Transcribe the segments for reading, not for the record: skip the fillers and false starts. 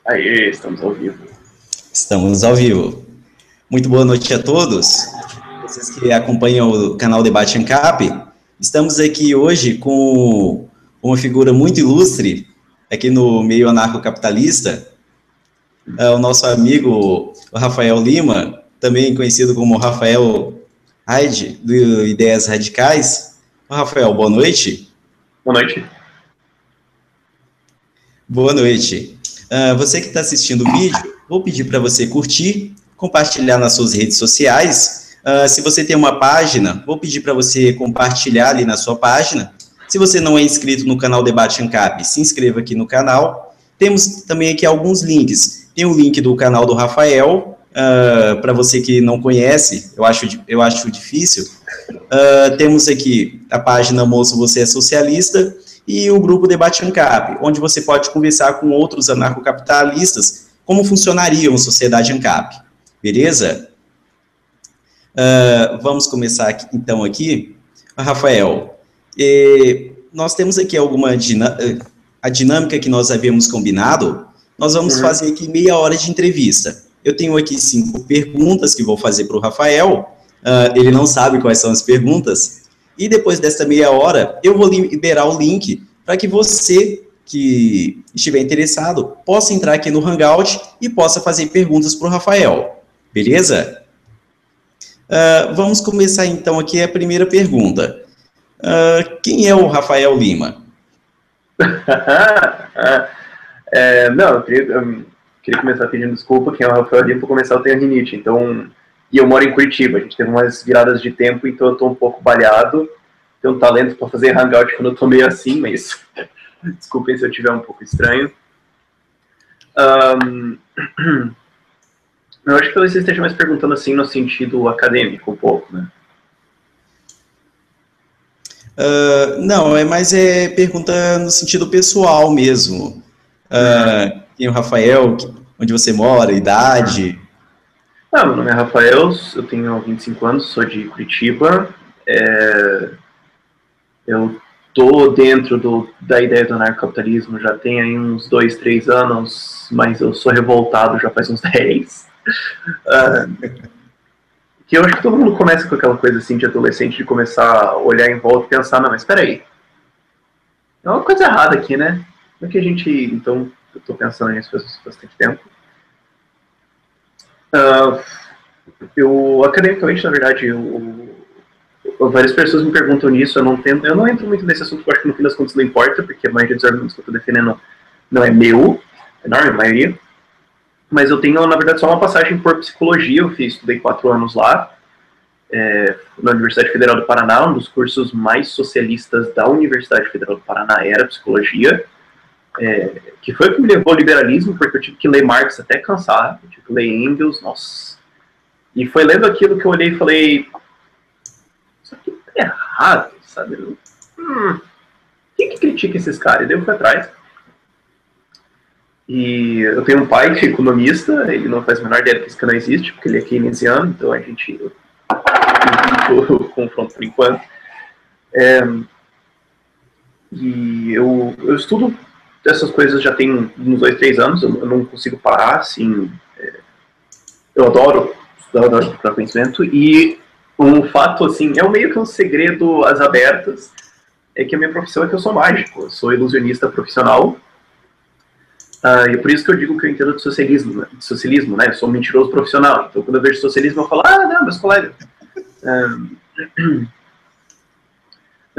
Aê, estamos ao vivo. Estamos ao vivo. Muito boa noite a todos. Vocês que acompanham o canal Debate ANCAP, estamos aqui hoje com uma figura muito ilustre aqui no meio anarcocapitalista, o nosso amigo o Rafael Lima, também conhecido como Rafael Haid, do Ideias Radicais. Rafael, boa noite. Boa noite. Boa noite. Você que está assistindo o vídeo, vou pedir para você curtir, compartilhar nas suas redes sociais. Se você tem uma página, vou pedir para você compartilhar ali na sua página. Se você não é inscrito no canal Debate ANCAP, se inscreva aqui no canal. Temos também aqui alguns links. Tem o link do canal do Rafael, para você que não conhece, eu acho difícil. Temos aqui a página Moço, Você é Socialista, e o grupo Debate ANCAP, onde você pode conversar com outros anarcocapitalistas como funcionaria uma sociedade ANCAP. Beleza? Vamos começar aqui, então aqui. Rafael, nós temos aqui a dinâmica que nós havíamos combinado. Nós vamos fazer aqui meia hora de entrevista. Eu tenho aqui 5 perguntas que vou fazer para o Rafael. Ele não sabe quais são as perguntas. E depois dessa meia hora, eu vou liberar o link para que você que estiver interessado possa entrar aqui no Hangout e possa fazer perguntas para o Rafael. Beleza? Vamos começar então aqui a primeira pergunta. Quem é o Rafael Lima? Eu queria começar pedindo desculpa. Quem é o Rafael Lima? Para começar, eu tenho rinite, então... E eu moro em Curitiba, a gente teve umas viradas de tempo, então eu estou um pouco balhado. Tenho um talento para fazer hangout quando eu estou meio assim, mas desculpem se eu estiver um pouco estranho. Eu acho que talvez você esteja mais perguntando assim no sentido acadêmico um pouco, né? Não, mais pergunta no sentido pessoal mesmo. Quem é o Rafael, onde você mora, idade... Meu nome é Rafael, eu tenho 25 anos, sou de Curitiba. Eu tô dentro da ideia do anarcocapitalismo já tem aí uns 2, 3 anos, mas eu sou revoltado já faz uns 10. Que eu acho que todo mundo começa com aquela coisa assim de adolescente, de começar a olhar em volta e pensar, não, mas espera aí, é uma coisa errada aqui, né? Como é que a gente... Então, eu tô pensando nisso faz bastante tempo. Academicamente, na verdade, várias pessoas me perguntam nisso, eu não entro muito nesse assunto, porque eu acho que no fim das contas não importa, porque a maioria dos argumentos que eu estou defendendo não é meu, a enorme maioria, mas eu tenho, na verdade, só uma passagem por psicologia. Eu estudei 4 anos lá, na Universidade Federal do Paraná. Um dos cursos mais socialistas da Universidade Federal do Paraná era psicologia, que foi o que me levou ao liberalismo, porque eu tive que ler Marx até cansar, eu tive que ler Engels, nossa. E foi lendo aquilo que eu olhei e falei, isso aqui tá errado, sabe? Quem que critica esses caras? E daí eu fui atrás. E eu tenho um pai que é economista, ele não faz a menor ideia que isso não existe, porque ele é keynesiano, então a gente o confronto por enquanto. E eu estudo essas coisas já tem uns 2, 3 anos, eu não consigo parar, assim, eu adoro procurar conhecimento, e um fato, assim, é meio que um segredo às abertas, é que a minha profissão é que eu sou mágico, eu sou ilusionista profissional, e é por isso que eu digo que eu entendo de socialismo, né, eu sou um mentiroso profissional, então quando eu vejo socialismo eu falo, não, meus colegas.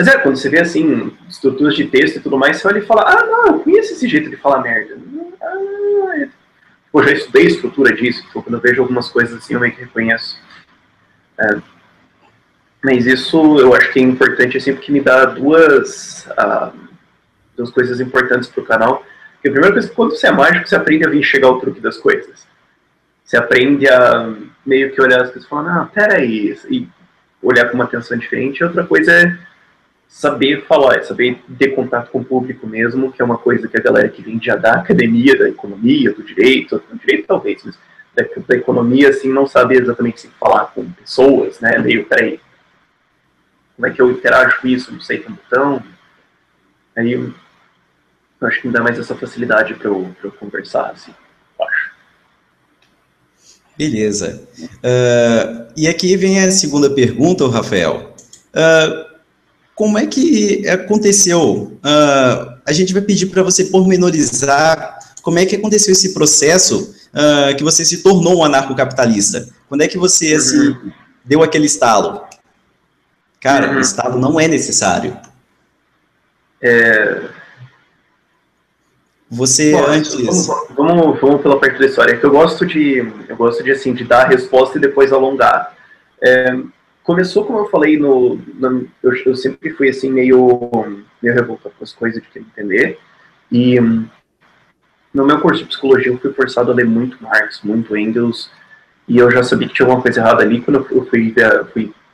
Mas quando você vê, assim, estruturas de texto e tudo mais, você olha e fala, não, eu conheço esse jeito de falar merda. Eu já estudei estrutura disso, então quando eu vejo algumas coisas assim, eu meio que reconheço. Mas isso eu acho que é importante, assim, porque me dá duas coisas importantes pro canal. Porque a primeira coisa é que quando você é mágico, você aprende a vir chegar ao truque das coisas. Você aprende a meio que olhar as coisas e falar, peraí, e olhar com uma atenção diferente. E outra coisa é saber falar, saber ter contato com o público mesmo, que é uma coisa que a galera que vem já da academia, da economia, do direito talvez, mas da economia, assim, não sabe exatamente se falar com pessoas, né, meio, peraí, como é que eu interajo com isso, não sei, tem um botão, aí eu acho que me dá mais essa facilidade para eu conversar, assim. Beleza. E aqui vem a segunda pergunta, Rafael. Como é que aconteceu? A gente vai pedir para você pormenorizar como é que aconteceu esse processo que você se tornou um anarcocapitalista. Quando é que você, assim, deu aquele estalo? Cara, o estalo não é necessário. Você Bom, antes... vamos pela parte da história, que eu gosto de assim, de dar a resposta e depois alongar. Começou, como eu falei, eu sempre fui assim, meio revoltado com as coisas, de querer entender, e no meu curso de psicologia eu fui forçado a ler muito Marx, muito Engels, e eu já sabia que tinha alguma coisa errada ali quando eu fui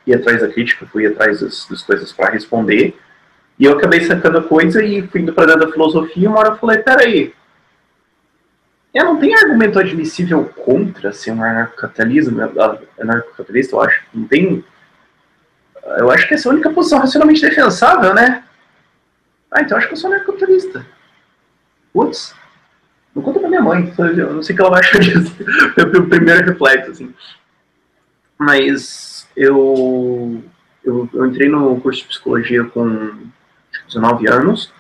ir atrás da crítica, fui atrás das coisas para responder, e eu acabei sacando a coisa e fui indo para dentro da filosofia, e uma hora eu falei, peraí, não tem argumento admissível contra ser um anarcocapitalista, eu acho. Não tem. Eu acho que essa é a única posição racionalmente defensável, né? Então eu acho que eu sou anarcocapitalista. Putz, não conta pra minha mãe, eu não sei o que ela vai achar disso. Foi o primeiro reflexo, assim. Mas eu entrei no curso de psicologia com 19 anos.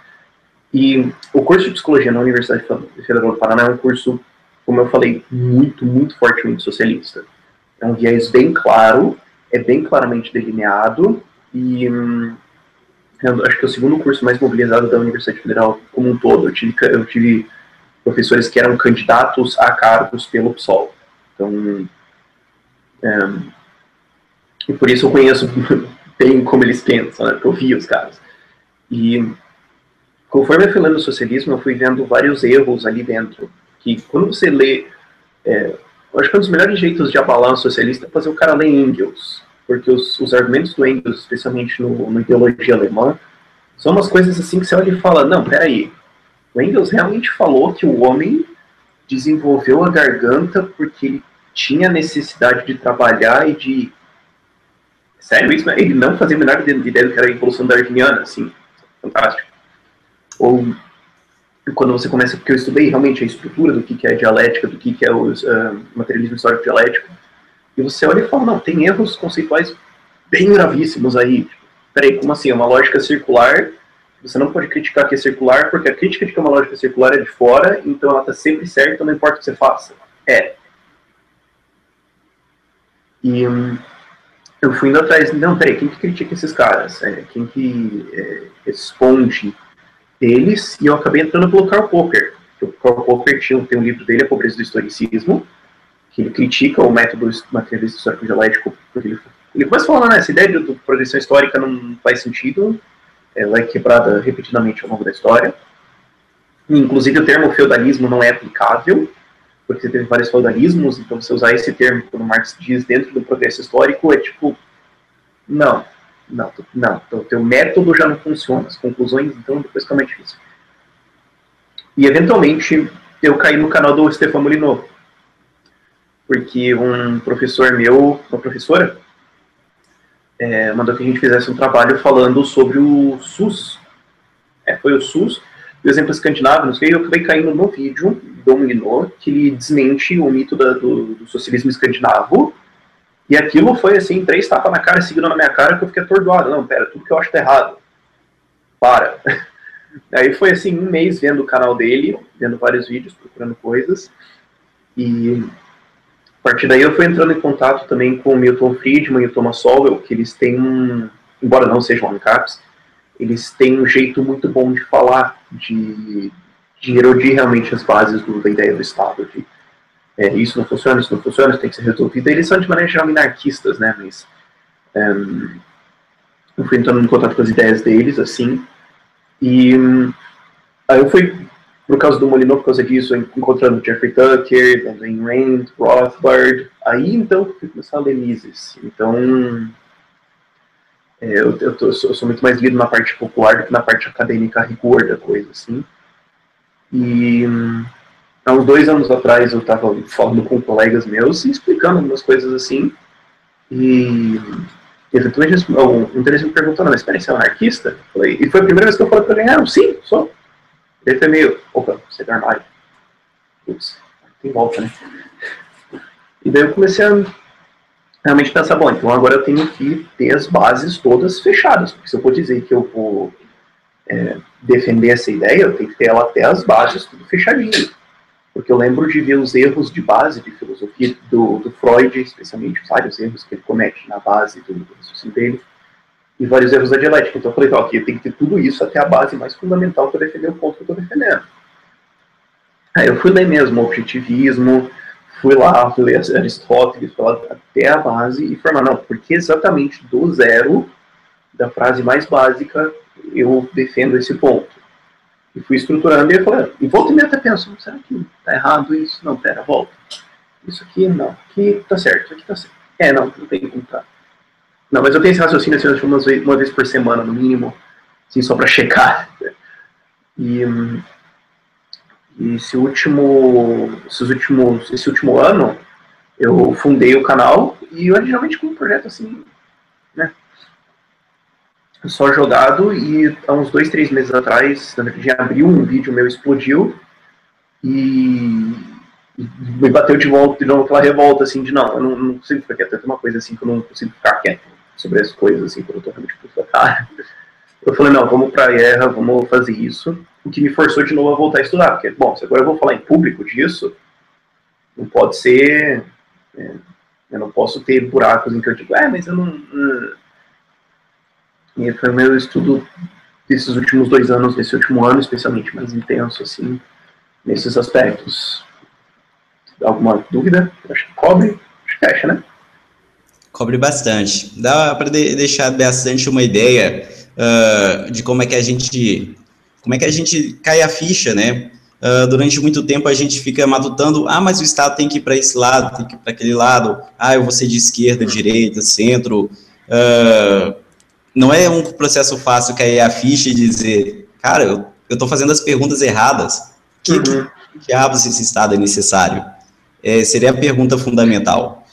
E o curso de psicologia na Universidade Federal do Paraná é um curso, como eu falei, muito, muito fortemente socialista. É um viés bem claro, é bem claramente delineado, e eu acho que é o segundo curso mais mobilizado da Universidade Federal como um todo. Eu tive professores que eram candidatos a cargos pelo PSOL. Então, e por isso eu conheço bem como eles pensam, né? Porque eu vi os caras. E conforme eu fui lendo o socialismo, eu fui vendo vários erros ali dentro. Que quando você lê... eu acho que um dos melhores jeitos de abalar um socialista é fazer o cara ler Engels. Porque os argumentos do Engels, especialmente no ideologia alemã, são umas coisas assim que você olha e fala, não, peraí, o Engels realmente falou que o homem desenvolveu a garganta porque ele tinha necessidade de trabalhar e de... Sério isso? Ele não fazia a menor ideia do que era a evolução darwiniana, assim, fantástico. Ou quando você começa, porque eu estudei realmente a estrutura do que é a dialética, do que é o materialismo histórico dialético, e você olha e fala, não, tem erros conceituais bem gravíssimos aí. Peraí, como assim? É uma lógica circular, você não pode criticar que é circular, porque a crítica de que é uma lógica circular é de fora, então ela está sempre certa, não importa o que você faça. E eu fui indo atrás, não, peraí, quem que critica esses caras? Quem que responde eles? E eu acabei entrando pelo Karl Popper. O Karl Popper tem um livro dele, A Pobreza do Historicismo, que ele critica o método materialista histórico dialético, porque ele começa falando, né, essa ideia de progressão histórica não faz sentido, ela é quebrada repetidamente ao longo da história. Inclusive o termo feudalismo não é aplicável, porque você teve vários feudalismos, então você usar esse termo, quando Marx diz dentro do progresso histórico, é tipo, não, o teu método já não funciona, as conclusões, então, depois fica mais difícil. E, eventualmente, eu caí no canal do Stefan Molyneux, porque um professor meu, uma professora, mandou que a gente fizesse um trabalho falando sobre o SUS. Foi o SUS, o exemplo escandinavo, não sei, eu acabei caindo no vídeo do Molyneux, que ele desmente o mito do socialismo escandinavo, e aquilo foi, assim, 3 tapas na cara, seguindo na minha cara, que eu fiquei atordoado. Não, pera, tudo que eu acho tá errado. Para. Aí foi, assim, 1 mês vendo o canal dele, vendo vários vídeos, procurando coisas, e a partir daí eu fui entrando em contato também com o Milton Friedman e o Thomas Sowell, que eles têm embora não sejam ANCAPs, eles têm um jeito muito bom de falar, de erodir realmente as bases da ideia do Estado, de isso não funciona, isso tem que ser resolvido. Eles são de maneira geral minarquistas, né, mas eu fui entrando em contato com as ideias deles, assim, e aí eu fui, por causa do Molyneux, por causa disso, encontrando Jeffrey Tucker, Ayn Rand, Rothbard, aí então eu fui começar a ler Mises. Então, eu sou muito mais lido na parte popular do que na parte acadêmica a rigor da coisa, assim. E há uns 2 anos atrás eu estava falando com colegas meus e explicando algumas coisas assim, e eventualmente um deles me perguntou, mas espera, você é anarquista? E foi a primeira vez que eu falei para ele, sim, sou. Ele foi meio, opa, você é do armário. Putz, tem volta, né? E daí eu comecei a realmente pensar, bom, então agora eu tenho que ter as bases todas fechadas, porque se eu for dizer que eu vou defender essa ideia, eu tenho que ter ela até as bases tudo fechadinho. Porque eu lembro de ver os erros de base de filosofia do Freud, especialmente vários erros que ele comete na base do raciocínio dele, e vários erros da dialética. Então eu falei, ok, eu tenho que ter tudo isso até a base mais fundamental para defender o ponto que eu estou defendendo. Aí eu fui ler mesmo o objetivismo, fui lá, fui ler Aristóteles, fui lá até a base e formar, não, porque exatamente do zero, da frase mais básica, eu defendo esse ponto. E fui estruturando e eu falei, e volta e meia até penso, será que tá errado isso? Não, pera, volta. Isso aqui não, aqui tá certo, aqui tá certo. Não tem como tá. Não, mas eu tenho esse raciocínio assim, uma vez por semana, no mínimo, assim, só pra checar. E esse último ano, eu fundei o canal e originalmente com um projeto assim, né, só jogado, e há uns 2, 3 meses atrás, em abril, um vídeo meu explodiu e me bateu de novo aquela revolta, assim, de não, eu não consigo ficar quieto, é uma coisa assim que eu não consigo ficar quieto sobre as coisas, assim, quando eu tô realmente puto, cara. Eu falei, não, vamos pra guerra, vamos fazer isso, o que me forçou de novo a voltar a estudar, porque, bom, se agora eu vou falar em público disso, não pode ser, eu não posso ter buracos em que eu digo, mas eu não... E foi o meu estudo desses últimos 2 anos, desse último ano especialmente mais intenso, assim, nesses aspectos. Alguma dúvida? Acho que cobre, acho que fecha, né? Cobre bastante. Dá para deixar bastante uma ideia de como é que a gente cai a ficha, né? Durante muito tempo a gente fica matutando, mas o Estado tem que ir para esse lado, tem que ir para aquele lado, eu vou ser de esquerda, direita, centro. Não é um processo fácil cair a ficha e dizer, cara, eu estou fazendo as perguntas erradas. Que diabos esse Estado é necessário? Seria a pergunta fundamental.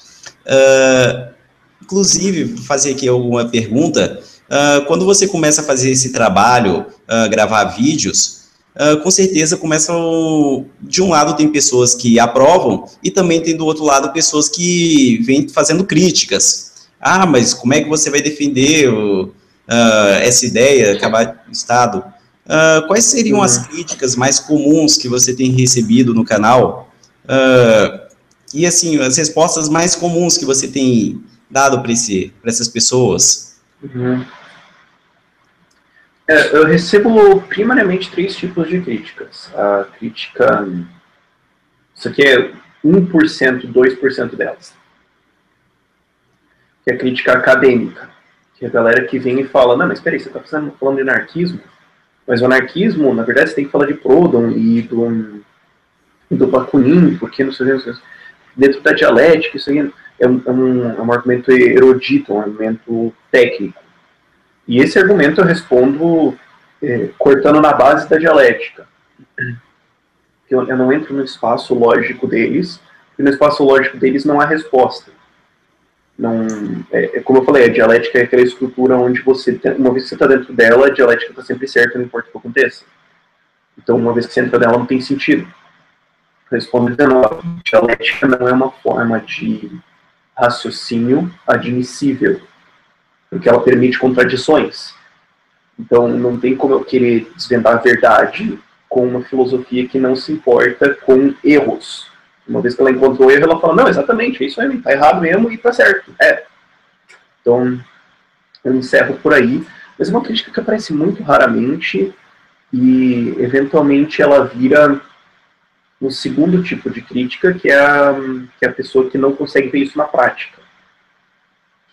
Inclusive, fazer aqui alguma pergunta, quando você começa a fazer esse trabalho, gravar vídeos, com certeza começam, de um lado tem pessoas que aprovam, e também tem do outro lado pessoas que vêm fazendo críticas. Mas como é que você vai defender essa ideia, acabar o Estado? Quais seriam as críticas mais comuns que você tem recebido no canal? E, assim, as respostas mais comuns que você tem dado para essas pessoas? Eu recebo primariamente 3 tipos de críticas. A crítica, isso aqui é 1%, 2% delas. Que é a crítica acadêmica, que é a galera que vem e fala, não, mas peraí, você está falando de anarquismo? Mas o anarquismo, na verdade, você tem que falar de Proudhon e do Bakunin, porque não sei dentro da dialética, isso aí é um argumento erudito, um argumento técnico. E esse argumento eu respondo cortando na base da dialética. Eu não entro no espaço lógico deles, porque no espaço lógico deles não há resposta. Não, como eu falei, a dialética é aquela estrutura onde uma vez que você está dentro dela, a dialética está sempre certa, não importa o que aconteça. Então, uma vez que você entra nela, não tem sentido. Respondo de novo, dialética não é uma forma de raciocínio admissível, porque ela permite contradições. Então, não tem como eu querer desvendar a verdade com uma filosofia que não se importa com erros. Uma vez que ela encontrou erro, ela fala, não, exatamente, é isso aí, tá errado mesmo e tá certo. Então, eu encerro por aí. Mas é uma crítica que aparece muito raramente e, eventualmente, ela vira um segundo tipo de crítica, que é a pessoa que não consegue ver isso na prática.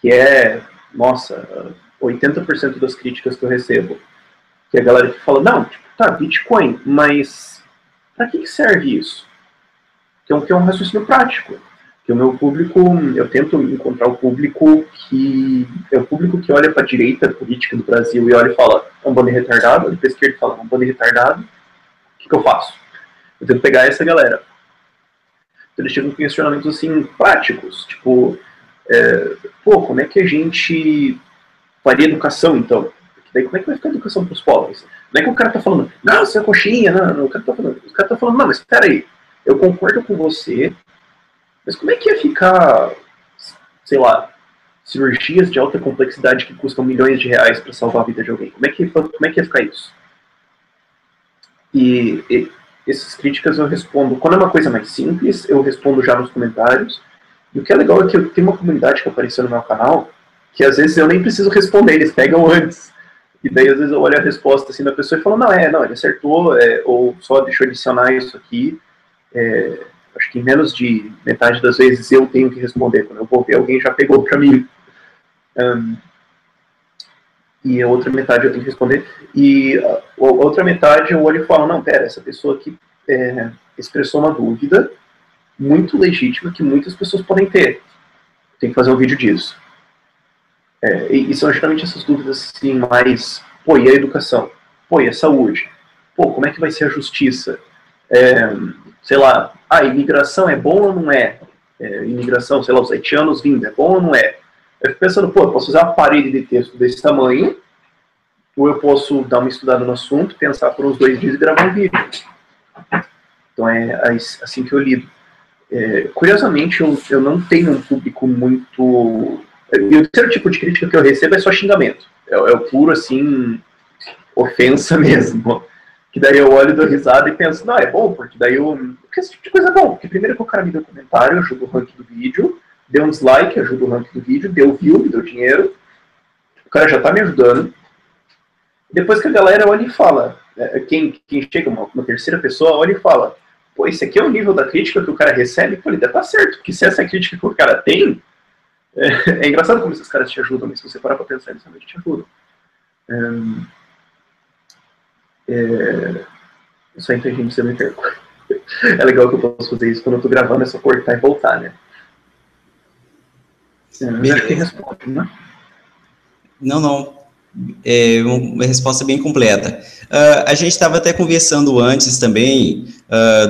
Que é, nossa, 80% das críticas que eu recebo. Que é a galera que fala, não, tipo, tá, Bitcoin, mas pra que serve isso? Que é um raciocínio prático. Que o meu público, eu tento encontrar o público que é o público que olha para a direita política do Brasil e olha e fala, é um bando de retardado, olha para a esquerda e fala, é um bando de retardado, o que eu faço? Eu tento pegar essa galera. Então eles chegam com questionamentos assim, práticos, tipo, como é que a gente faria educação, então? Porque daí como é que vai ficar a educação para os pobres? Não é que o cara tá falando, não, você é coxinha, não, o cara tá falando, não, mas espera aí, eu concordo com você, Mas como é que ia ficar, sei lá, cirurgias de alta complexidade que custam milhões de reais para salvar a vida de alguém? Como é que ia ficar isso? E essas críticas eu respondo. Quando é uma coisa mais simples, eu respondo já nos comentários. E o que é legal é que eu tenho uma comunidade que apareceu no meu canal, que às vezes eu nem preciso responder, eles pegam antes. E daí às vezes eu olho a resposta assim da pessoa e falo, não, ele acertou, ou só deixa eu adicionar isso aqui. Acho que em menos de metade das vezes eu tenho que responder. Quando eu vou ver, alguém já pegou para mim. E a outra metade eu tenho que responder. E a outra metade eu olho e falo, não, pera, essa pessoa aqui expressou uma dúvida muito legítima que muitas pessoas podem ter. Tem que fazer um vídeo disso. E são justamente essas dúvidas assim, mais, e a educação? E a saúde? Como é que vai ser a justiça? Sei lá, a imigração é bom ou não é? Imigração, sei lá, os haitianos vindo, é bom ou não é? Eu fico pensando, eu posso usar uma parede de texto desse tamanho, ou eu posso dar uma estudada no assunto, pensar por uns 2 dias e gravar um vídeo. Então é assim que eu lido. Curiosamente, eu não tenho um público muito... E o terceiro tipo de crítica que eu recebo é só xingamento. É o puro, assim, ofensa mesmo. Que daí eu olho, dou risada e penso, não, é bom, porque daí porque esse tipo de coisa é bom. Porque primeiro que o cara me deu comentário, ajuda o ranking do vídeo, deu um dislike, ajuda o ranking do vídeo, deu view, me deu dinheiro. O cara já tá me ajudando. Depois que a galera olha e fala, quem chega, uma terceira pessoa, olha e fala, esse aqui é o nível da crítica que o cara recebe, ele deve estar certo, porque se essa é a crítica que o cara tem, é engraçado como esses caras te ajudam, mas se você parar pra pensar, eles realmente te ajudam. Eu só entendi se eu me perco. É legal que eu posso fazer isso quando eu tô gravando, é só cortar e voltar, né? Acho que responde, né? Não. É uma resposta bem completa. A gente estava até conversando antes também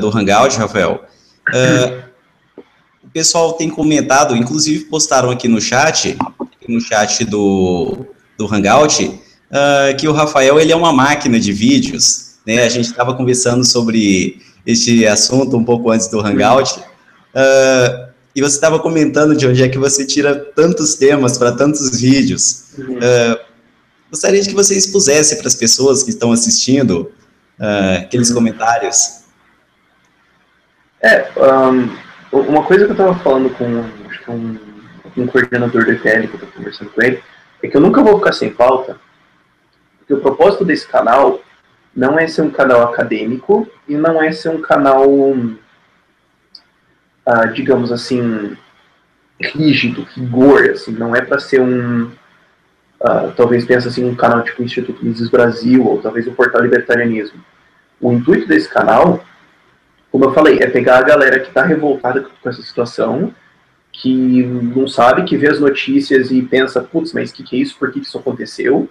do Hangout, Rafael. O pessoal tem comentado, inclusive postaram aqui no chat do Hangout, que o Rafael ele é uma máquina de vídeos, né? A gente estava conversando sobre este assunto um pouco antes do Hangout, e você estava comentando de onde é que você tira tantos temas para tantos vídeos. Gostaria de que você expusesse para as pessoas que estão assistindo aqueles comentários. Uma coisa que eu estava falando com um coordenador do ETL, que eu estou conversando com ele, é que eu nunca vou ficar sem pauta, porque o propósito desse canal não é ser um canal acadêmico e não é ser um canal, digamos assim, rígido, rigor, assim, não é para ser talvez pense assim, um canal tipo o Instituto Mises Brasil, ou talvez o Portal Libertarianismo. O intuito desse canal, como eu falei, é pegar a galera que está revoltada com essa situação, que não sabe, que vê as notícias e pensa, putz, mas o que é isso? Por que isso aconteceu?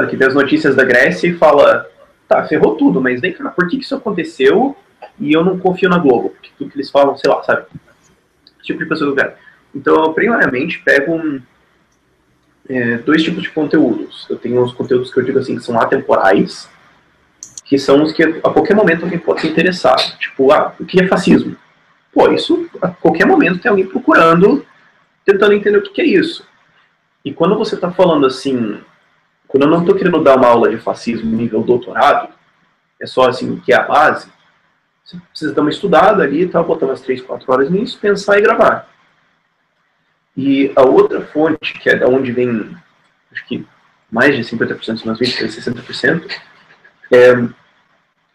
Que vê as notícias da Grécia e fala, tá, ferrou tudo, mas vem cá, por que isso aconteceu e eu não confio na Globo? Porque tudo que eles falam, sei lá, sabe? Esse tipo de pessoa que eu quero. Então, eu primariamente pego 2 tipos de conteúdos. Eu tenho os conteúdos que eu digo assim, que são atemporais, que são os que a qualquer momento alguém pode se interessar. Tipo, o que é fascismo? Isso, a qualquer momento tem alguém procurando, tentando entender o que é isso. E quando você está falando assim, quando eu não estou querendo dar uma aula de fascismo nível doutorado, é só assim, o que é a base, você precisa dar uma estudada ali e tal, botar umas 3, 4 horas nisso, pensar e gravar. E a outra fonte, que é da onde vem, acho que mais de 50%, se não 20%, 60%, é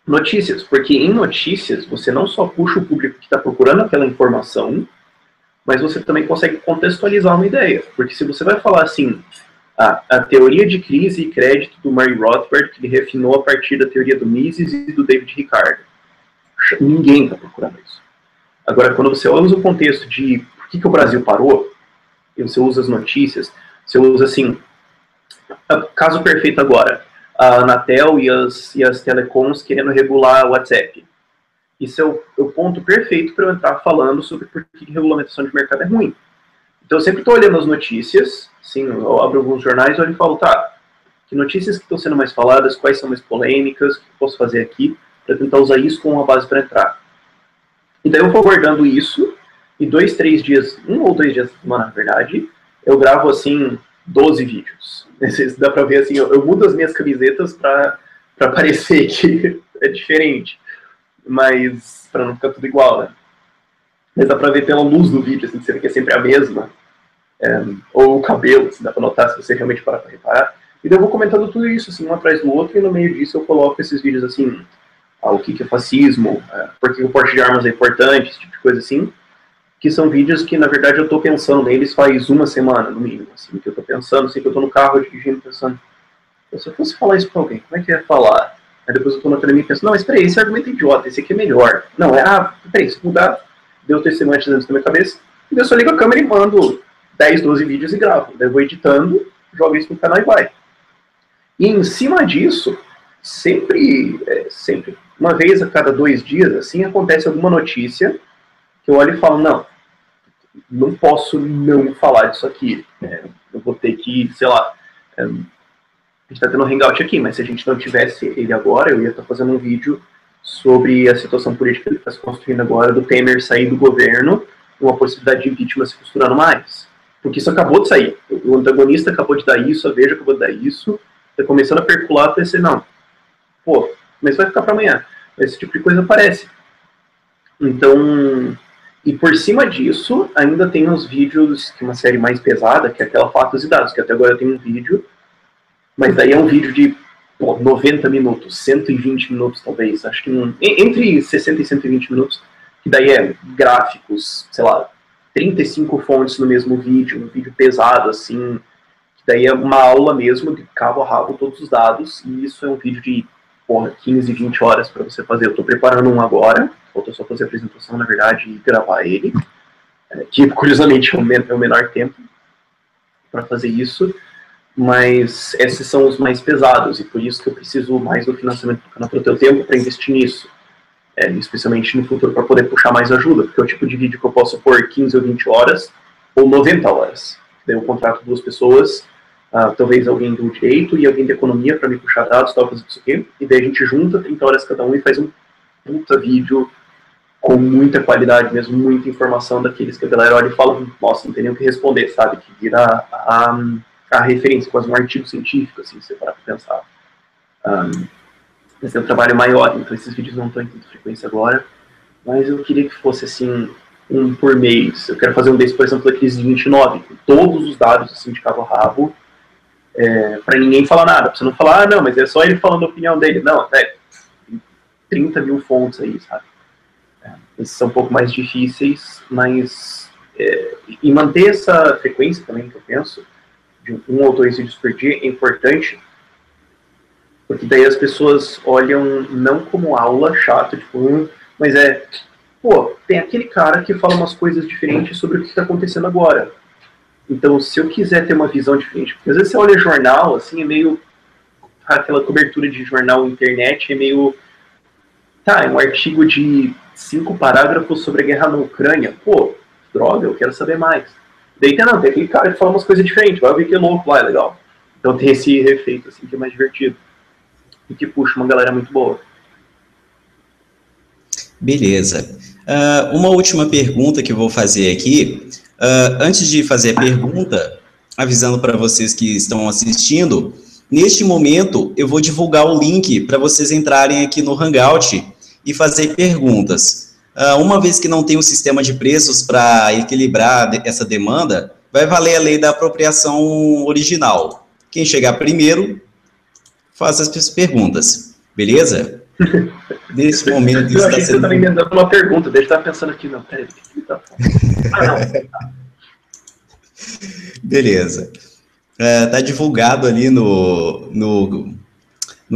notícias. Porque em notícias, você não só puxa o público que está procurando aquela informação, mas você também consegue contextualizar uma ideia. Porque se você vai falar assim, a teoria de crise e crédito do Murray Rothbard, que ele refinou a partir da teoria do Mises e do David Ricardo, ninguém está procurando isso. Agora, quando você usa o contexto de por que o Brasil parou, e você usa as notícias, você usa assim, caso perfeito agora, a Anatel e as telecoms querendo regular o WhatsApp. Isso é o ponto perfeito para eu entrar falando sobre por que regulamentação de mercado é ruim. Então eu sempre estou olhando as notícias, assim, eu abro alguns jornais e falo, tá, que notícias que estão sendo mais faladas, quais são mais polêmicas, o que eu posso fazer aqui, para tentar usar isso como uma base para entrar. E daí eu vou guardando isso, e 2, 3 dias, 1 ou 2 dias da semana, na verdade, eu gravo, assim, 12 vídeos. Dá pra ver, assim, eu mudo as minhas camisetas pra parecer que é diferente, mas pra não ficar tudo igual, né? Mas dá pra ver pela luz do vídeo, assim, que você vê que é sempre a mesma. Ou o cabelo, assim, dá pra notar se você realmente parar pra reparar. E daí eu vou comentando tudo isso, assim, um atrás do outro, e no meio disso eu coloco esses vídeos, assim, o que é fascismo, por que o porte de armas é importante, esse tipo de coisa assim, que são vídeos que, na verdade, eu tô pensando neles faz uma semana, no mínimo, assim, que eu tô pensando, assim, que eu tô no carro dirigindo, pensando, se eu fosse falar isso pra alguém, como é que eu ia falar? Aí depois eu tô na academia e penso, não, mas peraí, esse argumento é idiota, esse aqui é melhor. Não, peraí, se mudar, deu testemunho antes na minha cabeça, e daí eu só ligo a câmera e mando 10, 12 vídeos e gravo. Daí eu vou editando, jogo isso no canal e vai. E em cima disso, sempre, uma vez a cada 2 dias, assim, acontece alguma notícia que eu olho e falo, não posso não falar disso aqui. Eu vou ter que, sei lá, a gente tá tendo um hangout aqui, mas se a gente não tivesse ele agora, eu ia estar fazendo um vídeo sobre a situação política que ele está se construindo agora, do Temer sair do governo, uma possibilidade de impeachment se costurando mais. Porque isso acabou de sair. O antagonista acabou de dar isso, a Veja acabou de dar isso, tá começando a percular, pensei, não, mas vai ficar para amanhã. Esse tipo de coisa aparece. Então, e por cima disso, ainda tem uns vídeos, que é uma série mais pesada, que é aquela Fatos e Dados, que até agora tem um vídeo, mas daí é um vídeo de 90 minutos, 120 minutos talvez, acho que entre 60 e 120 minutos, que daí é gráficos, sei lá, 35 fontes no mesmo vídeo, um vídeo pesado assim, que daí é uma aula mesmo, de cabo a rabo todos os dados, e isso é um vídeo de 15, 20 horas para você fazer. Eu estou preparando um agora, falta só fazer a apresentação, na verdade, e gravar ele, que curiosamente é o menor tempo para fazer isso, mas esses são os mais pesados, e por isso que eu preciso mais do financiamento do canal para ter o tempo para investir nisso, especialmente no futuro, para poder puxar mais ajuda, porque é o tipo de vídeo que eu posso pôr 15 ou 20 horas, ou 90 horas. Daí eu contrato 2 pessoas, talvez alguém do direito e alguém da economia para me puxar dados, tal, fazer isso aqui, e daí a gente junta 30 horas cada um e faz um puta vídeo com muita qualidade mesmo, muita informação daqueles que a galera olha e fala, nossa, não tem nem o que responder, sabe, que vira a referência, quase um artigo científico, assim, se você parar para pensar. Esse é um trabalho maior, então esses vídeos não estão em tanta frequência agora, mas eu queria que fosse, assim, um por mês. Eu quero fazer um desses, por exemplo, da crise de 29, com todos os dados, assim, de cabo a rabo, para ninguém falar nada, pra você não falar, não, mas é só ele falando a opinião dele. Não, 30 mil fontes aí, sabe? Esses são um pouco mais difíceis, mas e manter essa frequência também, que eu penso, de 1 ou 2 vídeos por dia é importante, porque daí as pessoas olham não como aula chata, tipo, mas tem aquele cara que fala umas coisas diferentes sobre o que está acontecendo agora. Então, se eu quiser ter uma visão diferente, porque às vezes você olha jornal, assim, é meio, aquela cobertura de jornal internet é meio, é um artigo de 5 parágrafos sobre a guerra na Ucrânia, droga, eu quero saber mais. Daí tem aquele cara que fala umas coisas diferentes, vai ver que é louco lá, é legal. Então tem esse efeito, assim, que é mais divertido. E que puxa uma galera muito boa. Beleza. Uma última pergunta que eu vou fazer aqui. Antes de fazer a pergunta, avisando para vocês que estão assistindo, neste momento eu vou divulgar o link para vocês entrarem aqui no Hangout e fazer perguntas. Uma vez que não tem um sistema de preços para equilibrar essa demanda, vai valer a lei da apropriação original. Quem chegar primeiro, faça as perguntas, beleza? Nesse momento... Eu achei que você estava emendando uma pergunta, deixa eu estar pensando aqui, não, peraí, o que ele está falando? Beleza. Tá divulgado ali no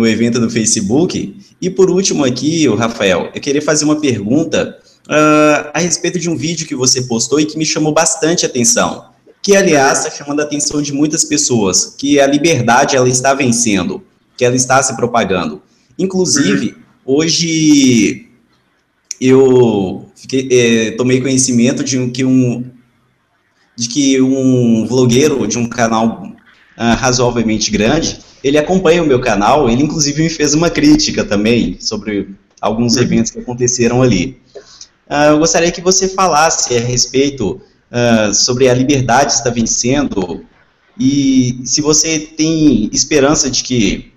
evento do Facebook. E por último aqui, o Rafael, eu queria fazer uma pergunta a respeito de um vídeo que você postou e que me chamou bastante atenção, que aliás está chamando a atenção de muitas pessoas, que a liberdade ela está vencendo, que ela está se propagando. Inclusive, hoje eu tomei conhecimento de que um vlogueiro de um canal razoavelmente grande, ele acompanha o meu canal, ele inclusive me fez uma crítica também sobre alguns eventos que aconteceram ali. Eu gostaria que você falasse a respeito sobre a liberdade está vencendo e se você tem esperança de que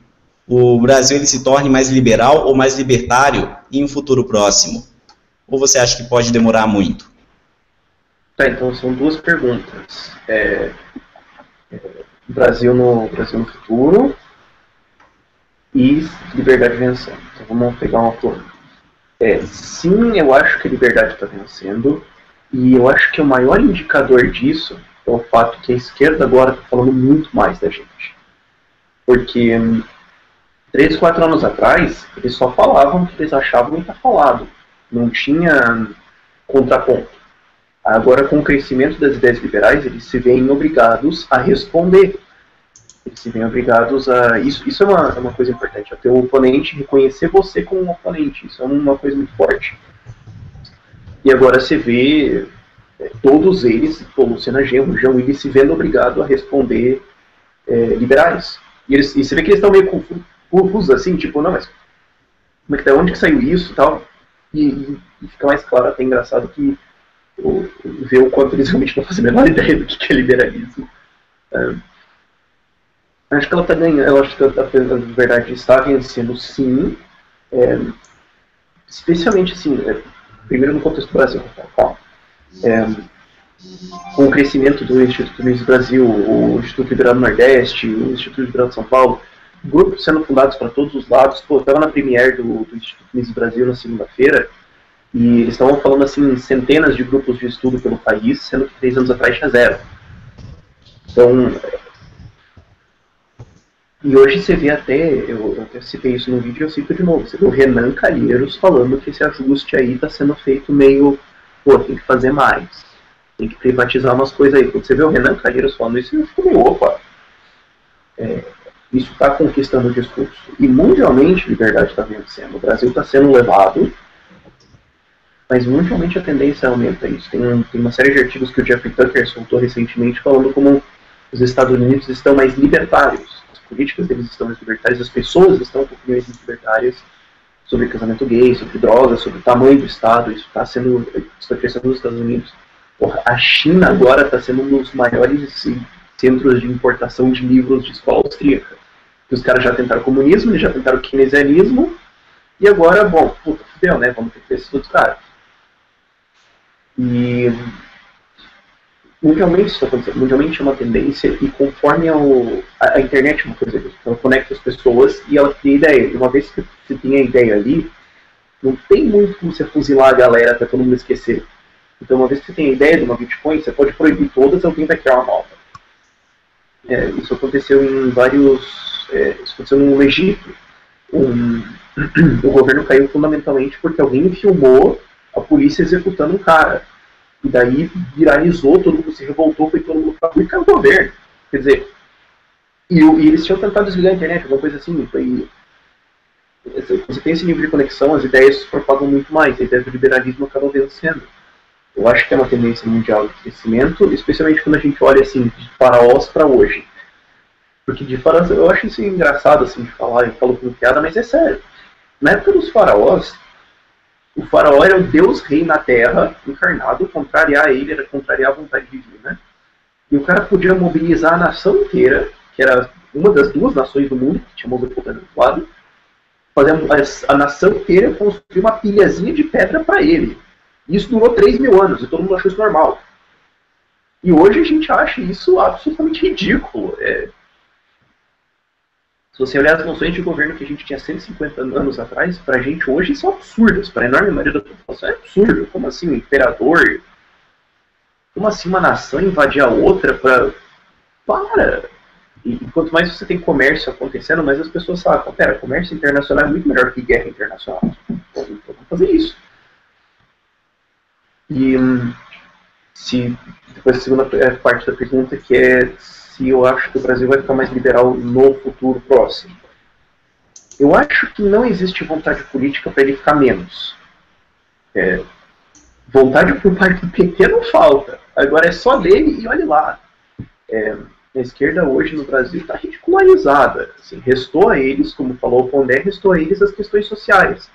o Brasil ele se torne mais liberal ou mais libertário em um futuro próximo. Ou você acha que pode demorar muito? Tá, então são duas perguntas. Brasil no futuro e liberdade vencendo. Então vamos pegar uma por uma. Sim, eu acho que a liberdade está vencendo, e eu acho que o maior indicador disso é o fato que a esquerda agora está falando muito mais da gente. Porque 3, 4 anos atrás, eles só falavam o que eles achavam e está falado. Não tinha contraponto. Agora, com o crescimento das ideias liberais, eles se veem obrigados a responder. Eles se veem obrigados a... Isso é uma coisa importante. A ter um oponente, reconhecer você como um oponente. Isso é uma coisa muito forte. E agora você vê todos eles, o Luciano Genro, o João Willis, se vendo obrigado a responder liberais. E você vê que eles estão meio confusos assim, tipo, não, mas como é que tá? Onde que saiu isso e tal? E fica mais claro, até engraçado, que ver o quanto eles realmente não fazem a menor ideia do que é liberalismo. Acho que ela está ganhando, eu acho que a verdade está vencendo, sim, especialmente assim, primeiro no contexto do Brasil, com o crescimento do Instituto Mises Brasil, o Instituto Liberal do Nordeste, o Instituto Liberal de São Paulo, grupos sendo fundados para todos os lados. Pô, eu estava na premiere do Instituto Mises Brasil na segunda-feira, e eles estavam falando assim, centenas de grupos de estudo pelo país, sendo que 3 anos atrás tinha 0. Então, e hoje você vê eu até citei isso no vídeo e eu cito de novo, você vê o Renan Calheiros falando que esse ajuste aí está sendo feito meio, pô, tem que fazer mais, tem que privatizar umas coisas aí. Quando você vê o Renan Calheiros falando isso, eu fico meio, opa, isso está conquistando o discurso. E mundialmente a liberdade está vencendo, o Brasil está sendo levado, mas mundialmente a tendência aumenta isso. Tem uma série de artigos que o Jeffrey Tucker soltou recentemente falando como os Estados Unidos estão mais libertários. As políticas deles estão mais libertárias, as pessoas estão com opiniões libertárias sobre casamento gay, sobre drogas, sobre o tamanho do Estado. Isso está crescendo nos Estados Unidos. A China agora está sendo um dos maiores centros de importação de livros de escola austríaca. Os caras já tentaram comunismo, eles já tentaram keynesianismo, e agora, bom, puta, fudeu, né? Vamos ter que ter esses outros caras. E mundialmente isso está acontecendo. Mundialmente é uma tendência, e conforme a internet é uma coisa disso. Ela conecta as pessoas e ela cria ideia. E uma vez que você tem a ideia ali, não tem muito como você fuzilar a galera para todo mundo esquecer. Então, uma vez que você tem a ideia de uma Bitcoin, você pode proibir todas, alguém vai criar uma nova. Isso aconteceu em vários... isso aconteceu no Egito. O governo caiu fundamentalmente porque alguém filmou a polícia executando um cara. E daí viralizou, todo mundo se revoltou, foi todo mundo pra rua e caiu o governo. Quer dizer, e eles tinham tentado desligar a internet, alguma coisa assim. Você tem esse nível de conexão, as ideias se propagam muito mais, a ideia do liberalismo acaba vencendo. Eu acho que é uma tendência mundial de crescimento, especialmente quando a gente olha assim, de faraós para hoje. Porque de faraós, eu acho isso engraçado assim, de falar, eu falo com piada, mas é sério. Na época dos faraós, o faraó era o Deus rei na terra, encarnado, contrariar ele era contrariar a vontade divina. E o cara podia mobilizar a nação inteira, que era uma das 2 nações do mundo, que tinha mobilizado do lado, fazer a nação inteira construir uma pilhazinha de pedra para ele. Isso durou 3.000 anos, e todo mundo achou isso normal. E hoje a gente acha isso absolutamente ridículo. Se você olhar as noções de governo que a gente tinha 150 anos atrás, pra gente hoje são absurdas. Para a enorme maioria da população é absurdo. Como assim um imperador? Como assim uma nação invadir a outra para... Para! E quanto mais você tem comércio acontecendo, mais as pessoas sabem, pera, comércio internacional é muito melhor que guerra internacional. Então vamos fazer isso. E depois a segunda parte da pergunta, que é se eu acho que o Brasil vai ficar mais liberal no futuro próximo. Eu acho que não existe vontade política para ele ficar menos. Vontade por parte do PT não falta. Agora é só dele e olhe lá. A esquerda hoje no Brasil está ridicularizada. Assim, restou a eles, como falou o Pondé, restou a eles as questões sociais.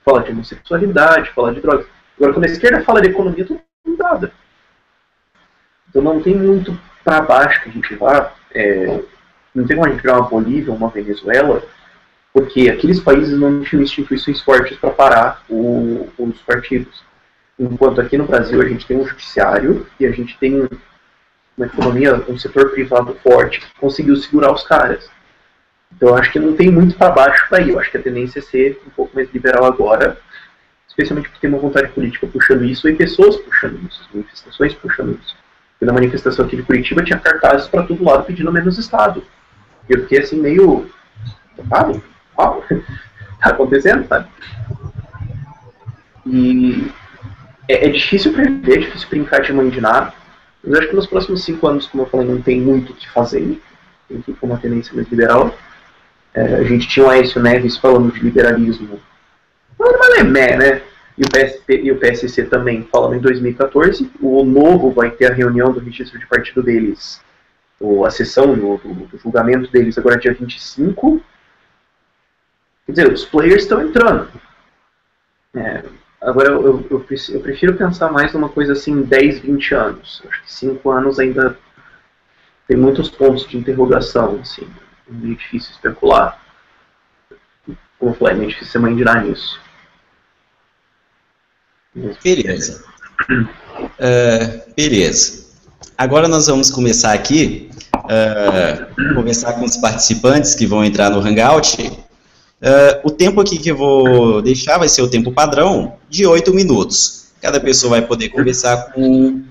Fala de homossexualidade, fala de drogas. Agora, quando a esquerda fala de economia, tudo nada. Então não tem muito para baixo que a gente vá. Não tem como a gente virar uma Bolívia ou uma Venezuela, porque aqueles países não tinham instituições fortes para parar os partidos. Enquanto aqui no Brasil a gente tem um judiciário e a gente tem uma economia, um setor privado forte que conseguiu segurar os caras. Então eu acho que não tem muito para baixo para ir. Eu acho que a tendência é ser um pouco mais liberal agora, especialmente porque tem uma vontade política puxando isso e pessoas puxando isso, manifestações puxando isso. E na manifestação aqui de Curitiba tinha cartazes para todo lado pedindo menos Estado. E eu fiquei assim meio... Sabe? Uau! Tá acontecendo, sabe? E é difícil prever, é difícil brincar de mãe de nada. Mas eu acho que nos próximos 5 anos, como eu falei, não tem muito o que fazer. Tem que ir com uma tendência mais liberal. A gente tinha o Aécio Neves falando de liberalismo. Não é malemé, né? E o PSC também falando em 2014. O Novo vai ter a reunião do registro de partido deles, a sessão do julgamento deles agora dia 25. Quer dizer, os players estão entrando. Agora, eu prefiro pensar mais numa coisa assim, 10, 20 anos. Acho que 5 anos ainda tem muitos pontos de interrogação, assim. É meio difícil especular. Como eu falei, é meio difícil ser mãe de dar nisso. Beleza. Beleza. Agora nós vamos começar aqui, conversar com os participantes que vão entrar no Hangout. O tempo aqui que eu vou deixar vai ser o tempo padrão de 8 minutos. Cada pessoa vai poder conversar com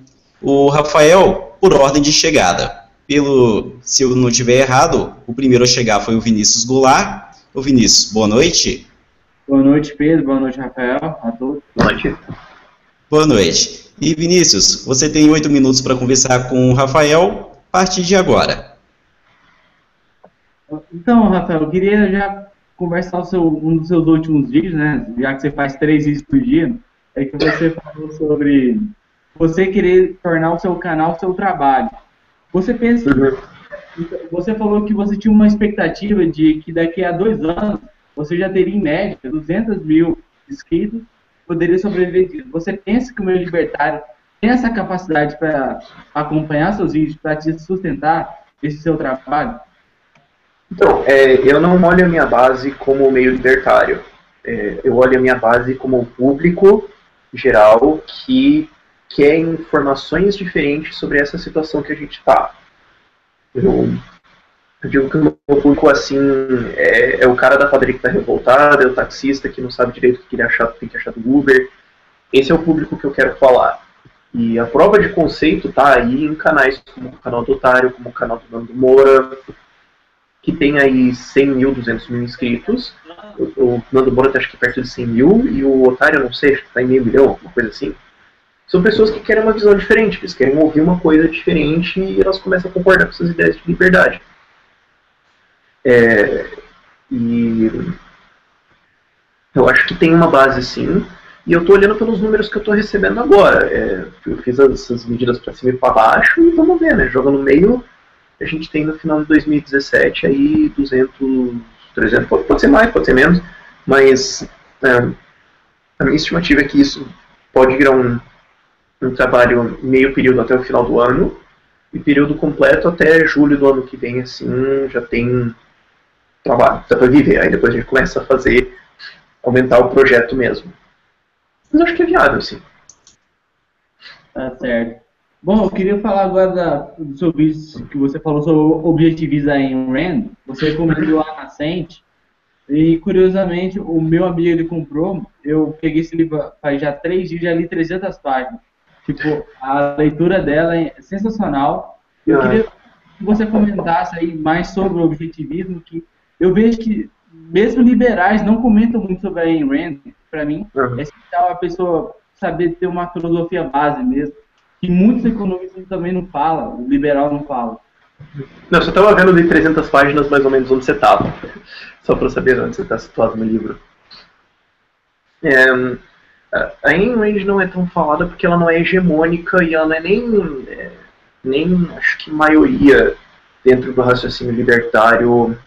o Rafael por ordem de chegada. Se eu não estiver errado, o primeiro a chegar foi o Vinícius Goulart. Ô Vinícius, boa noite. Boa noite, Pedro. Boa noite, Rafael. A todos. Boa noite. Boa noite. E Vinícius, você tem 8 minutos para conversar com o Rafael a partir de agora. Então, Rafael, eu queria já conversar um dos seus últimos vídeos, né? Já que você faz 3 vídeos por dia, é que você falou sobre você querer tornar o seu canal o seu trabalho. Você pensa, você falou que você tinha uma expectativa de que daqui a 2 anos você já teria em média 200 mil inscritos, poderia sobreviver disso. Você pensa que o meio libertário tem essa capacidade para acompanhar seus vídeos, para te sustentar esse seu trabalho? Então, eu não olho a minha base como meio libertário. Eu olho a minha base como o público geral que quer informações diferentes sobre essa situação que a gente está. Eu digo que o meu público, assim, é o cara da padaria que está revoltado, é o taxista que não sabe direito o que ele tem que achar do Uber. Esse é o público que eu quero falar. E a prova de conceito está aí em canais como o canal do Otário, como o canal do Nando Moura, que tem aí 100 mil, 200 mil inscritos. O Nando Moura está acho que perto de 100 mil, e o Otário, eu não sei, acho que está em meio milhão, alguma coisa assim. São pessoas que querem uma visão diferente, eles querem ouvir uma coisa diferente e elas começam a concordar com essas ideias de liberdade. E eu acho que tem uma base sim, e eu estou olhando pelos números que eu estou recebendo agora. Eu fiz essas medidas para cima e para baixo e vamos ver, né? Joga no meio, a gente tem no final de 2017 aí 200, 300, pode ser mais, pode ser menos, mas a minha estimativa é que isso pode virar um trabalho meio período até o final do ano, e período completo até julho do ano que vem, assim, já tem trabalho, dá pra viver. Aí depois a gente começa a aumentar o projeto mesmo. Mas eu acho que é viável, sim. Tá certo. Bom, eu queria falar agora do seu vídeo que você falou sobre objetivismo aí em Rand. Você comentou a Nascente, e curiosamente, o meu amigo ele comprou, eu peguei esse livro faz já 3 dias, já li 300 páginas. Tipo, a leitura dela é sensacional. Eu queria que você comentasse aí mais sobre o objetivismo, que eu vejo que mesmo liberais não comentam muito sobre a Ayn Rand. Para mim, é essencial a pessoa saber ter uma filosofia base mesmo, que muitos economistas também não falam, o liberal não fala. Não, eu só estava vendo de 300 páginas mais ou menos onde você estava, só para saber onde você está situado no livro. A Ayn Rand não é tão falada porque ela não é hegemônica e ela não é nem acho que maioria dentro do raciocínio libertário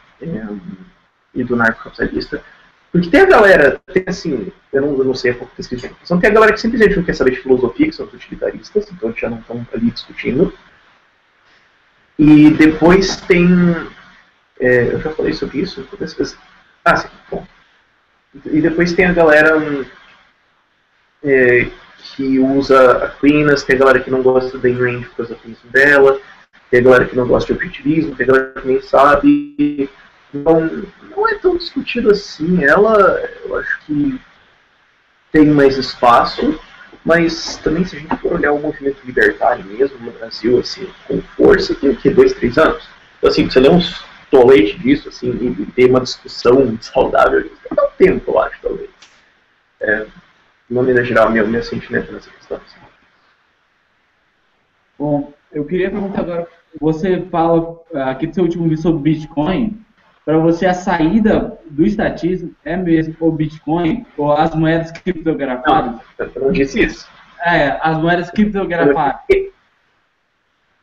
e do narcocapitalista. Porque tem a galera, tem assim, eu não sei a pouco pesquisa, tem a galera que simplesmente não quer saber de filosofia, que são os utilitaristas, então já não estão ali discutindo. E depois tem, eu já falei sobre isso, sim, bom. E depois tem a galera que usa Aquinas, tem a galera que não gosta da Ayn Rand por causa do ateísmo dela, tem a galera que não gosta de objetivismo, tem a galera que nem sabe. Não é tão discutido assim. Ela, eu acho que tem mais espaço, mas também se a gente for olhar o movimento libertário mesmo no Brasil, assim, com força, tem o quê? 2, 3 anos. Então, assim, você lê uns toletes disso, assim, e ter uma discussão saudável, dá um tempo, eu acho, talvez. De maneira geral, meu sentimento nessa questão. Assim. Bom, eu queria perguntar agora, você fala aqui do seu último vídeo sobre Bitcoin, para você a saída do estatismo é mesmo o Bitcoin ou as moedas criptografadas? Não, eu não disse isso. As moedas criptografadas.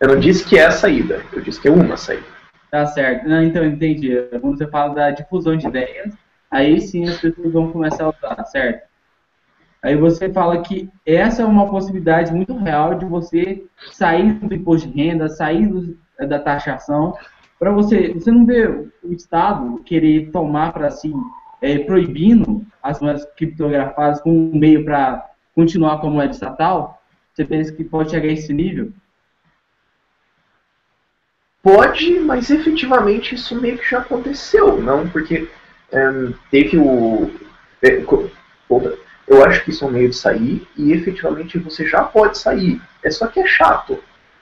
Eu não disse que é a saída, eu disse que é uma saída. Tá certo. Não, então, entendi. Quando você fala da difusão de ideias, aí sim as pessoas vão começar a usar, certo? Aí você fala que essa é uma possibilidade muito real de você sair do imposto de renda, sair da taxação, para você não vê o Estado querer tomar para si, proibindo as moedas criptografadas como um meio para continuar com a moeda estatal? Você pensa que pode chegar a esse nível? Pode, mas efetivamente isso meio que já aconteceu, não? Porque teve o... Eu acho que isso é um meio de sair e efetivamente você já pode sair. É só que é chato.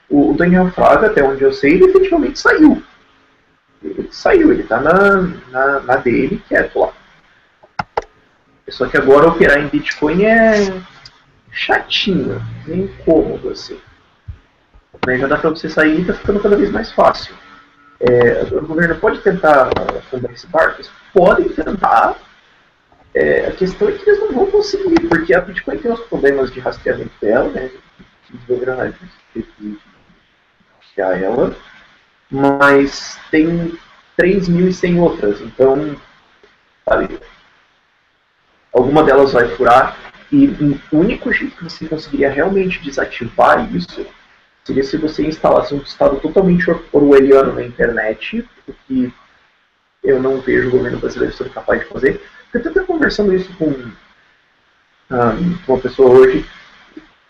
O Daniel Fraga, até onde eu sei, ele efetivamente saiu. Ele está na dele, quieto lá. Só que agora operar em Bitcoin é chatinho, é incômodo assim. Mas já dá para você sair e está ficando cada vez mais fácil. O governo pode tentar afundar esse barco? Eles podem tentar. A questão é que eles não vão conseguir, porque a Bitcoin tem os problemas de rastreamento dela, né? Que o governo tem que rastrear ela, mas tem 3.100 outras, então, sabe, alguma delas vai furar, e o único jeito que você conseguiria realmente desativar isso seria se você instalasse um estado totalmente orwelliano na internet, o que eu não vejo o governo brasileiro sendo capaz de fazer. Eu estou até conversando isso com uma pessoa hoje.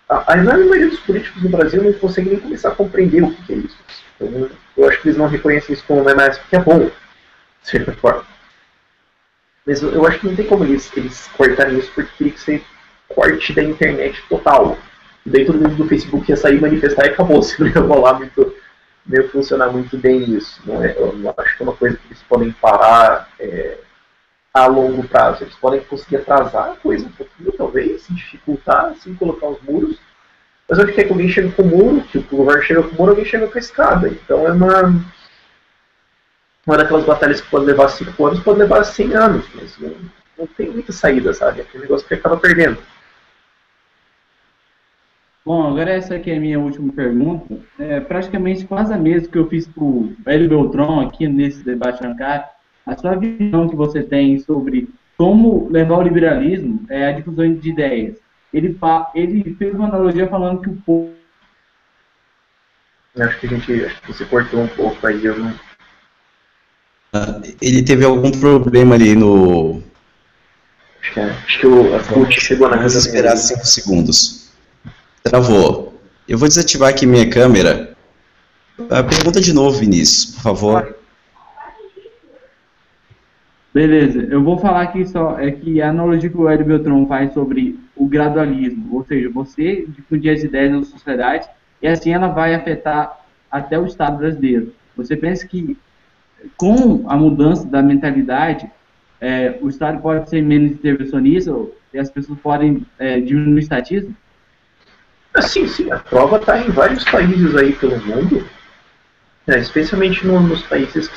A enorme maioria dos políticos no Brasil não consegue nem começar a compreender o que é isso. Então, eu acho que eles não reconhecem isso como mais porque é bom, de certa forma. Mas eu acho que não tem como eles cortarem isso, porque teria que ser corte da internet total. E daí todo mundo do Facebook ia sair, manifestar e acabou. Se não ia rolar muito, não ia funcionar muito bem isso. Eu não acho que é uma coisa que eles podem parar a longo prazo. Eles podem conseguir atrasar a coisa um pouquinho, talvez, dificultar, assim, colocar os muros. Mas eu acho que é que alguém chega com o muro, que o governo chega com o muro, alguém chega com a escada. Então é uma daquelas batalhas que pode levar 5 anos, pode levar 100 anos, mas não tem muita saída, sabe? É aquele negócio que acaba perdendo. Bom, agora essa aqui é a minha última pergunta. É praticamente quase a mesma que eu fiz para o Hélio Beltrão aqui nesse debate Ancari. A sua visão que você tem sobre como levar o liberalismo à difusão de ideias. Ele fez uma analogia falando que o povo... Acho que você cortou um pouco aí, eu não... Ele teve algum problema ali no... Acho que a CUT chegou na... Vamos esperar 5 segundos. Travou. Eu vou desativar aqui minha câmera. Pergunta de novo, Vinícius, por favor. Beleza, eu vou falar aqui só, que a analogia que o Hélio Beltrão faz sobre o gradualismo, ou seja, você difundir as ideias na sociedade e assim ela vai afetar até o Estado brasileiro. Você pensa que com a mudança da mentalidade, o Estado pode ser menos intervencionista e as pessoas podem diminuir o estatismo? Sim, a prova está em vários países aí pelo mundo, especialmente nos países que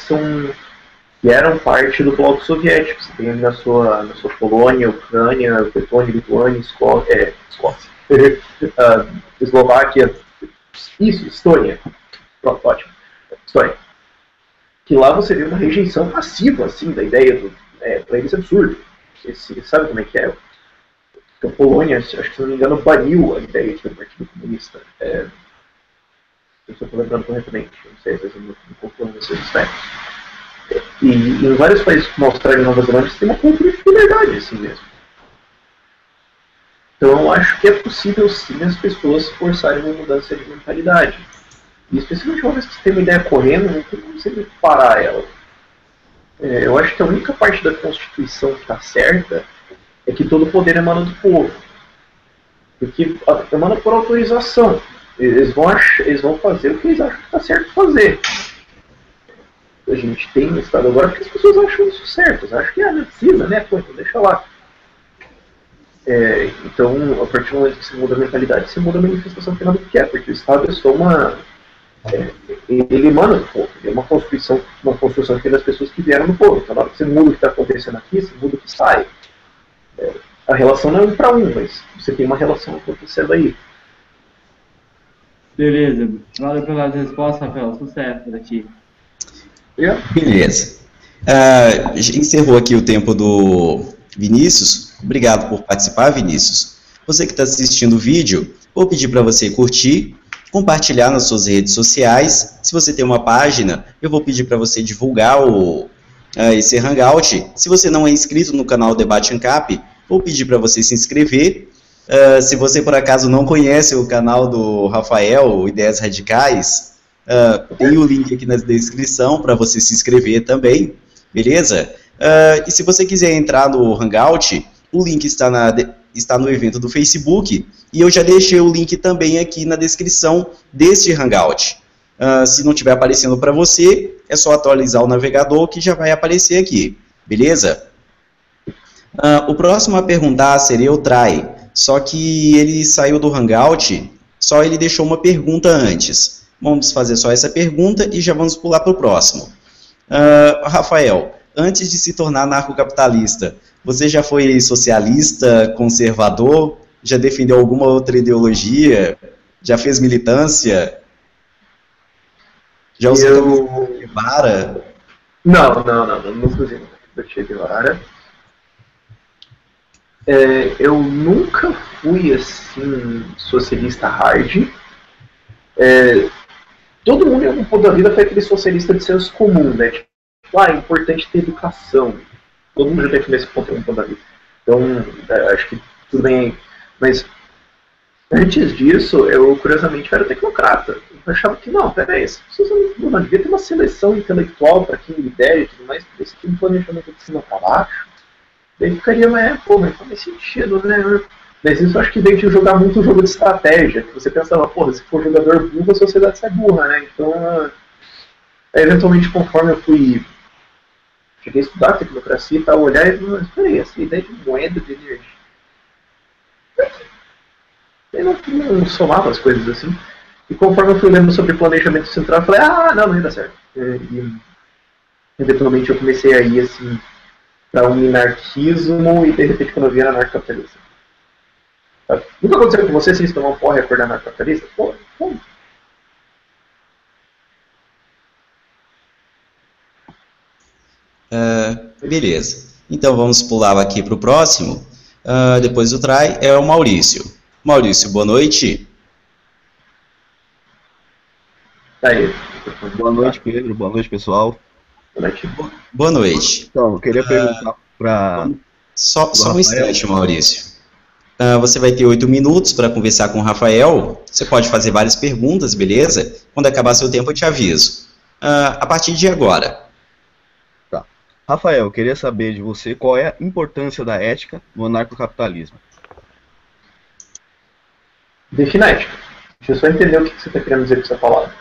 eram parte do bloco soviético. Você tem na sua Polônia, Ucrânia, Letônia, Lituânia, Escócia, Eslováquia, Estônia. Pronto, ótimo. Estônia. Que lá você vê uma rejeição massiva assim, da ideia para eles é absurdo. sabe como é que é? A Polônia, acho que se não me engano, baniu a ideia do Partido Comunista. Eu estou lembrando corretamente, não sei, às vezes eu não confundo esses aspectos. E em vários países como a Austrália e Nova Zelândia, tem uma cultura de liberdade, assim mesmo. Então eu acho que é possível sim as pessoas forçarem uma mudança de mentalidade. E especialmente uma vez que você tem uma ideia correndo, não tem como você parar ela. Eu acho que a única parte da Constituição que está certa é que todo o poder emana do povo. Porque emana por autorização. Eles vão fazer o que eles acham que está certo fazer. A gente tem no Estado agora porque as pessoas acham isso certo. Acham que não precisa, né? Pô, então deixa lá. Então, a partir do momento que você muda a mentalidade, você muda a manifestação final do que é, porque o Estado é só uma... ele emana do povo, ele é uma construção que vem das pessoas que vieram do povo. Então, na hora que você muda o que está acontecendo aqui, você muda o que sai. A relação não é 1 para 1, mas você tem uma relação acontecendo aí. Beleza. Valeu pelas respostas, Rafael. Sucesso para ti. Beleza. Encerrou aqui o tempo do Vinícius. Obrigado por participar, Vinícius. Você que está assistindo o vídeo, vou pedir para você curtir, compartilhar nas suas redes sociais. Se você tem uma página, eu vou pedir para você divulgar esse Hangout. Se você não é inscrito no canal Debate Ancap, vou pedir para você se inscrever. Se você, por acaso, não conhece o canal do Rafael, Ideias Radicais, tem o link aqui na descrição para você se inscrever também, beleza? E se você quiser entrar no Hangout, o link está no evento do Facebook, e eu já deixei o link também aqui na descrição deste Hangout. Se não estiver aparecendo para você, é só atualizar o navegador que já vai aparecer aqui, beleza? O próximo a perguntar seria o Trai, só que ele saiu do Hangout, só ele deixou uma pergunta antes. Vamos fazer só essa pergunta e já vamos pular para o próximo. Rafael, antes de se tornar anarcocapitalista, você já foi socialista, conservador? Já defendeu alguma outra ideologia? Já fez militância? Já usou Che Guevara? Não usei o Che Guevara. Eu nunca fui, assim, socialista hard. Todo mundo em algum ponto da vida foi aquele socialista de senso comum, né? Tipo, é importante ter educação. Todo mundo já teve nesse ponto em algum ponto da vida. Então, acho que tudo bem aí. Mas, antes disso, eu, curiosamente, era tecnocrata. Eu achava que, não, peraí, as pessoas não devia ter uma seleção intelectual para quem lidera e tudo mais, porque isso aqui é um planejamento de cima para baixo. Daí ficaria, mas faz sentido, né? Mas isso eu acho que veio de jogar muito jogo de estratégia, que você pensava, se for jogador burro, a sociedade sai burra, né? Então, eventualmente, conforme eu cheguei a estudar tecnocracia e tal, olhar e falei, peraí, essa ideia de moeda, de energia, eu não somava as coisas assim. E conforme eu fui lendo sobre planejamento central, eu falei, não ia dar certo. E eventualmente eu comecei a ir, assim, para um minarquismo e de repente quando eu vi era anarcocapitalista. Nunca aconteceu com você se tomar um porra e acordar anarcocapitalista? Como? Beleza. Então vamos pular aqui para o próximo. Depois do Trai é o Maurício. Maurício, boa noite. Aí. Boa noite, Pedro. Boa noite, pessoal. Boa noite. Então, eu queria perguntar para... Só um instante, Maurício. Você vai ter 8 minutos para conversar com o Rafael. Você pode fazer várias perguntas, beleza? Quando acabar seu tempo, eu te aviso. A partir de agora. Tá. Rafael, eu queria saber de você qual é a importância da ética no anarcocapitalismo. Defina a ética. Deixa eu só entender o que você está querendo dizer com essa palavra.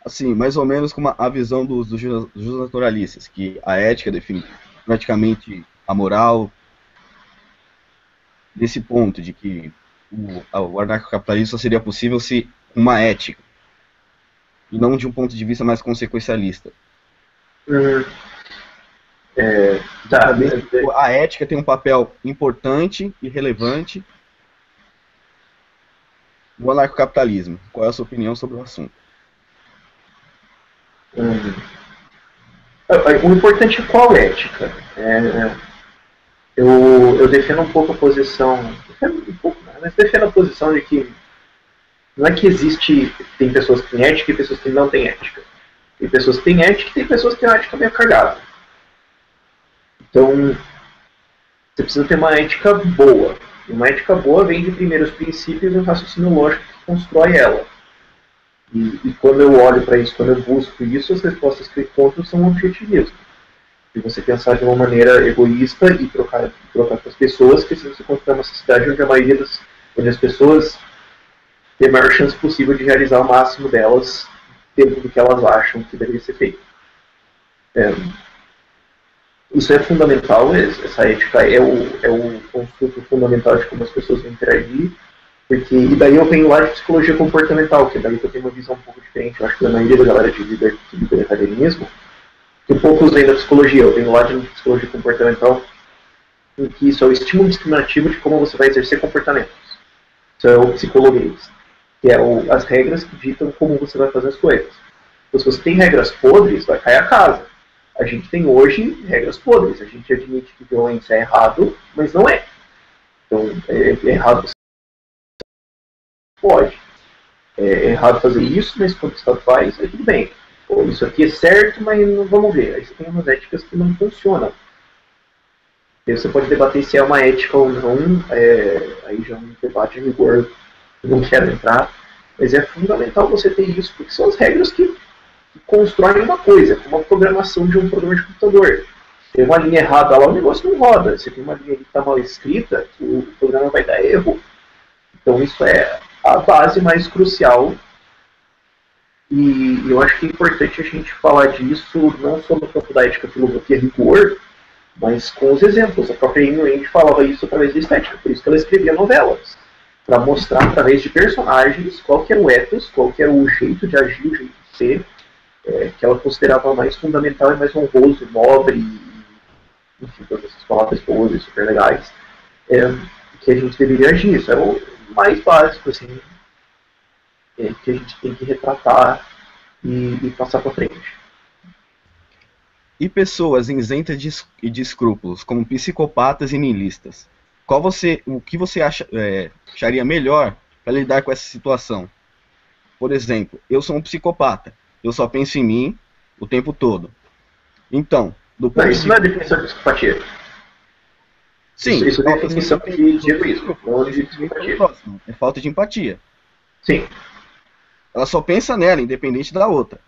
Assim, mais ou menos como a visão dos justnaturalistas, que a ética define praticamente a moral, desse ponto de que o anarcocapitalismo só seria possível se uma ética, e não de um ponto de vista mais consequencialista. Tá. A ética tem um papel importante e relevante no anarcocapitalismo. Qual é a sua opinião sobre o assunto? O importante é qual ética. eu defendo um pouco a posição, defendo um pouco, mas defendo a posição de que não é que tem pessoas que têm ética e pessoas que não têm ética. Tem pessoas que têm ética e tem pessoas que têm ética meio cagada. Então, você precisa ter uma ética boa. E uma ética boa vem de primeiros princípios e um raciocínio lógico que constrói ela. E quando eu olho para isso, quando eu busco isso, as respostas que eu encontro são objetivismo. De você pensar de uma maneira egoísta e trocar com as pessoas, que se você construir uma sociedade onde as pessoas têm a maior chance possível de realizar o máximo delas dentro do que elas acham que deveria ser feito. Isso é fundamental, essa ética é o construto fundamental de como as pessoas vão interagir, e daí eu venho lá de psicologia comportamental, que daí eu tenho uma visão um pouco diferente, eu acho que da maioria da galera de libertarianismo, que um poucos vêm da psicologia, eu venho lá de psicologia comportamental, em que isso é o estímulo discriminativo de como você vai exercer comportamentos. Isso é o psicologuês, que é as regras que ditam como você vai fazer as coisas. Então, se você tem regras podres, vai cair a casa. A gente tem hoje regras podres. A gente admite que violência é errado, mas não é. Então, é errado você pode. É errado fazer isso, mas quando o Estado faz, tudo bem. Ou isso aqui é certo, mas não vamos ver. Aí você tem umas éticas que não funcionam. Aí você pode debater se é uma ética ou não. Aí já é um debate em rigor. Eu não quero entrar. Mas é fundamental você ter isso, porque são as regras que constroem uma coisa, como a programação de um programa de computador. Tem uma linha errada lá, o negócio não roda. Se tem uma linha que está mal escrita, o programa vai dar erro. Então isso é a base mais crucial. E eu acho que é importante a gente falar disso não só no campo da ética, filosofia e rigor, mas com os exemplos. A própria Ayn Rand falava isso através da estética, por isso que ela escrevia novelas, para mostrar através de personagens qual que era o ethos, qual que era o jeito de agir, o jeito de ser, que ela considerava mais fundamental e mais honroso, nobre, enfim, todas essas palavras boas e super legais, que a gente deveria agir. Isso é o mais básico, assim, que a gente tem que retratar e passar para frente. E pessoas isentas de escrúpulos, como psicopatas e nihilistas? O que você acharia melhor para lidar com essa situação? Por exemplo, eu sou um psicopata. Eu só penso em mim o tempo todo. Então, isso não é definição de psicopatia. Sim. Isso é definição de egoísmo. É falta de empatia. Sim. Ela só pensa nela, independente da outra.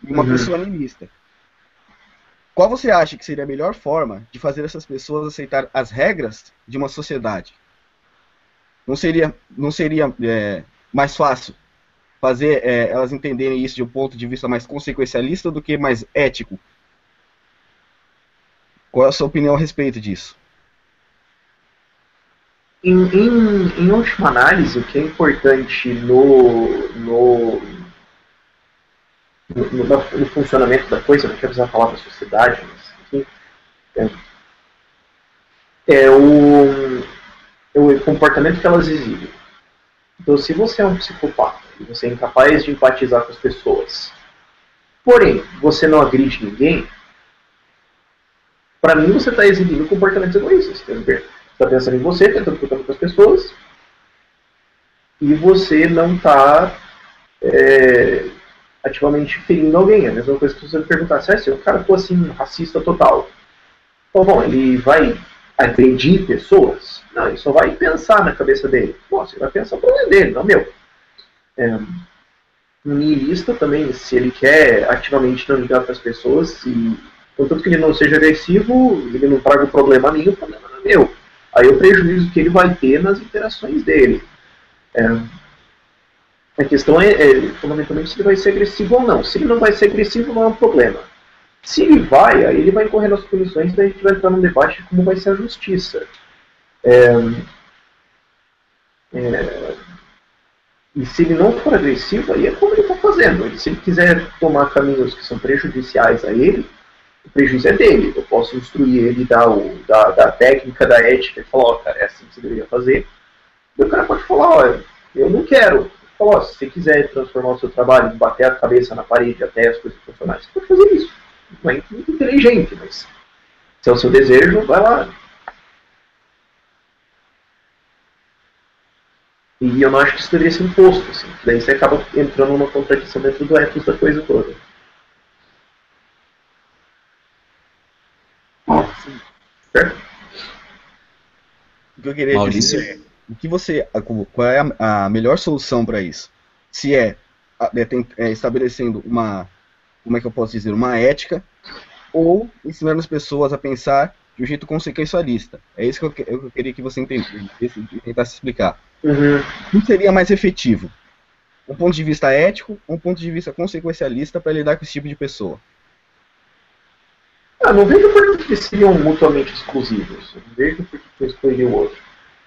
E uma pessoa niilista. Qual você acha que seria a melhor forma de fazer essas pessoas aceitar as regras de uma sociedade? Não seria mais fácil fazer elas entenderem isso de um ponto de vista mais consequencialista do que mais ético? Qual é a sua opinião a respeito disso? Em última análise, o que é importante no funcionamento da coisa, não quero usar a palavra sociedade, mas enfim, é o comportamento que elas exibem. Então, se você é um psicopata e você é incapaz de empatizar com as pessoas, porém, você não agride ninguém, para mim você está exibindo comportamentos egoístas. Você está pensando em você, tentando cuidar com as pessoas, e você não está ativamente ferindo alguém. É a mesma coisa que você perguntar, se o cara for assim, racista total, então, bom, ele vai agredir pessoas? Não, ele só vai pensar na cabeça dele. Bom, você vai pensar o problema dele, não meu. Um niilista também, se ele quer ativamente não ligar para as pessoas, contanto que ele não seja agressivo, ele não traga o problema a mim, o problema não é meu. Aí o prejuízo que ele vai ter nas interações dele. A questão fundamentalmente, se ele vai ser agressivo ou não. Se ele não vai ser agressivo, não é um problema. Se ele vai, aí ele vai incorrer nas punições, daí a gente vai entrar num debate de como vai ser a justiça. E se ele não for agressivo, aí é como ele está fazendo. Se ele quiser tomar caminhos que são prejudiciais a ele, o prejuízo é dele. Eu posso instruir ele da técnica, da ética, e falar, cara, é assim que você deveria fazer. E o cara pode falar, eu não quero. Falar, se você quiser transformar o seu trabalho em bater a cabeça na parede até as coisas funcionarem, você pode fazer isso. Não é muito inteligente, mas Se é o seu desejo, vai lá. E eu não acho que isso deveria ser imposto, assim. Daí você acaba entrando numa contradição dentro do ethos da coisa toda. Certo? O que eu queria Maurício? dizer é, qual é a melhor solução para isso? Se estabelecendo como é que eu posso dizer, uma ética, ou ensinando as pessoas a pensar de um jeito consequencialista. É isso que eu queria que você entendesse e tentasse explicar. Uhum. O que seria mais efetivo? Um ponto de vista ético ou um ponto de vista consequencialista para lidar com esse tipo de pessoa? Não vejo por que eles seriam mutuamente exclusivos. Não vejo por que eu escolheria o outro.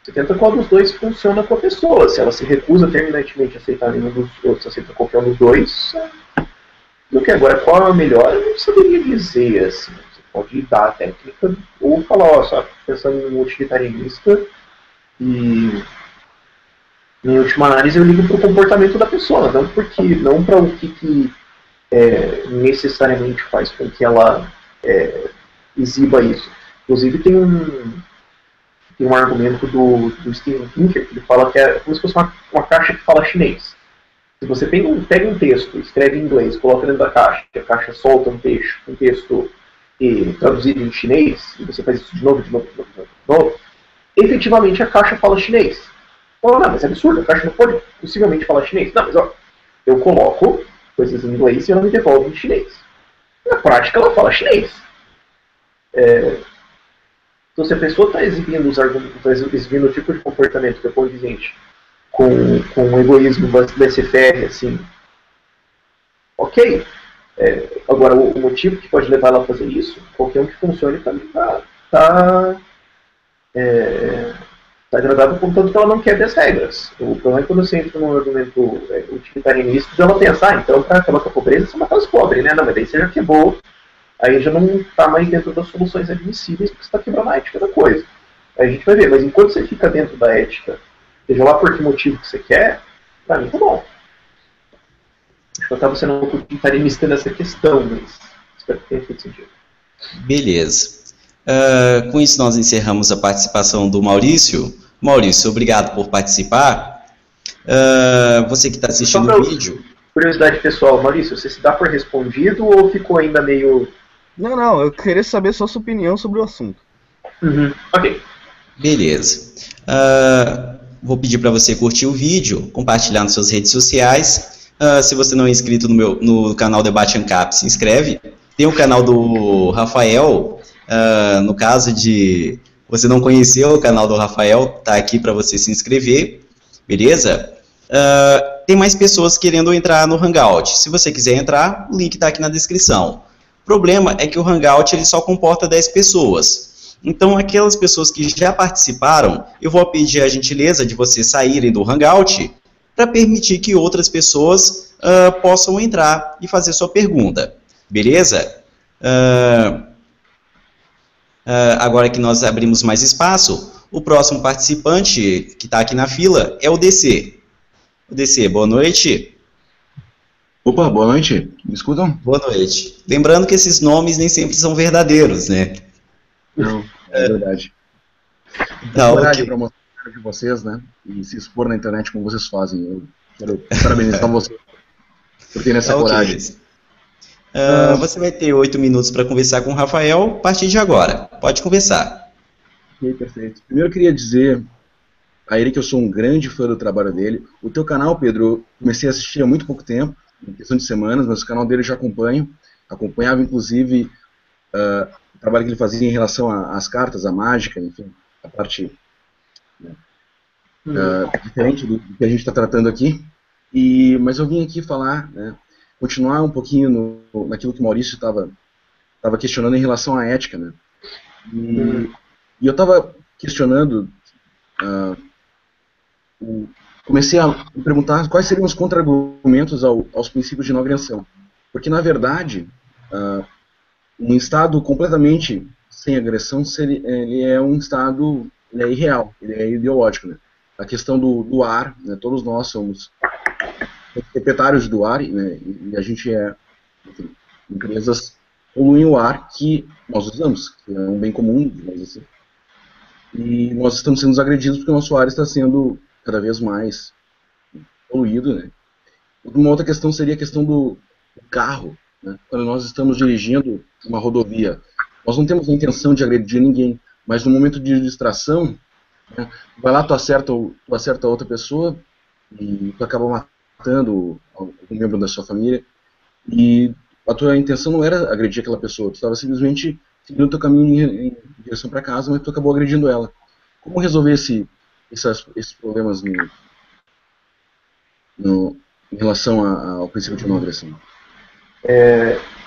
Você tenta qual dos dois funciona com a pessoa. Se ela se recusa terminantemente a aceitar nenhum dos outros, aceita qualquer um dos dois. Do que agora, qual é o melhor, eu não saberia dizer, assim. Você pode dar a técnica ou falar, ó, só pensando em um utilitarianista e em última análise eu ligo para o comportamento da pessoa, não para o que necessariamente faz com que ela exiba isso. Inclusive tem um argumento do Steven Pinker que ele fala que é como se fosse uma caixa que fala chinês. Se você pega um texto, escreve em inglês, coloca dentro da caixa, e a caixa solta um texto traduzido em chinês, e você faz isso de novo, efetivamente a caixa fala chinês. Não, mas é absurdo, a caixa não pode possivelmente falar chinês. Não, mas ó, eu coloco coisas em inglês e ela me devolve em chinês. Na prática ela fala chinês. Então se a pessoa está exibindo os argumentos, está exibindo o tipo de comportamento que é condizente com um egoísmo laissez-faire, assim, ok. Agora, o motivo que pode levar ela a fazer isso, qualquer um que funcione também tá agradável, contanto que ela não quebre as regras. O problema é quando você entra num argumento utilitarianista, ela pensa, então para acabar com a pobreza, você matar os pobres, né? Não, mas daí você já quebrou, aí já não está mais dentro das soluções admissíveis, porque você está quebrando a ética da coisa. Aí a gente vai ver, mas enquanto você fica dentro da ética, seja lá por que motivo que você quer, pra mim tá bom. Acho que eu tava sendo um pouco utilitarianista nessa questão, mas espero que tenha feito sentido. Beleza. Com isso nós encerramos a participação do Maurício. Maurício, obrigado por participar. Você que está assistindo o vídeo... Curiosidade pessoal, Maurício, você se dá por respondido ou ficou ainda meio... Não, eu queria saber só sua opinião sobre o assunto. Uhum. Ok. Beleza. Vou pedir para você curtir o vídeo, compartilhar nas suas redes sociais. Se você não é inscrito no canal Debate Ancap, se inscreve. Tem o canal do Rafael, no caso de você não conhecer o canal do Rafael, tá aqui para você se inscrever, beleza? Tem mais pessoas querendo entrar no Hangout. Se você quiser entrar, o link está aqui na descrição. O problema é que o Hangout ele só comporta 10 pessoas. Então, aquelas pessoas que já participaram, eu vou pedir a gentileza de vocês saírem do Hangout para permitir que outras pessoas possam entrar e fazer sua pergunta. Beleza? Agora que nós abrimos mais espaço, o próximo participante que está aqui na fila é o DC. O DC, boa noite. Opa, boa noite. Me escutam? Boa noite. Lembrando que esses nomes nem sempre são verdadeiros, né? Não, é verdade. Tá, coragem ok. para mostrar de vocês, né? E se expor na internet como vocês fazem. Eu quero parabenizar vocês por terem essa Tá, ok. coragem. Você vai ter 8 minutos para conversar com o Rafael a partir de agora. Pode conversar. Ok, perfeito. Primeiro eu queria dizer a ele que eu sou um grande fã do trabalho dele. O teu canal, Pedro, eu comecei a assistir há muito pouco tempo, em questão de semanas, mas o canal dele eu já acompanho. Acompanhava, inclusive, o trabalho que ele fazia em relação às cartas, à mágica, enfim, a parte diferente do que a gente está tratando aqui. Mas eu vim aqui falar, né, continuar um pouquinho naquilo que o Maurício estava questionando em relação à ética, né? E eu estava questionando, comecei a me perguntar quais seriam os contra-argumentos aos princípios de não agressão. Porque, na verdade, um Estado completamente sem agressão, ele é um Estado, ele é irreal, ele é ideológico, né? A questão do ar, né, todos nós somos proprietários do ar, né, e a gente enfim, empresas poluem o ar que nós usamos, que é um bem comum, assim. E nós estamos sendo agredidos porque o nosso ar está sendo cada vez mais poluído, né? Uma outra questão seria a questão do carro, né? Quando nós estamos dirigindo uma rodovia, nós não temos a intenção de agredir ninguém, mas no momento de distração, né, vai lá, tu acerta outra pessoa e tu acaba matando algum membro da sua família, e a tua intenção não era agredir aquela pessoa, tu estava simplesmente seguindo o teu caminho em direção para casa, mas tu acabou agredindo ela. Como resolver esses problemas em relação ao princípio de não agressão?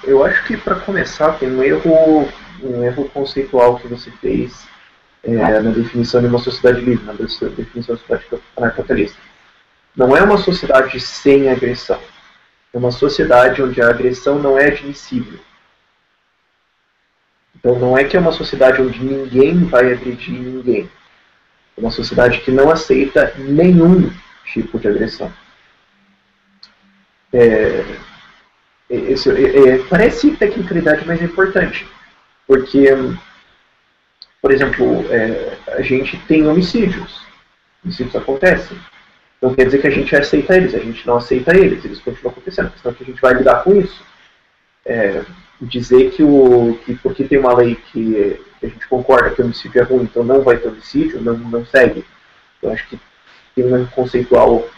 Eu acho que, para começar, tem um erro conceitual que você fez na definição de uma sociedade livre, na definição de uma sociedade anarcocapitalista. Não é uma sociedade sem agressão. É uma sociedade onde a agressão não é admissível. Então não é que é uma sociedade onde ninguém vai agredir ninguém. É uma sociedade que não aceita nenhum tipo de agressão. Parece tecnicalidade, mas é importante. Porque, por exemplo, a gente tem homicídios. Homicídios acontecem. Não quer dizer que a gente aceita eles, a gente não aceita eles continuam acontecendo. A questão é que a gente vai lidar com isso. Dizer que porque tem uma lei que a gente concorda que o homicídio é ruim, então não vai ter homicídio, não segue. Eu acho que tem um conceitual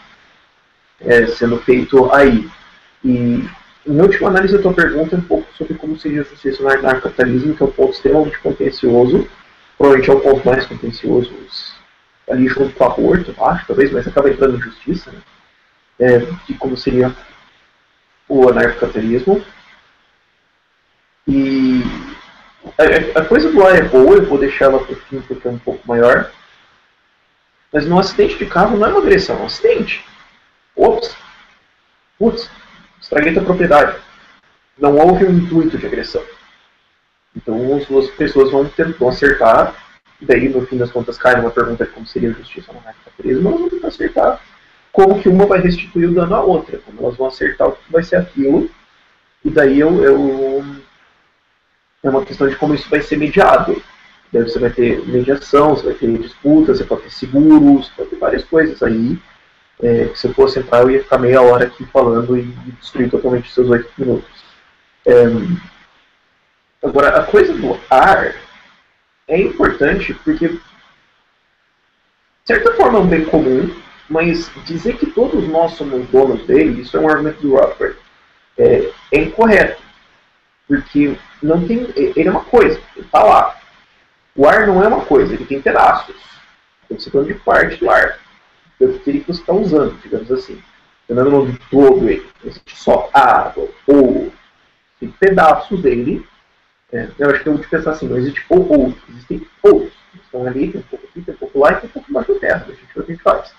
sendo feito aí. E, em última análise, a tua pergunta é um pouco sobre como seria a justiça no anarcocapitalismo, que é um ponto extremamente contencioso, provavelmente é o ponto mais contencioso ali junto com o aborto, eu acho, talvez, mas acaba entrando em justiça, né? De como seria o anarcocapitalismo. E a coisa do ar é boa, eu vou deixar ela para o fim porque é um pouco maior, mas no acidente de carro não é uma agressão, é um acidente. Putz, estraguei a propriedade. Não houve um intuito de agressão. Então as duas pessoas vão acertar, e daí no fim das contas cai numa pergunta de como seria a justiça no anarcocapitalismo, elas vão tentar acertar como que uma vai restituir o dano à outra, como elas vão acertar o que vai ser aquilo, e daí é uma questão de como isso vai ser mediado. Daí você vai ter mediação, você vai ter disputas, você pode ter seguros, pode ter várias coisas aí. Que se eu fosse entrar eu ia ficar meia hora aqui falando e destruir totalmente os seus 8 minutos. Agora, a coisa do ar é importante porque, de certa forma, é um bem comum, mas dizer que todos nós somos donos dele, isso é um argumento do Rothbard, é incorreto. Porque não tem, ele é uma coisa, ele está lá. O ar não é uma coisa, ele tem pedaços. Então você está falando de parte do ar. Aquele que você está usando, digamos assim. Você não é no todo ele. Não existe só água, ou tem pedaços dele. Eu acho que eu vou pensar assim, não existe ou, existem outros. Estão ali, tem um pouco aqui, tem um pouco lá e tem um pouco embaixo da terra. A gente vê o que a gente faz.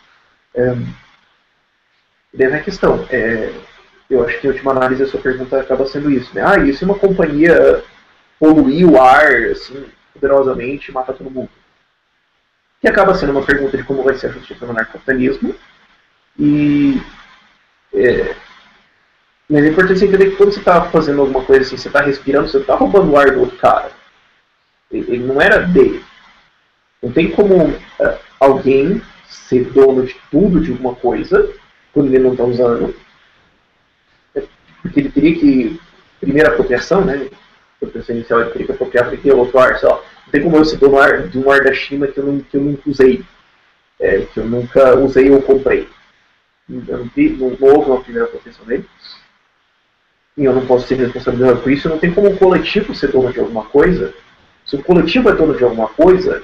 Daí vem a questão. Eu acho que a última análise da sua pergunta acaba sendo isso, né? E se uma companhia poluir o ar assim, poderosamente e mata todo mundo? Que acaba sendo uma pergunta de como vai ser a justiça no anarcocapitalismo. Mas é importante entender que quando você está fazendo alguma coisa assim, você está respirando, você está roubando o ar do outro cara. Ele não era dele. Não tem como alguém ser dono de tudo de alguma coisa quando ele não está usando. Porque ele teria que... Primeira apropriação, né? A apropriação inicial ele teria que apropriar para ter outro ar, sei lá. Não tem como eu ser dono de um ar da China que eu nunca usei. Que eu nunca usei ou comprei. Não houve uma primeira apropriação dele. E eu não posso ser responsabilizado por isso. Não tem como um coletivo ser dono de alguma coisa. Se o coletivo é dono de alguma coisa,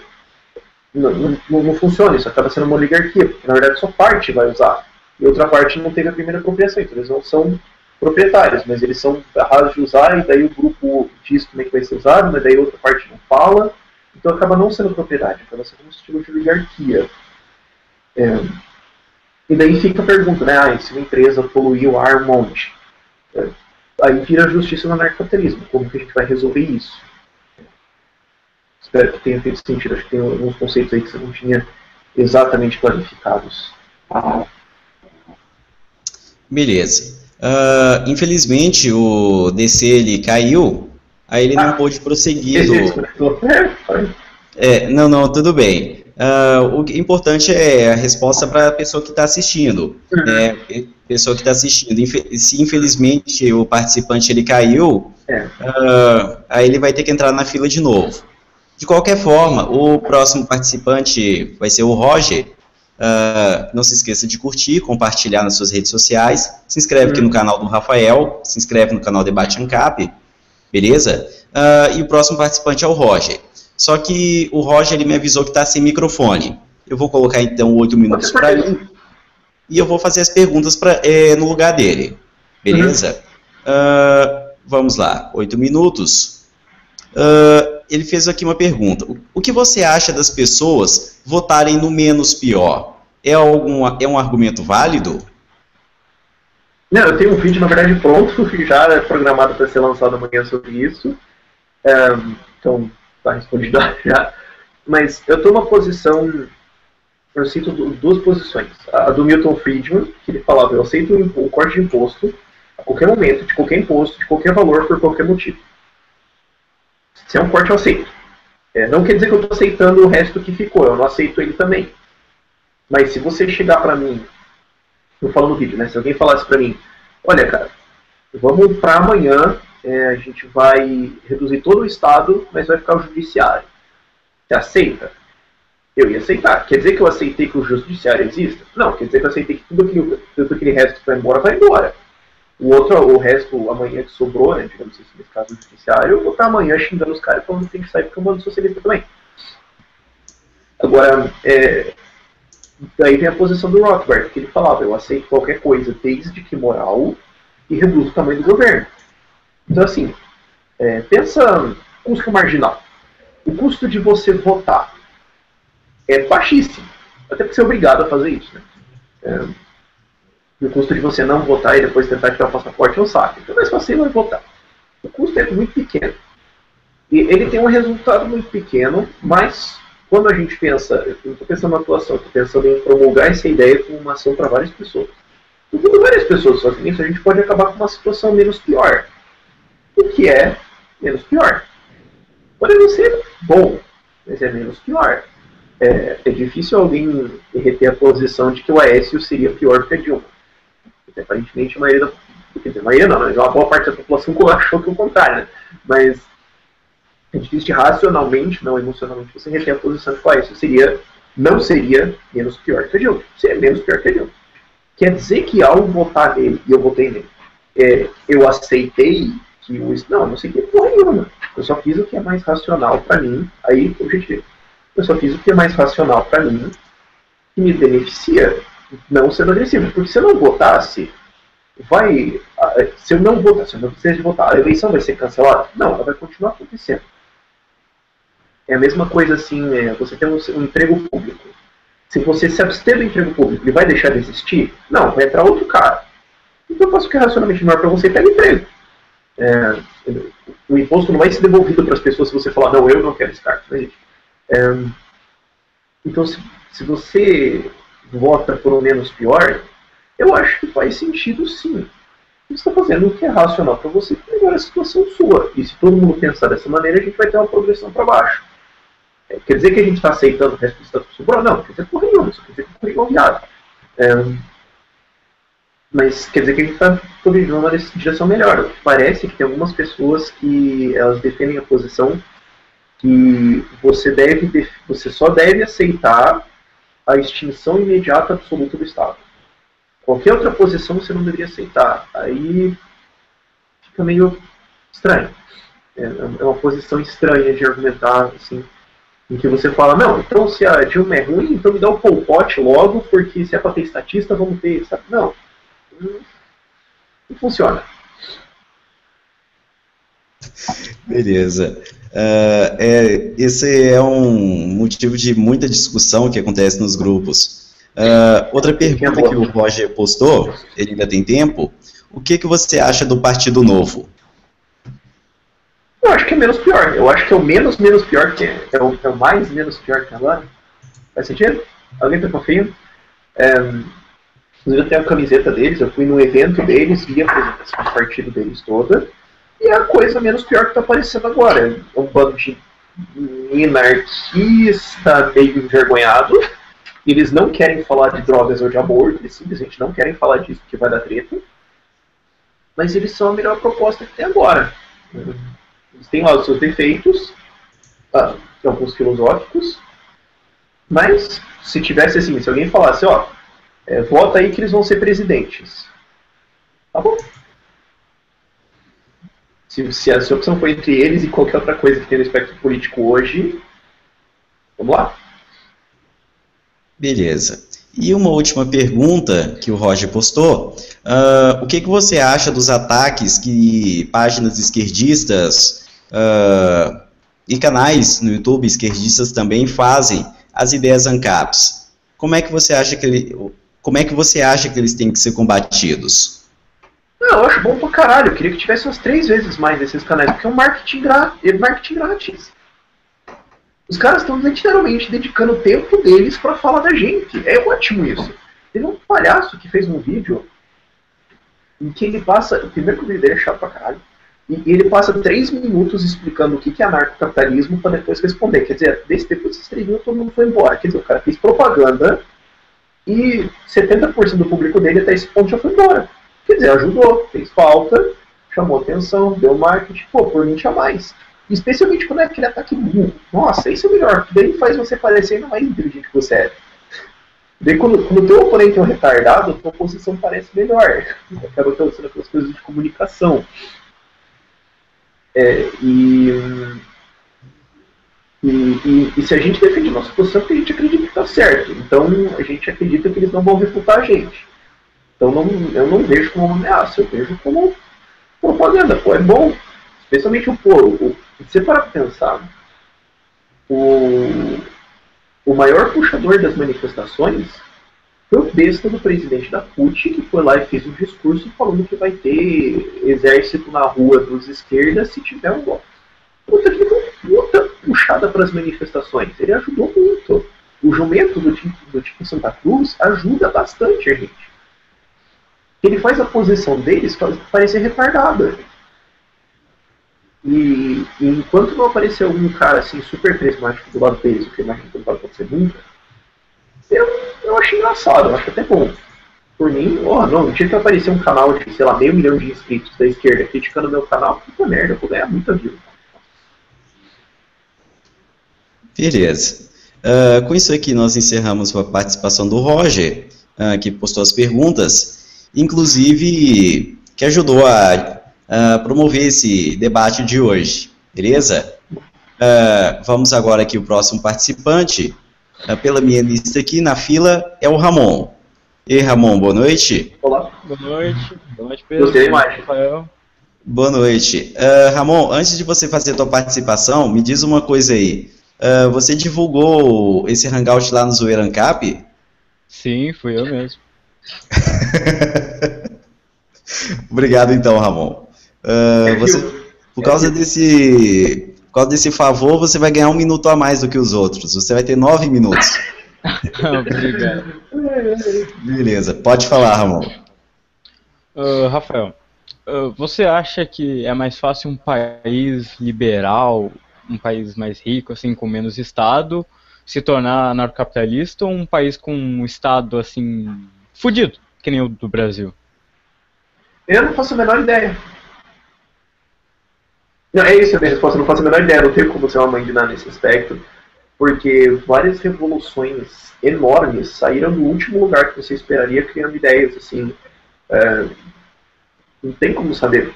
não funciona. Isso acaba sendo uma oligarquia. Porque na verdade só parte vai usar. E outra parte não teve a primeira apropriação. Então eles não são proprietários, mas eles são raros de usar, e daí o grupo diz como é que vai ser usado, mas daí a outra parte não fala, então acaba não sendo propriedade, acaba sendo um estilo de oligarquia. E daí fica a pergunta, né, se uma empresa poluir o ar um monte, aí vira a justiça no anarcocapitalismo, como que a gente vai resolver isso? Espero que tenha feito sentido, acho que tem alguns conceitos aí que você não tinha exatamente clarificados. Beleza. Infelizmente o DC ele caiu, Aí ele não pôde prosseguir. Não. Tudo bem. O importante é a resposta para a pessoa que está assistindo. Né? Pessoa que está assistindo. Se infelizmente o participante ele caiu, aí ele vai ter que entrar na fila de novo. De qualquer forma, o próximo participante vai ser o Roger. Não se esqueça de curtir, compartilhar nas suas redes sociais. Se inscreve aqui no canal do Rafael. Se inscreve no canal Debate Ancap. Beleza? E o próximo participante é o Roger. Só que o Roger ele me avisou que está sem microfone. Eu vou colocar então 8 minutos para ele e eu vou fazer as perguntas no lugar dele. Beleza? Vamos lá, 8 minutos. Ele fez aqui uma pergunta. O que você acha das pessoas votarem no menos pior? É um argumento válido? Não, eu tenho um vídeo, na verdade, pronto, já programado para ser lançado amanhã sobre isso. Então, está respondido já. Mas eu estou numa posição, eu sinto duas posições. A do Milton Friedman, que ele falava, eu aceito um corte de imposto a qualquer momento, de qualquer imposto, de qualquer valor, por qualquer motivo. Se é um corte, eu aceito. Não quer dizer que eu estou aceitando o resto que ficou, eu não aceito ele também. Mas se você chegar para mim, eu falo no vídeo, né? Se alguém falasse para mim, olha, cara, vamos para amanhã, a gente vai reduzir todo o Estado, mas vai ficar o judiciário. Você aceita? Eu ia aceitar. Quer dizer que eu aceitei que o judiciário exista? Não, quer dizer que eu aceitei que tudo aquele resto que vai embora. O resto, amanhã que sobrou, né, digamos assim, nesse caso do judiciário, eu vou estar amanhã xingando os caras falando que tem que sair porque eu mando socialista também. Agora, daí vem a posição do Rothbard, que ele falava, eu aceito qualquer coisa desde que moral e reduz o tamanho do governo. Então, assim, pensa custo marginal. O custo de você votar é baixíssimo, até porque você é obrigado a fazer isso, né? O custo de você não votar e depois tentar tirar o passaporte é um saco. Então, mais fácil é votar. O custo é muito pequeno. E ele tem um resultado muito pequeno, mas quando a gente pensa, eu não estou pensando na atuação, estou pensando em promulgar essa ideia como uma ação para várias pessoas. E quando várias pessoas fazem isso, a gente pode acabar com uma situação menos pior. O que é menos pior? Pode não ser bom, mas é menos pior. É difícil alguém reter a posição de que o Aécio seria pior do que a Dilma. Porque, aparentemente, a maioria não, mas uma boa parte da população achou que o contrário, né? Mas é difícil racionalmente, não emocionalmente, você reter a posição de que o Aécio não seria menos pior que a Dilma. Seria menos pior que a Dilma. Quer dizer que ao votar nele, e eu votei nele, eu aceitei que não, não sei o que porra nenhuma. Eu só fiz o que é mais racional para mim, aí objetivo. Eu só fiz o que é mais racional para mim, que me beneficia, não sendo agressivo. Porque se eu não votasse, se eu não votasse, se eu não precisasse de votar, a eleição vai ser cancelada? Não, ela vai continuar acontecendo. É a mesma coisa assim, você tem um emprego público. Se você se abster do emprego público, ele vai deixar de existir? Não, vai entrar outro cara. Então eu faço o que é racionalmente melhor para você e pega emprego. O imposto não vai ser devolvido para as pessoas se você falar, não, eu não quero esse cara. Então, se você vota por um menos pior, eu acho que faz sentido sim. Você está fazendo o que é racional para você, que melhora a situação sua. E se todo mundo pensar dessa maneira, a gente vai ter uma progressão para baixo. Quer dizer que a gente está aceitando o resto do Estado que sobrou? Não, quer dizer que porra nenhuma, isso quer dizer que porra nenhuma viado. Mas quer dizer que a gente está progredindo numa direção melhor. Parece que tem algumas pessoas que elas defendem a posição que você só deve aceitar a extinção imediata absoluta do Estado. Qualquer outra posição você não deveria aceitar. Aí fica meio estranho. É uma posição estranha de argumentar, assim, em que você fala, não, então se a Dilma é ruim, então me dá o Pol Pot logo, porque se é para ter estatista, vamos ter, sabe? Não funciona. Beleza. Esse é um motivo de muita discussão que acontece nos grupos. Outra pergunta que o Roger postou, ele ainda tem tempo, o que você acha do Partido Novo? Eu acho que é menos pior. Eu acho que é o menos pior que é o mais menos pior que agora. Faz sentido? Alguém está confiando? Inclusive eu tenho a camiseta deles, eu fui no evento deles, vi a apresentação do partido deles toda. E é a coisa menos pior que está aparecendo agora. É um bando de minarquista meio envergonhado. Eles não querem falar de drogas ou de amor, eles simplesmente não querem falar disso porque vai dar treta. Mas eles são a melhor proposta que tem agora. Eles têm lá os seus defeitos, alguns filosóficos, mas se tivesse assim, se alguém falasse, ó, vota aí que eles vão ser presidentes. Tá bom. Se a opção for entre eles e qualquer outra coisa que tem no espectro político hoje, vamos lá. Beleza. E uma última pergunta que o Roger postou. O que você acha dos ataques que páginas esquerdistas e canais no YouTube esquerdistas também fazem às ideias ANCAPs? Como é que você acha que eles têm que ser combatidos? Não, eu acho bom pra caralho. Eu queria que tivesse umas 3 vezes mais desses canais, porque é um marketing grátis. Os caras estão literalmente dedicando o tempo deles pra falar da gente. É ótimo isso. Teve um palhaço que fez um vídeo em que ele passa... O primeiro vídeo dele é chato pra caralho. E ele passa 3 minutos explicando o que é anarcocapitalismo pra depois responder. Quer dizer, depois desses 3 minutos todo mundo foi embora. Quer dizer, o cara fez propaganda e 70% do público dele até esse ponto já foi embora. Quer dizer, ajudou, fez falta, chamou atenção, deu marketing, por mim tinha mais. Especialmente quando é aquele ataque burro. Nossa, isso é melhor, porque daí faz você parecer ainda mais inteligente que você é. Daí quando o teu oponente é um retardado, a tua posição parece melhor. Acaba sendo aquelas coisas de comunicação. E se a gente defende nossa posição, porque a gente acredita que está certo. Então a gente acredita que eles não vão refutar a gente. Então eu não vejo como uma ameaça, eu vejo como propaganda. É bom. Especialmente se você parar para pensar, o maior puxador das manifestações foi o besta do presidente da CUT, que foi lá e fez um discurso falando que vai ter exército na rua dos esquerdas se tiver um golpe. Puta que puta puxada para as manifestações. Ele ajudou muito. O jumento do tipo Santa Cruz ajuda bastante a gente. Ele faz a posição deles parecer retardada. E enquanto não aparecer algum cara assim super carismático do lado deles, o que eu imagino que não vai acontecer nunca, eu acho engraçado, eu acho até bom. Por mim, não tinha que aparecer um canal de, sei lá, 500 mil de inscritos da esquerda criticando o meu canal, puta merda, eu vou ganhar muita view. Beleza. Com isso aqui nós encerramos a participação do Roger, que postou as perguntas. Inclusive, que ajudou a promover esse debate de hoje, beleza? Vamos agora aqui o próximo participante, pela minha lista aqui na fila, é o Ramon. E aí, Ramon, boa noite. Olá. Boa noite Pedro. Gostei mais. Rafael. Boa noite. Ramon, antes de você fazer a tua participação, me diz uma coisa aí. Você divulgou esse hangout lá no Zoeira ANCAP? Sim, fui eu mesmo. Obrigado então, Ramon. Por causa desse favor, você vai ganhar 1 minuto a mais do que os outros. Você vai ter 9 minutos. Obrigado. Beleza, pode falar, Ramon. Rafael, você acha que é mais fácil um país liberal, um país mais rico, assim, com menos Estado, se tornar anarcocapitalista, ou um país com um Estado, assim, fudido, que nem o do Brasil? Eu não faço a menor ideia. Não, é isso a minha resposta, eu não faço a menor ideia, não tenho como ser uma mãe de nada nesse aspecto, porque várias revoluções enormes saíram do último lugar que você esperaria criando ideias, assim, não tem como saber.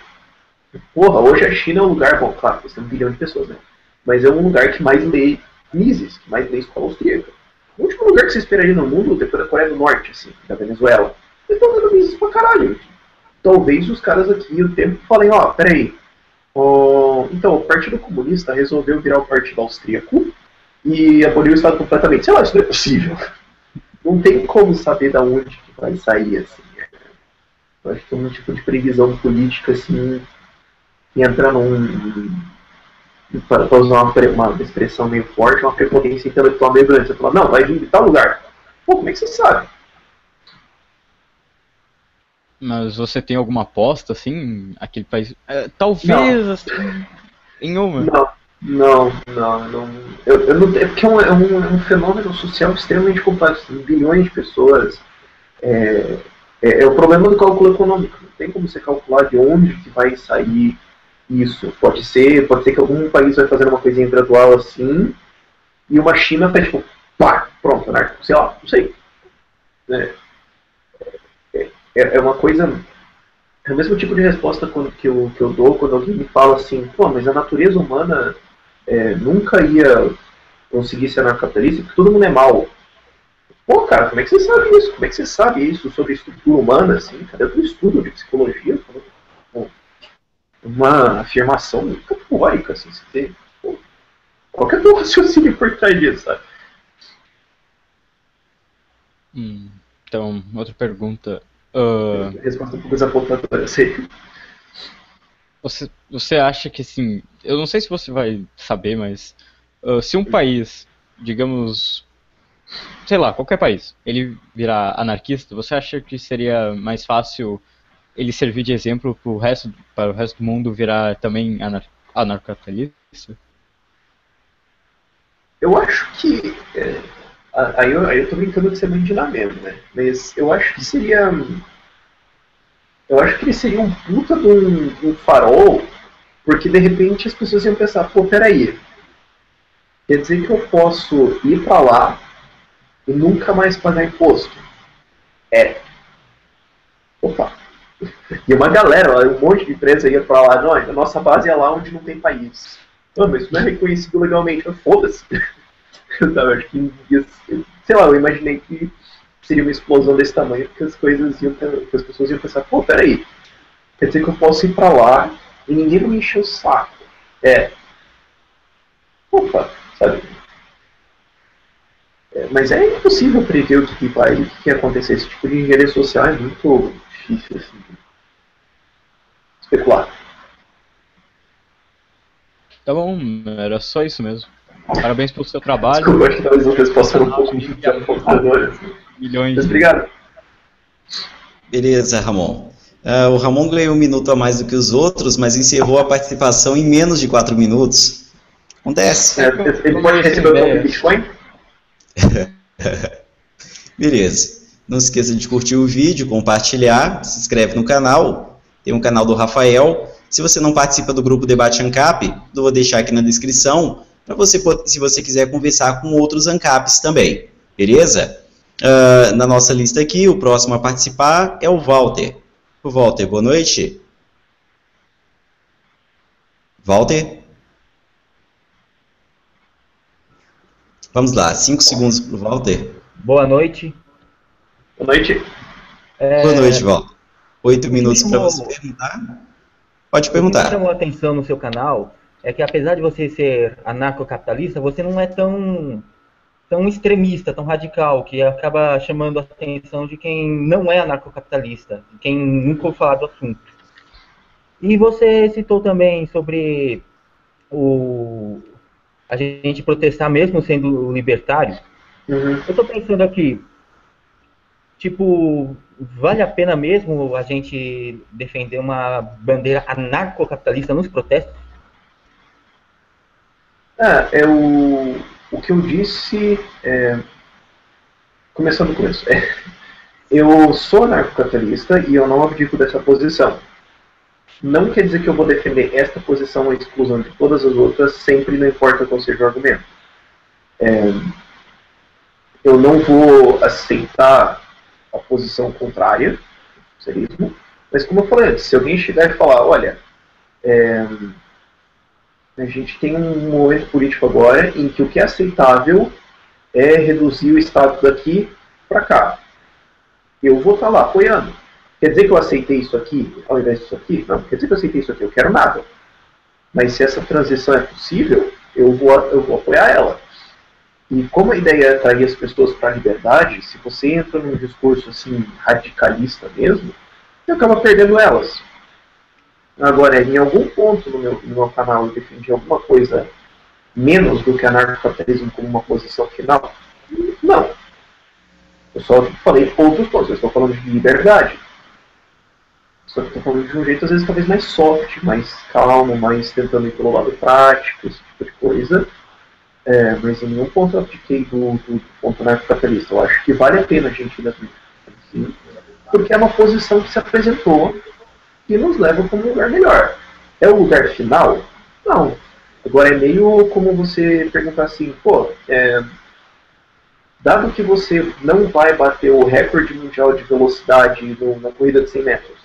Porra, hoje a China é um lugar, bom, claro, tem 1 bilhão de pessoas, né, mas é um lugar que mais lê Mises, que mais lê escola austríaca. O último lugar que você esperaria no mundo, depois da Coreia do Norte, assim, da Venezuela, eles estão dando Mises pra caralho. Talvez os caras aqui, o tempo, falem, peraí, então, o Partido Comunista resolveu virar o Partido Austríaco e aboliu o Estado completamente. Sei lá, isso não é possível. Não tem como saber de onde que vai sair, assim. Eu acho que é um tipo de previsão política, assim, que entra para usar uma expressão meio forte, uma prepotência intelectual meio grande. Você fala, não, vai vir de tal lugar. Pô, como é que você sabe? Mas você tem alguma aposta, assim, aquele país? Talvez, assim, em uma. Não. Eu não, é porque é um fenômeno social extremamente complexo. Tem bilhões de pessoas. É o problema do cálculo econômico. Não tem como você calcular de onde que vai sair isso. Pode ser que algum país vai fazer uma coisinha gradual assim, e uma China tá tipo, pá, pronto, né? Sei lá, não sei. É uma coisa. É o mesmo tipo de resposta que eu dou quando alguém me fala assim, pô, mas a natureza humana nunca ia conseguir ser anarcocapitalista porque todo mundo é mau. Pô, cara, como é que você sabe isso? Como é que você sabe isso sobre a estrutura humana, assim? Cadê o estudo de psicologia? Uma afirmação muito categórica, assim, você tem. Pô, qual que é o teu raciocínio por trás disso, sabe? Então, outra pergunta. Resposta um pouco desapontadora, eu sei. Você acha que, assim, eu não sei se você vai saber, mas se um país, digamos, sei lá, qualquer país, ele virar anarquista, você acha que seria mais fácil ele servir de exemplo para o resto do mundo virar também anarcocapitalista? Eu acho que. Aí eu tô brincando de ser bandido mesmo, né? Mas eu acho que seria. Eu acho que ele seria um puta de um farol, porque de repente as pessoas iam pensar, pô, peraí. Quer dizer que eu posso ir pra lá e nunca mais pagar imposto? Opa. E uma galera, um monte de empresa ia pra lá, não, a nossa base é lá onde não tem país. Não, mas isso não é reconhecido legalmente. Foda-se. Eu acho que, sei lá, eu imaginei que seria uma explosão desse tamanho, porque as pessoas iam pensar, pô, peraí, quer dizer que eu posso ir pra lá e ninguém vai me encher o saco. Opa, sabe? Mas é impossível prever o que vai acontecer. Esse tipo de engenharia social é muito difícil, assim, especular. Tá bom, era só isso mesmo. Parabéns pelo seu trabalho. Desculpa, acho que talvez as respostas foram um pouco desapontadoras. Milhões. Mas obrigado. Beleza, Ramon. O Ramon ganhou 1 minuto a mais do que os outros, mas encerrou a participação em menos de 4 minutos. Acontece. Ele pode receber o nome Bitcoin? Beleza. Não se esqueça de curtir o vídeo, compartilhar, se inscreve no canal. Tem um canal do Rafael. Se você não participa do grupo Debate ANCAP, eu vou deixar aqui na descrição, para você, se você quiser conversar com outros ANCAPs também. Beleza? Na nossa lista aqui, o próximo a participar é o Walter. O Walter, boa noite. Walter? Vamos lá, 5 segundos para o Walter. Boa noite. Boa noite. Boa noite, Walter. 8 minutos para você perguntar. Pode perguntar. O que me chamou a atenção no seu canal é que, apesar de você ser anarcocapitalista, você não é tão extremista, tão radical, que acaba chamando a atenção de quem não é anarcocapitalista, de quem nunca ouviu falar do assunto. E você citou também sobre a gente protestar mesmo sendo libertário. Eu estou pensando aqui, tipo, vale a pena mesmo a gente defender uma bandeira anarcocapitalista nos protestos? O que eu disse, começando do começo, eu sou anarcocapitalista e eu não abdico dessa posição. Não quer dizer que eu vou defender esta posição à exclusão de todas as outras, sempre, não importa qual seja o argumento. Eu não vou aceitar a posição contrária, ao socialismo, mas como eu falei antes, se alguém chegar e falar, olha, a gente tem um momento político agora em que o que é aceitável é reduzir o Estado daqui para cá. Eu vou estar lá apoiando. Quer dizer que eu aceitei isso aqui ao invés disso aqui? Não, quer dizer que eu aceitei isso aqui, eu quero nada. Mas se essa transição é possível, eu vou apoiar ela. E como a ideia é atrair as pessoas para a liberdade, se você entra num discurso assim radicalista mesmo, você acaba perdendo elas. Agora, em algum ponto no meu canal eu defendi alguma coisa menos do que anarcocapitalismo como uma posição final? Não. Eu só falei de outros pontos, eu estou falando de liberdade. Só que eu tô falando de um jeito, às vezes, talvez mais soft, mais calmo, mais tentando ir pelo lado prático, esse tipo de coisa. Mas em nenhum ponto eu abdiquei do ponto anarcocapitalista. Eu acho que vale a pena a gente ir assim, porque é uma posição que se apresentou e nos leva para um lugar melhor. É o lugar final? Não. Agora é meio como você perguntar assim, pô, dado que você não vai bater o recorde mundial de velocidade na corrida de 100 metros,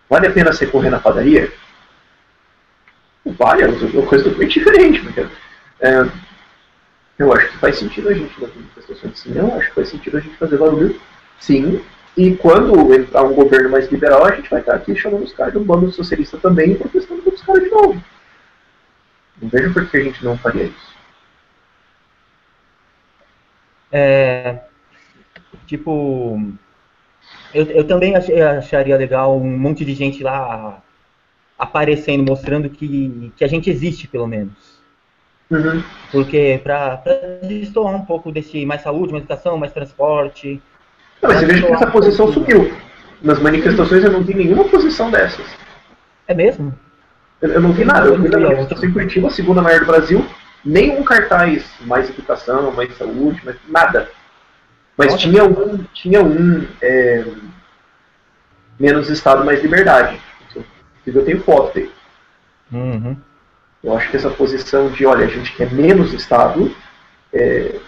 vale a pena você correr na padaria? Não vale, é uma coisa totalmente diferente. Porque, eu acho que faz sentido a gente, nas manifestações, sim, eu acho que faz sentido a gente fazer barulho, sim, e quando entrar um governo mais liberal, a gente vai estar aqui chamando os caras de um bando socialista também e protestando contra os caras de novo. Não vejo por que a gente não faria isso. Eu também acharia legal um monte de gente lá aparecendo, mostrando que a gente existe, pelo menos. Uhum. Porque para destoar um pouco desse mais saúde, mais educação, mais transporte. Não, mas você veja que essa posição sumiu. Nas manifestações eu não vi nenhuma posição dessas. É mesmo? Eu não vi nada. Eu vi na manifestação em Curitiba, a segunda maior do Brasil, nenhum cartaz mais educação, mais saúde, mais nada. Mas Nossa, tinha um menos Estado, mais liberdade. Eu tenho foto dele. Uhum. Eu acho que essa posição de, olha, a gente quer menos Estado,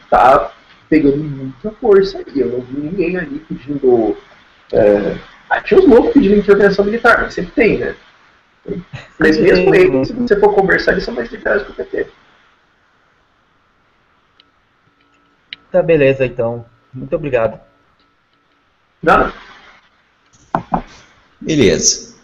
tá pegando muita força aqui. Eu não vi ninguém ali pedindo... tinha uns loucos pedindo intervenção militar, mas sempre tem, né? Mas mesmo eles, se você for conversar, eles são mais liberais que o PT. Tá, beleza, então. Muito obrigado. Nada. Beleza.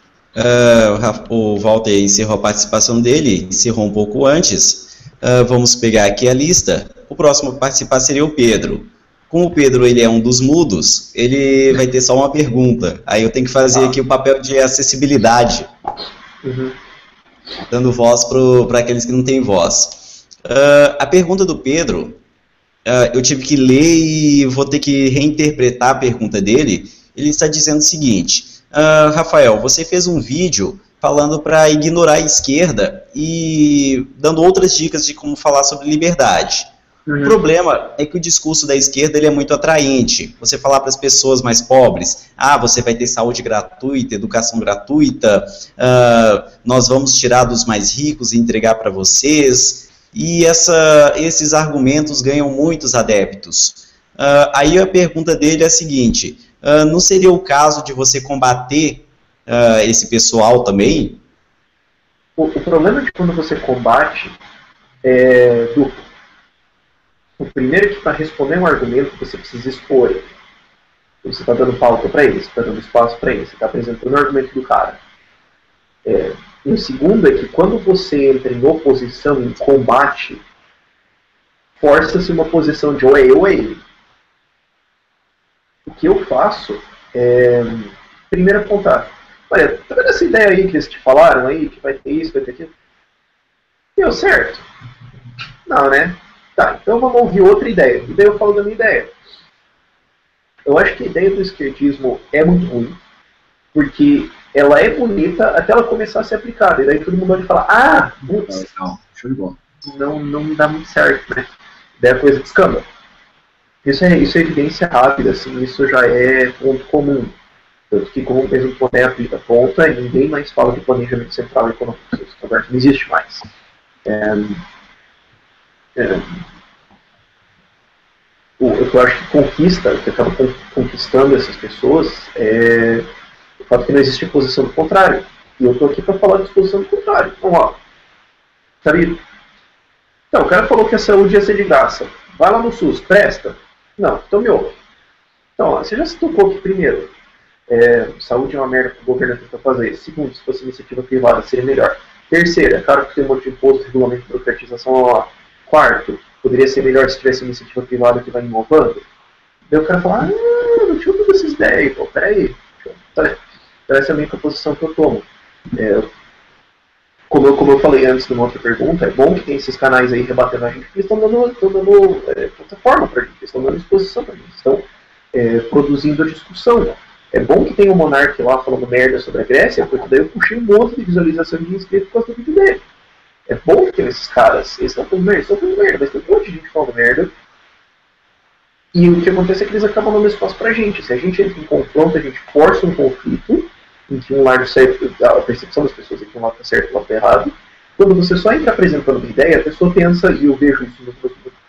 O Walter encerrou a participação dele, encerrou um pouco antes. Vamos pegar aqui a lista. O próximo a participar seria o Pedro. Como o Pedro ele é um dos mudos, ele vai ter só uma pergunta. Aí eu tenho que fazer aqui o papel de acessibilidade, dando voz para aqueles que não têm voz. A pergunta do Pedro, eu tive que ler e vou ter que reinterpretar a pergunta dele. Ele está dizendo o seguinte: Rafael, você fez um vídeo falando para ignorar a esquerda e dando outras dicas de como falar sobre liberdade. O problema é que o discurso da esquerda ele é muito atraente. Você falar para as pessoas mais pobres, você vai ter saúde gratuita, educação gratuita, nós vamos tirar dos mais ricos e entregar para vocês, e esses argumentos ganham muitos adeptos. Aí a pergunta dele é a seguinte: não seria o caso de você combater esse pessoal também? O problema de quando você combate é duplo. O primeiro é que para responder um argumento você precisa expor ele. Você está dando pauta para ele, você está dando espaço para ele, você está apresentando o argumento do cara. E o segundo é que quando você entra em oposição, em combate, força-se uma posição de ou é eu ou é ele. O que eu faço é, primeiro, apontar. Olha, tá vendo essa ideia aí que eles te falaram aí, que vai ter isso, vai ter aquilo? Deu certo? Não, né? Tá, então vamos ouvir outra ideia. E daí eu falo da minha ideia. Eu acho que a ideia do esquerdismo é muito ruim, porque ela é bonita até ela começar a ser aplicada. E daí todo mundo pode falar, putz, show de bola. não dá muito certo, né? Daí a coisa descamba. Isso é evidência rápida, assim, isso já é ponto comum. Tanto que, como mesmo o Boné aponta, ninguém mais fala de planejamento central econômico. Essa conversa não existe mais. O que eu acho que conquista, o que acaba conquistando essas pessoas é o fato que não existe posição do contrário. E eu estou aqui para falar de posição do contrário. Então, ó, sabe? Então, o cara falou que a saúde ia ser de graça. Vai lá no SUS, presta? Não, então me ouve. Então, ó, você já se tocou que, primeiro, saúde é uma merda que o governo tenta fazer. Segundo, se fosse iniciativa privada, seria melhor. Terceiro, é claro que tem um monte de imposto, regulamento, burocratização lá. Quarto, poderia ser melhor se tivesse iniciativa privada que vai inovando. Daí o cara fala, não tinha todas essas ideias aí, pô, peraí. Então, essa é a minha posição que eu tomo. Como eu falei antes numa outra pergunta, é bom que tem esses canais aí rebatendo a gente, porque eles estão dando plataforma pra gente, eles estão dando exposição pra gente, estão produzindo a discussão. É bom que tenha um monarca lá falando merda sobre a Grécia, porque daí eu puxei um monte de visualização de inscrito por causa do vídeo dele. É bom que tenha esses caras, eles estão falando merda, mas tem um monte de gente falando merda. E o que acontece é que eles acabam dando espaço pra gente. Se a gente entra em confronto, a gente força um conflito, em que um lado certo, a percepção das pessoas é que um lado tá certo e um lado tá errado. Quando você só entra apresentando uma ideia, a pessoa pensa, e eu vejo isso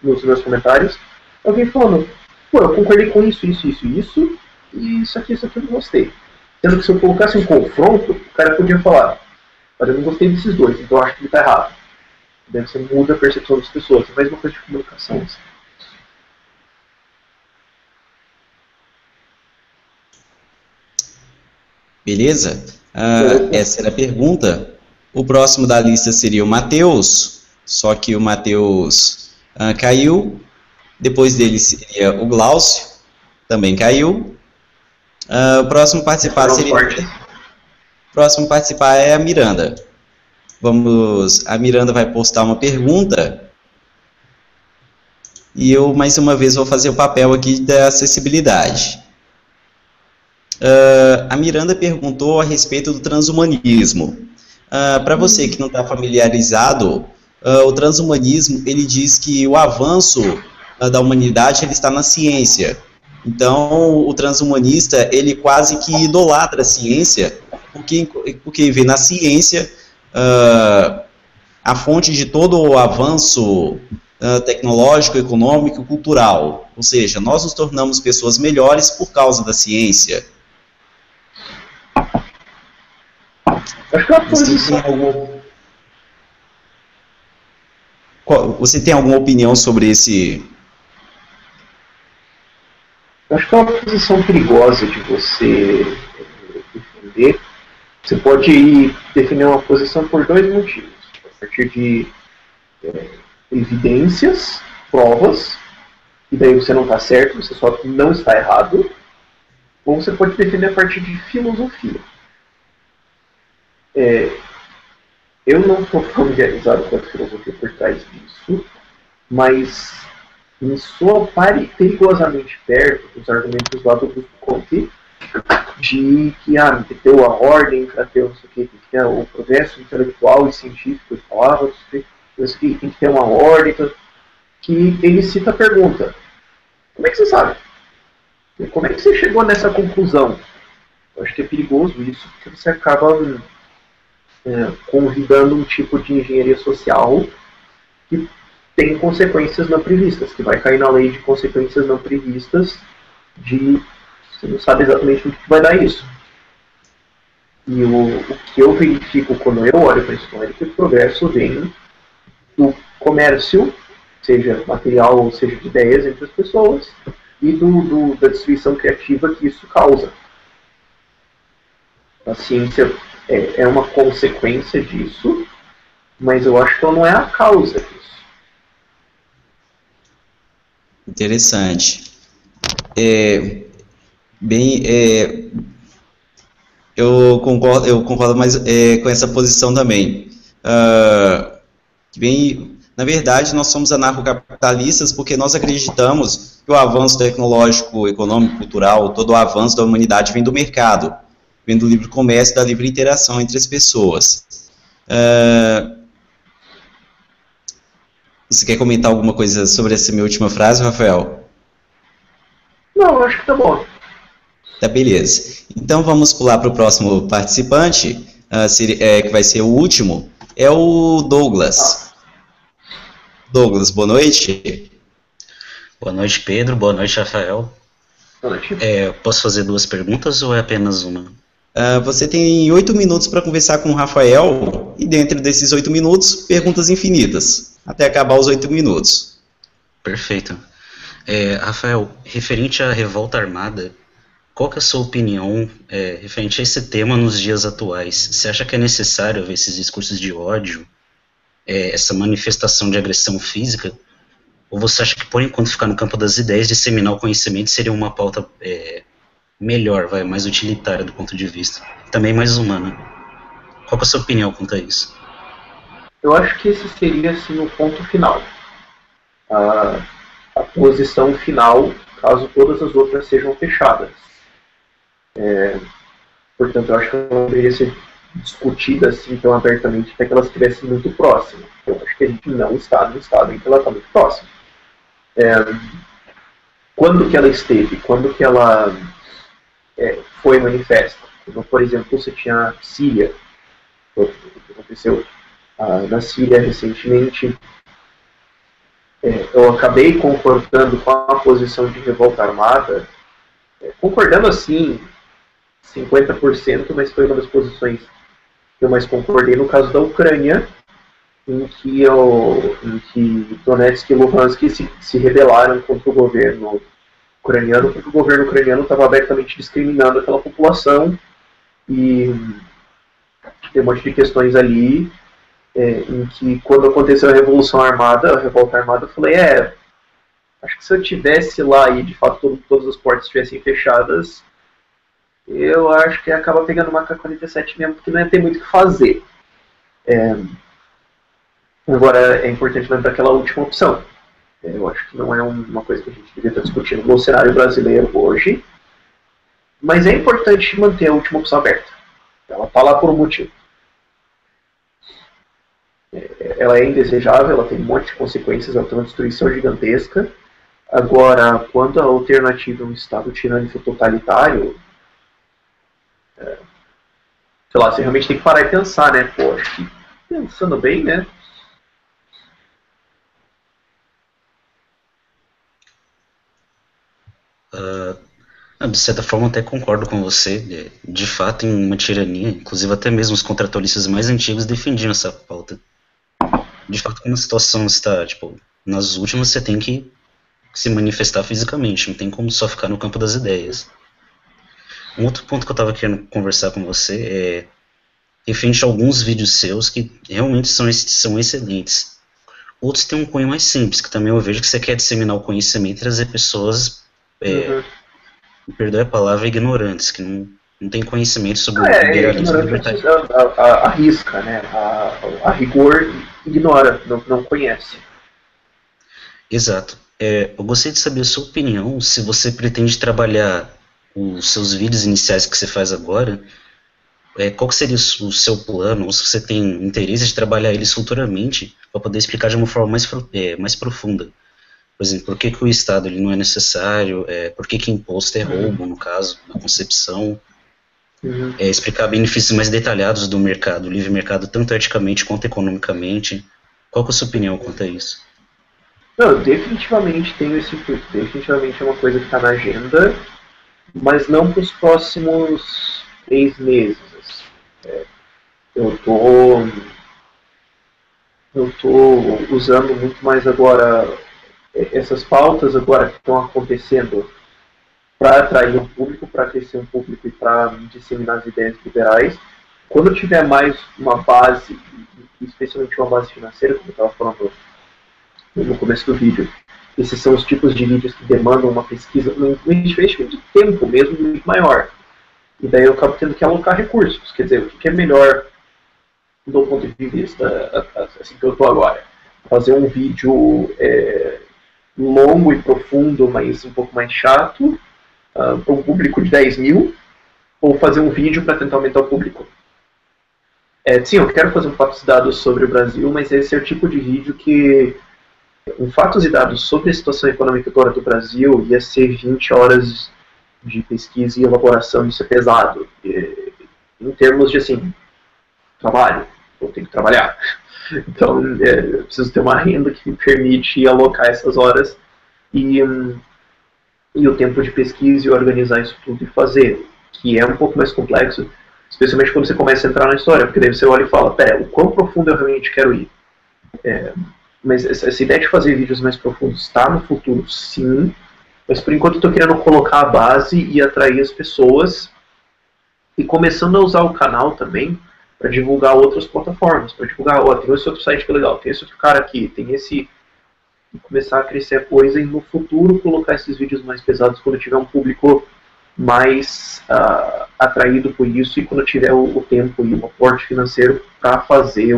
nos meus comentários, alguém falando, pô, eu concordei com isso, e isso aqui eu não gostei. Sendo que se eu colocasse um confronto, o cara podia falar, mas eu não gostei desses dois, então eu acho que ele está errado. Daí você muda a percepção das pessoas, você faz uma coisa de comunicação. Assim. Beleza? Essa era a pergunta. O próximo da lista seria o Matheus, só que o Matheus caiu. Depois dele seria o Glaucio, também caiu. O próximo participar é a Miranda. A Miranda vai postar uma pergunta. E eu, mais uma vez, vou fazer o papel aqui da acessibilidade. A Miranda perguntou a respeito do transhumanismo. Para você que não está familiarizado, o transhumanismo, ele diz que o avanço da humanidade ele está na ciência. Então, o transhumanista, ele quase que idolatra a ciência, porque vê na ciência a fonte de todo o avanço tecnológico, econômico e cultural. Ou seja, nós nos tornamos pessoas melhores por causa da ciência. Você tem alguma opinião sobre esse? Acho que é uma posição perigosa de você defender. Você pode defender uma posição por dois motivos. A partir de evidências, provas, e daí você não está certo, você só não está errado. Ou você pode defender a partir de filosofia. Eu não estou familiarizado com a filosofia por trás disso, mas me soa perigosamente perto dos argumentos lá do Augusto Comte de que tem que ter a ordem para ter não sei o que, tem que ter o progresso intelectual e científico, ele falava, tem que ter uma ordem, que ele cita a pergunta: como é que você sabe? Como é que você chegou nessa conclusão? Eu acho que é perigoso isso, porque você acaba convidando um tipo de engenharia social que tem consequências não previstas, que vai cair na lei de consequências não previstas, você não sabe exatamente o que vai dar isso. E o que eu verifico quando eu olho para a história é que o progresso vem do comércio, seja material ou seja de ideias entre as pessoas, e da destruição criativa que isso causa. A ciência é uma consequência disso, mas eu acho que ela não é a causa disso. Interessante. Eu concordo mais com essa posição também. Na verdade, nós somos anarcocapitalistas porque nós acreditamos que o avanço tecnológico, econômico, cultural, todo o avanço da humanidade vem do mercado, vem do livre comércio, da livre interação entre as pessoas. Você quer comentar alguma coisa sobre essa minha última frase, Rafael? Não, eu acho que tá bom. Tá, beleza. Então vamos pular para o próximo participante, que vai ser o último, é o Douglas. Douglas, boa noite. Boa noite, Pedro. Boa noite, Rafael. Boa noite. Posso fazer duas perguntas ou é apenas uma? Você tem 8 minutos para conversar com o Rafael, e dentro desses 8 minutos, perguntas infinitas, até acabar os 8 minutos. Perfeito. Rafael, referente à revolta armada, qual que é a sua opinião referente a esse tema nos dias atuais? Você acha que é necessário haver esses discursos de ódio, essa manifestação de agressão física? Ou você acha que, por enquanto, ficar no campo das ideias, disseminar o conhecimento seria uma pauta melhor, mais utilitária do ponto de vista, também mais humana? Qual que é a sua opinião quanto a isso? Eu acho que esse seria, assim, o ponto final. A posição final, caso todas as outras sejam fechadas. Portanto, eu acho que ela não deveria ser discutida assim tão abertamente até que ela estivesse muito próxima. Eu acho que a gente não está no estado em que ela está muito próxima. Quando que ela esteve? Quando que ela foi manifesta? Então, por exemplo, você tinha a Síria, o que aconteceu na Síria recentemente. Eu acabei concordando com a posição de revolta armada, concordando assim, 50%, mas foi uma das posições que eu mais concordei no caso da Ucrânia, em que Donetsk e Luhansk se rebelaram contra o governo ucraniano, porque o governo ucraniano estava abertamente discriminando aquela população, e tem um monte de questões ali, em que quando aconteceu a revolta armada, eu falei, acho que se eu tivesse lá e de fato todas as portas estivessem fechadas, eu acho que acaba pegando uma K-47 mesmo, porque não ia ter muito o que fazer. Agora, é importante lembrar aquela última opção. Eu acho que não é uma coisa que a gente deveria estar discutindo no cenário brasileiro hoje, mas é importante manter a última opção aberta. Ela está lá por um motivo. Ela é indesejável, ela tem um monte de consequências, ela tem uma destruição gigantesca. Agora, quando a alternativa é um Estado tirânico totalitário, sei lá, você realmente tem que parar e pensar, né? Pô, acho que pensando bem, né? De certa forma, até concordo com você. De fato, em uma tirania, inclusive até mesmo os contratualistas mais antigos defendiam essa pauta. De fato, como a situação está, tipo, nas últimas você tem que se manifestar fisicamente, não tem como só ficar no campo das ideias. Um outro ponto que eu estava querendo conversar com você é referente a alguns vídeos seus que realmente são excelentes. Outros têm um cunho mais simples, que também eu vejo que você quer disseminar o conhecimento e trazer pessoas, me perdoe a palavra, ignorantes, que não têm conhecimento sobre o liberalismo e libertarismo. Arrisca, né? A rigor ignora, não conhece. Exato. Eu gostaria de saber a sua opinião, se você pretende trabalhar os seus vídeos iniciais que você faz agora, qual que seria o seu plano, ou se você tem interesse de trabalhar eles futuramente, para poder explicar de uma forma mais profunda. Por exemplo, por que o Estado ele não é necessário, por que imposto é roubo, no caso, na concepção, explicar benefícios mais detalhados do mercado, do livre mercado, tanto eticamente quanto economicamente. Qual que é a sua opinião quanto a isso? Não, eu definitivamente tenho esse intuito, definitivamente é uma coisa que está na agenda, mas não para os próximos 3 meses. Eu tô usando muito mais agora essas pautas agora que estão acontecendo para atrair um público, para crescer um público e para disseminar as ideias liberais. Quando eu tiver mais uma base, especialmente uma base financeira, como eu estava falando no começo do vídeo, esses são os tipos de vídeos que demandam uma pesquisa, um investimento de tempo mesmo muito maior. E daí eu acabo tendo que alocar recursos. Quer dizer, o que é melhor do ponto de vista assim que eu estou agora? Fazer um vídeo longo e profundo, mas um pouco mais chato, para um público de 10 mil, ou fazer um vídeo para tentar aumentar o público? Sim, eu quero fazer um fatos e dados sobre o Brasil, mas esse é o tipo de vídeo que um fatos e dados sobre a situação econômica agora do Brasil ia ser 20 horas de pesquisa e elaboração, isso é pesado. Em termos de, assim, trabalho, eu tenho que trabalhar. Então, eu preciso ter uma renda que me permite alocar essas horas e o tempo de pesquisa e organizar isso tudo e fazer, que é um pouco mais complexo, especialmente quando você começa a entrar na história, porque daí você olha e fala, o quão profundo eu realmente quero ir? Mas essa ideia de fazer vídeos mais profundos está no futuro, sim, mas por enquanto eu estou querendo colocar a base e atrair as pessoas e começando a usar o canal também para divulgar outras plataformas, para divulgar, tem esse outro site que é legal, tem esse outro cara aqui, tem esse... E começar a crescer a coisa e no futuro colocar esses vídeos mais pesados quando tiver um público mais atraído por isso e quando tiver o tempo e o aporte financeiro para fazer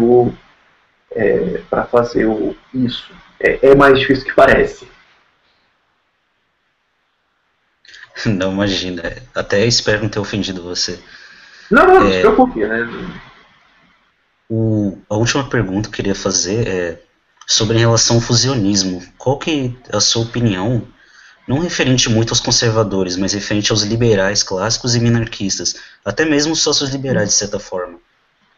isso. É mais difícil que parece. Não, imagina. Até espero não ter ofendido você. Não se preocupe, né? A última pergunta que eu queria fazer é sobre em relação ao fusionismo. Qual que é a sua opinião, não referente muito aos conservadores, mas referente aos liberais clássicos e minarquistas, até mesmo os sócios liberais, de certa forma?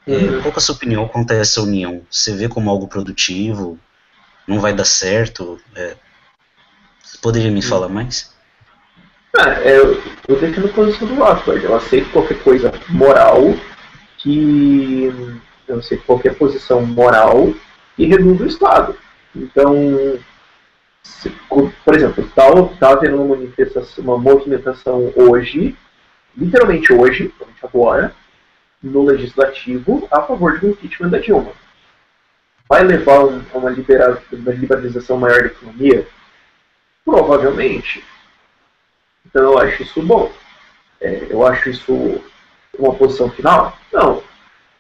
Qual que é a sua opinião quanto a essa união? Você vê como algo produtivo? Não vai dar certo? Você poderia me falar mais? Eu defendo a posição do Rothbard. Eu aceito qualquer coisa moral eu aceito qualquer posição moral que reduz o Estado. Então, por exemplo, está havendo uma movimentação hoje, literalmente hoje, agora, no Legislativo, a favor de um impeachment da Dilma. Vai levar a uma liberalização maior da economia? Provavelmente. Então eu acho isso bom. Eu acho isso uma posição final? Não.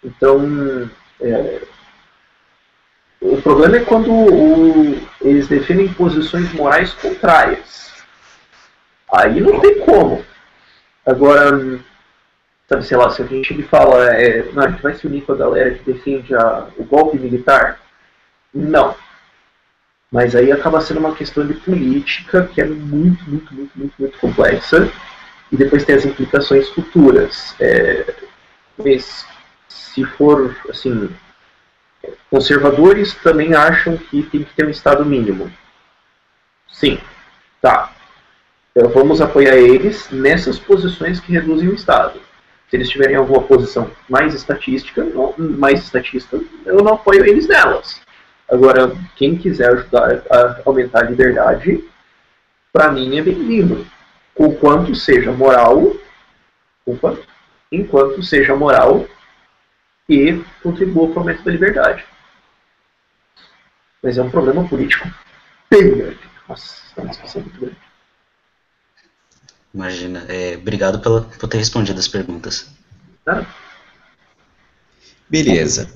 Então, o problema é quando eles defendem posições morais contrárias. Aí não tem como. Agora, sabe, sei lá, se a gente fala, não, a gente vai se unir com a galera que defende o golpe militar? Não. Mas aí acaba sendo uma questão de política que é muito, muito, muito, muito, muito complexa. E depois tem as implicações futuras. Mas se for, assim, conservadores também acham que tem que ter um Estado mínimo. Sim, tá. Então, vamos apoiar eles nessas posições que reduzem o Estado. Se eles tiverem alguma posição mais estatista, eu não apoio eles nelas. Agora, quem quiser ajudar a aumentar a liberdade, para mim é bem-vindo. Enquanto seja moral e contribua para o aumento da liberdade. Mas é um problema político bem grande. Nossa, é uma discussão muito grande. Imagina. Obrigado por ter respondido as perguntas. Beleza.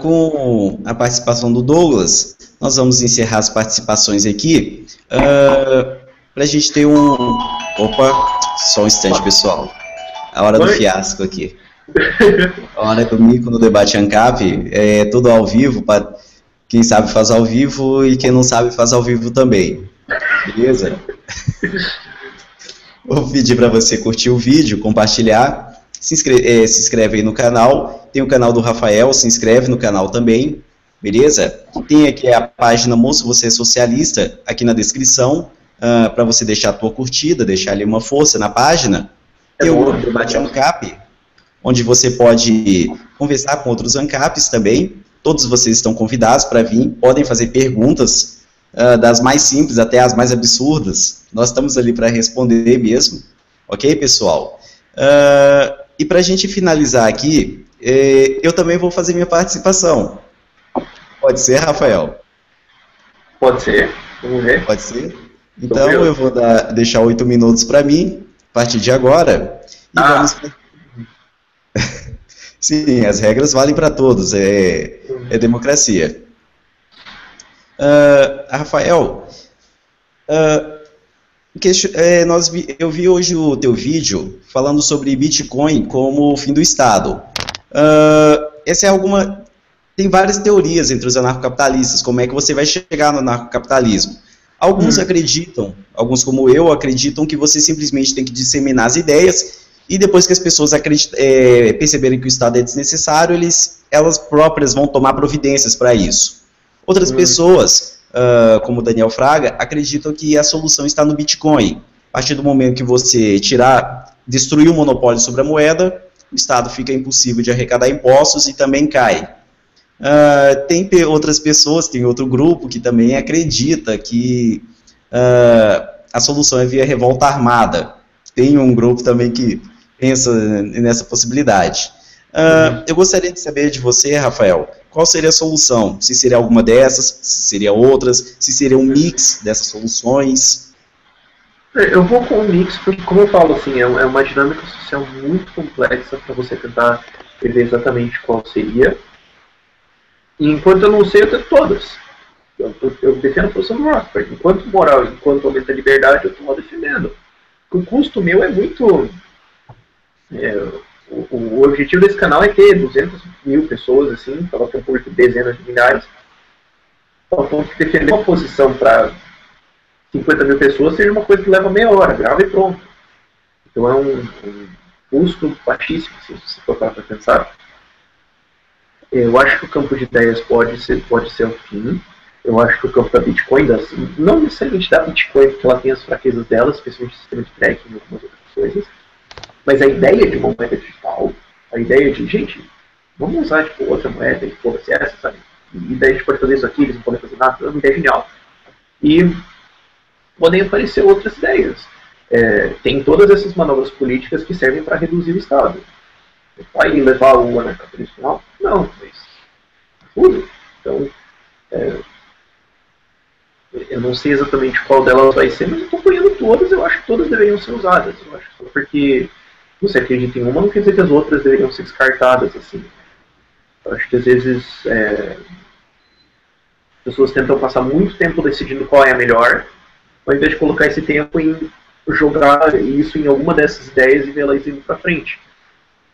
Com a participação do Douglas, nós vamos encerrar as participações aqui, para a gente ter Opa, só um instante, pessoal. A hora do fiasco aqui. A hora do mico no debate ANCAP, tudo ao vivo, para quem sabe faz ao vivo e quem não sabe faz ao vivo também. Beleza? Vou pedir para você curtir o vídeo, compartilhar. Se inscreve aí no canal, tem o canal do Rafael, se inscreve no canal também, beleza? Tem aqui a página Moço Você é Socialista, aqui na descrição, para você deixar a tua curtida, deixar ali uma força na página. Tem o grupo Debate ANCAP, onde você pode conversar com outros ANCAPs também, todos vocês estão convidados para vir, podem fazer perguntas, das mais simples até as mais absurdas, nós estamos ali para responder mesmo, ok, pessoal? E para a gente finalizar aqui, eu também vou fazer minha participação. Pode ser, Rafael? Pode ser, vamos ver. Pode ser? Então eu vou deixar 8 minutos para mim, a partir de agora. E vamos... Sim, as regras valem para todos, é democracia. Rafael, eu vi hoje o teu vídeo falando sobre Bitcoin como o fim do Estado. Tem várias teorias entre os anarcocapitalistas, como é que você vai chegar no anarcocapitalismo. Alguns acreditam, alguns como eu, acreditam que você simplesmente tem que disseminar as ideias e depois que as pessoas perceberem que o Estado é desnecessário, elas próprias vão tomar providências para isso. Outras pessoas, como Daniel Fraga, acreditam que a solução está no Bitcoin. A partir do momento que você destruir o monopólio sobre a moeda, o Estado fica impossível de arrecadar impostos e também cai. Tem outras pessoas, tem outro grupo que também acredita que a solução é via revolta armada. Tem um grupo também que pensa nessa possibilidade. Eu gostaria de saber de você, Rafael, qual seria a solução? Se seria alguma dessas, se seria outras, se seria um mix dessas soluções? Eu vou com um mix, porque, como eu falo, assim, é uma dinâmica social muito complexa para você tentar ver exatamente qual seria. E enquanto eu não sei, eu tenho todas. Eu defendo a posição do Rothbard. Enquanto moral, enquanto aumenta a liberdade, eu estou defendendo. o custo meu é muito... O objetivo desse canal é ter 200 mil pessoas, assim, para ter um público de dezenas de milhares, ao ponto de defender uma posição para 50 mil pessoas seja uma coisa que leva meia hora, grava e pronto. Então é um custo baixíssimo, se você for para pensar. Eu acho que o campo de ideias pode ser o fim. Eu acho que o campo da Bitcoin, não necessariamente da Bitcoin, porque ela tem as fraquezas dela, especialmente o sistema de tracking e algumas outras coisas, mas a ideia de uma moeda digital, a ideia de, gente, vamos usar tipo, outra moeda e foda-se essa, sabe? E daí a gente pode fazer isso aqui, eles não podem fazer nada, é uma ideia genial. E podem aparecer outras ideias. Tem todas essas manobras políticas que servem para reduzir o Estado. Vai levar o anarcapitalismo final? Não, mas tudo. Então, eu não sei exatamente qual delas vai ser, mas eu estou apoiando todas, eu acho que todas deveriam ser usadas. Eu acho que porque você acredita em uma, não quer dizer que as outras deveriam ser descartadas, assim. Eu acho que às vezes as pessoas tentam passar muito tempo decidindo qual é a melhor, ao invés de colocar esse tempo em jogar isso em alguma dessas ideias e ver elas indo para frente.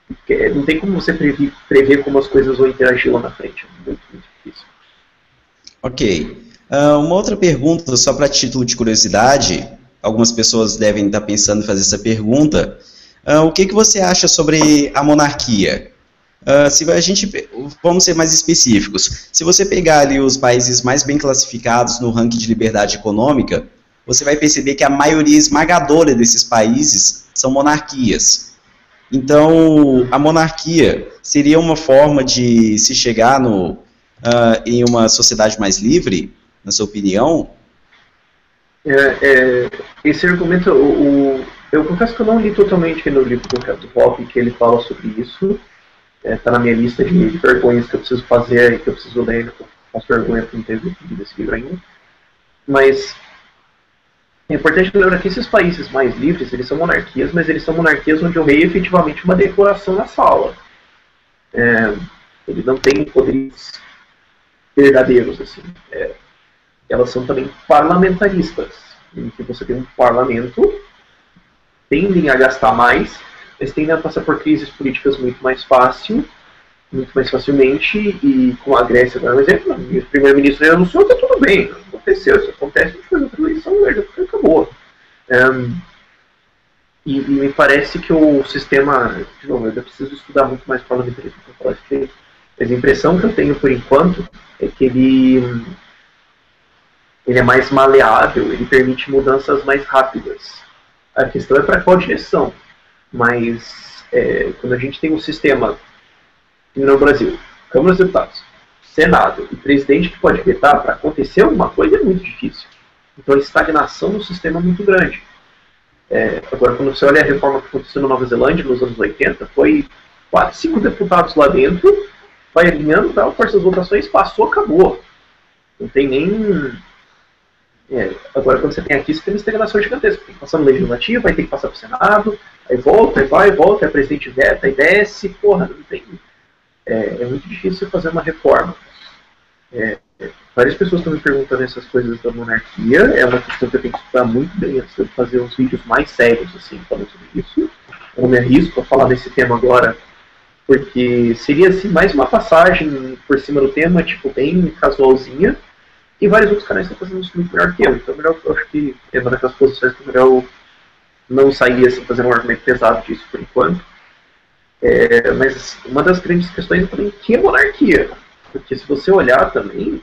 Porque não tem como você prever como as coisas vão interagir lá na frente. É muito, muito difícil. Ok. Uma outra pergunta, só para título de curiosidade, algumas pessoas devem estar pensando em fazer essa pergunta. O que você acha sobre a monarquia? Se a gente, vamos ser mais específicos, se você pegar ali os países mais bem classificados no ranking de liberdade econômica, você vai perceber que a maioria esmagadora desses países são monarquias. Então, a monarquia seria uma forma de se chegar em uma sociedade mais livre, na sua opinião? Esse argumento, eu confesso que eu não li totalmente no livro do Hoppe, que ele fala sobre isso. Está na minha lista de vergonhas que eu preciso fazer e que eu preciso ler, que eu faço vergonha por não ter lido esse livro ainda. Mas é importante lembrar que esses países mais livres, eles são monarquias, mas eles são monarquias onde o rei é efetivamente uma decoração na sala. Ele não tem poderes verdadeiros, assim. Elas são também parlamentaristas, em que você tem um parlamento, tendem a gastar mais, mas tendem a passar por crises políticas muito mais facilmente, e com a Grécia, por exemplo, o primeiro-ministro anunciou, está tudo bem, não aconteceu, isso acontece, a gente faz outra eleição, acabou. E me parece que o sistema, de novo, eu preciso estudar muito mais parlamentarismo para falar isso direito, mas a impressão que eu tenho por enquanto é que ele é mais maleável, ele permite mudanças mais rápidas. A questão é para qual direção. Mas quando a gente tem um sistema no Brasil, Câmara dos Deputados, Senado e presidente que pode vetar, para acontecer alguma coisa é muito difícil. Então a estagnação no sistema é muito grande. Agora, quando você olha a reforma que aconteceu na Nova Zelândia nos anos 80, foi 4, 5 deputados lá dentro, vai alinhando, tal, força das votações, passou, acabou. Não tem nem... agora, quando você tem aqui, você tem uma estagnação gigantesca. Tem que passar no Legislativo, aí tem que passar pro Senado, aí volta, aí vai, volta, aí o presidente veta, aí desce, porra, não tem... É muito difícil fazer uma reforma. Várias pessoas estão me perguntando essas coisas da monarquia, é uma questão que eu tenho que estudar muito bem antes de fazer uns vídeos mais sérios, assim, falando sobre isso. Eu não me arrisco a falar desse tema agora, porque seria, assim, mais uma passagem por cima do tema, tipo, bem casualzinha, e vários outros canais estão fazendo isso muito melhor que eu. Então, eu acho que é uma daquelas posições que é melhor eu não sair assim, fazendo um argumento pesado disso por enquanto. Mas uma das grandes questões é também que é monarquia. Porque se você olhar também,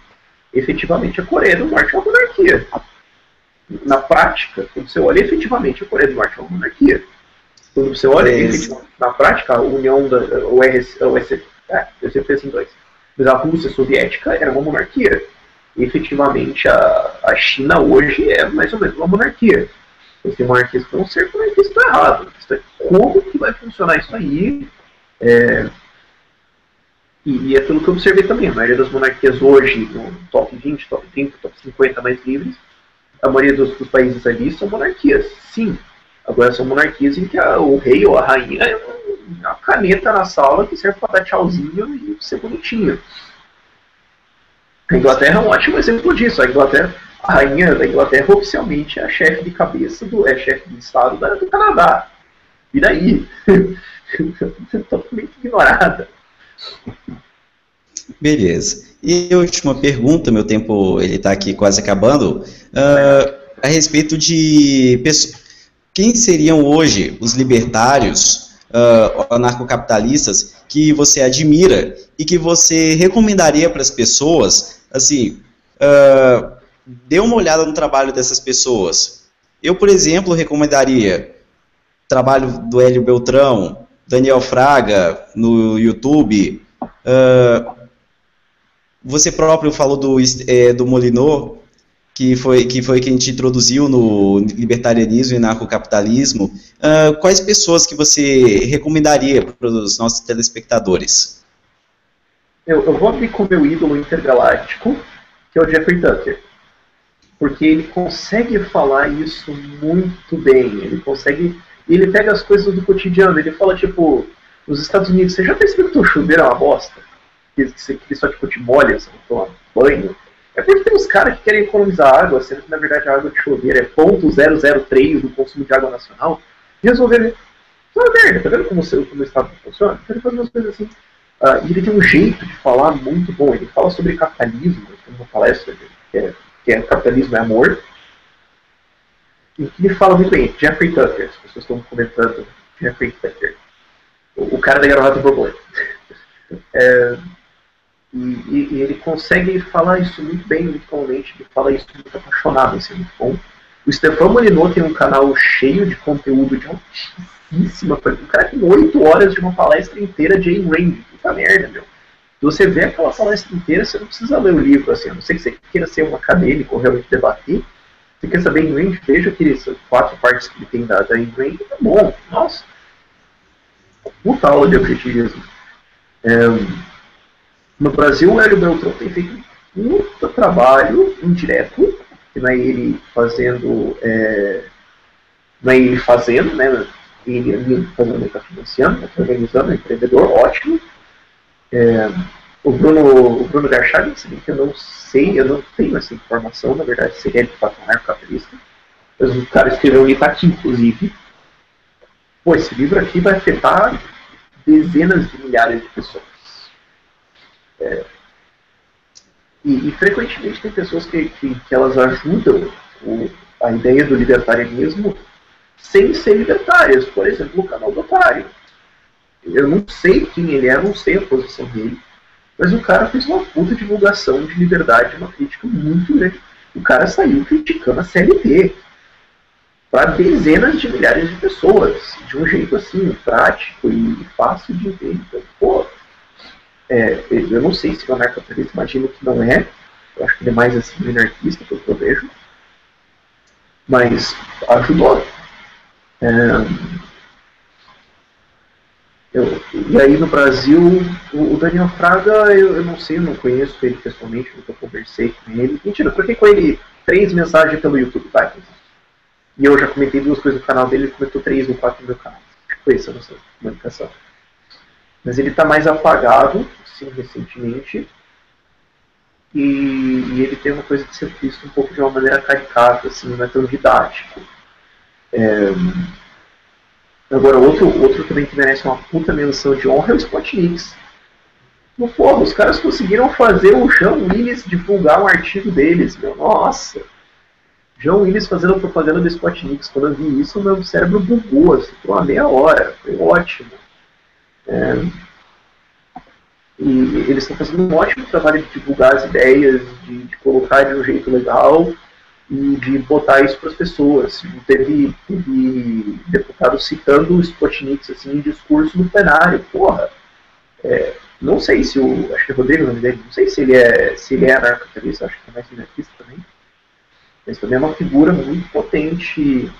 efetivamente a Coreia do Norte é uma monarquia. Na prática, quando você olha efetivamente a Coreia do Norte é uma monarquia. Quando você olha na prática, a União da mas a Rússia soviética era uma monarquia. E, efetivamente, a China hoje é mais ou menos uma monarquia. Você tem monarquias que vão ser monarquias que estão erradas. Como que vai funcionar isso aí? E aquilo que eu observei também, a maioria das monarquias hoje, no top 20, top 30, top 50 mais livres, a maioria dos países ali são monarquias, sim. Agora são monarquias em que o rei ou a rainha é uma caneta na sala que serve para dar tchauzinho e ser bonitinho. A Inglaterra é um ótimo exemplo disso. A a rainha da Inglaterra oficialmente é a chefe de cabeça, chefe de Estado do Canadá. E daí? Totalmente ignorada. Beleza. E a última pergunta, meu tempo ele está aqui quase acabando, a respeito de quem seriam hoje os libertários, anarcocapitalistas que você admira e que você recomendaria para as pessoas, assim, dê uma olhada no trabalho dessas pessoas. Eu, por exemplo, recomendaria o trabalho do Hélio Beltrão, Daniel Fraga no YouTube. Você próprio falou do Molinot, que foi quem te introduziu no libertarianismo e anarcocapitalismo. Quais pessoas que você recomendaria para os nossos telespectadores? Eu vou abrir com o meu ídolo intergaláctico, que é o Jeffrey Tucker. Porque ele consegue falar isso muito bem. Ele pega as coisas do cotidiano. Ele fala, tipo, nos Estados Unidos, você já percebeu que o teu chuveiro é uma bosta? Que só tipo, te molha, você não toma banho? É porque tem uns caras que querem economizar água, sendo que na verdade a água de chuveiro é 0,003 do consumo de água nacional. E resolveram, isso é uma merda, tá vendo como o Estado funciona? Então ele faz umas coisas assim. E ele tem um jeito de falar muito bom. Ele fala sobre capitalismo, tem uma palestra que é Capitalismo é Amor. E que ele fala muito bem, Jeffrey Tucker, as pessoas estão comentando Jeffrey Tucker. O cara da gravata borboleta. E ele consegue falar isso muito bem, muito calmamente, ele fala isso muito apaixonado, assim, muito bom. O Stefan Molinot tem um canal cheio de conteúdo de altíssima qualidade. O cara tem 8 horas de uma palestra inteira de Ayn Rand. Puta merda, meu. Se você vê aquela palestra inteira, você não precisa ler o livro, assim, a não ser que você queira ser um acadêmico ou realmente debater. Você quer saber Ayn Rand, veja aqueles 4 partes que ele tem da Ayn Rand, tá bom, nossa. Puta aula de objetivismo. No Brasil, o Hélio Beltrão tem feito muito trabalho indireto, que não é ele fazendo, né? Ele fazendo, ele está financiando, está organizando, é empreendedor, ótimo. O Bruno Garchabin, se bem que eu não tenho essa informação, na verdade, seria ele de fato um anarcocapitalista. Mas o cara escreveu um livro aqui, inclusive. Pô, esse livro aqui vai afetar dezenas de milhares de pessoas. E frequentemente tem pessoas que elas ajudam a ideia do libertarianismo sem ser libertárias. Por exemplo, o canal do Otário. Eu não sei quem ele é, não sei a posição dele, mas o cara fez uma puta divulgação de liberdade, uma crítica muito grande. O cara saiu criticando a CLT para dezenas de milhares de pessoas, de um jeito assim, prático e fácil de entender. Então, pô, eu não sei se o anarcocapitalista, imagino que não é. Eu acho que ele é mais assim, anarquista, pelo que eu vejo. Mas ajudou. E aí no Brasil, o Daniel Fraga, eu não sei, eu não conheço ele pessoalmente, nunca conversei com ele. Mentira, eu troquei com ele 3 mensagens pelo YouTube, tá? E eu já comentei 2 coisas no canal dele, ele comentou 3 ou 4 no meu canal. Foi isso, a nossa comunicação. Mas ele está mais apagado, sim, recentemente. E ele tem uma coisa de ser visto um pouco de uma maneira caricata, assim, não é tão didático. Agora, outro também que merece uma puta menção de honra é o Spotniks. Porra, os caras conseguiram fazer o João Willis divulgar um artigo deles, meu. Nossa! João Willis fazendo propaganda do Spotniks. Quando eu vi isso, o meu cérebro bugou, assim, por uma meia hora. Foi ótimo. E eles estão fazendo um ótimo trabalho de divulgar as ideias, de colocar de um jeito legal e de botar isso para as pessoas. Teve deputado citando o Spotniks assim, em discurso no plenário. Porra, não sei se acho que é Rodrigo o nome dele, não sei se ele é anarcocapitalista, acho que é mais anarquista também. Mas também é uma figura muito potente,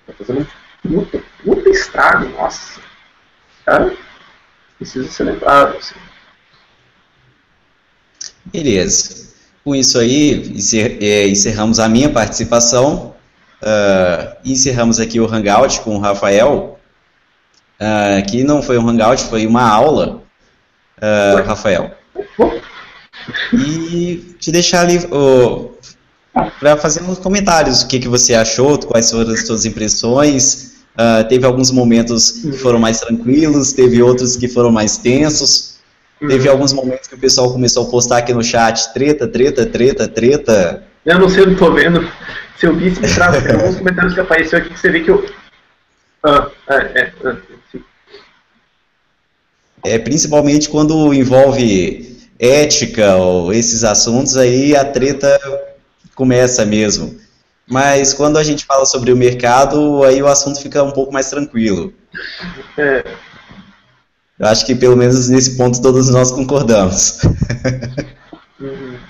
está fazendo um puta estrago, nossa. Cara, precisa ser lembrado, assim. Beleza. Com isso aí, encerramos a minha participação. Encerramos aqui o Hangout com o Rafael, que não foi um Hangout, foi uma aula, Rafael. E te deixar ali para fazer uns comentários. O que você achou, quais foram as suas impressões. Teve alguns momentos que foram mais tranquilos, teve outros que foram mais tensos. Teve alguns momentos que o pessoal começou a postar aqui no chat, treta, treta, treta, treta. Eu não sei, eu não tô vendo. Se eu vi, se me trava. Tem alguns comentários que apareceu aqui que você vê que eu... sim. Principalmente quando envolve ética ou esses assuntos, aí a treta começa mesmo. Mas quando a gente fala sobre o mercado, aí o assunto fica um pouco mais tranquilo. Eu acho que pelo menos nesse ponto todos nós concordamos.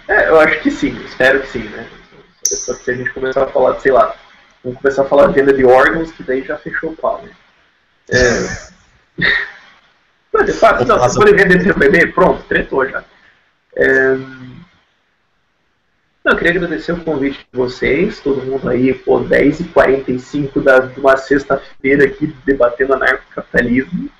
Eu acho que sim, espero que sim, né? Só que se a gente começar a falar, sei lá, vamos começar a falar de venda de órgãos, que daí já fechou o pau, né? Mas é fácil, não, se for vender seu bebê, pronto, tretou já. Não, eu queria agradecer o convite de vocês, todo mundo aí, 10h45 de uma sexta-feira aqui debatendo anarcocapitalismo.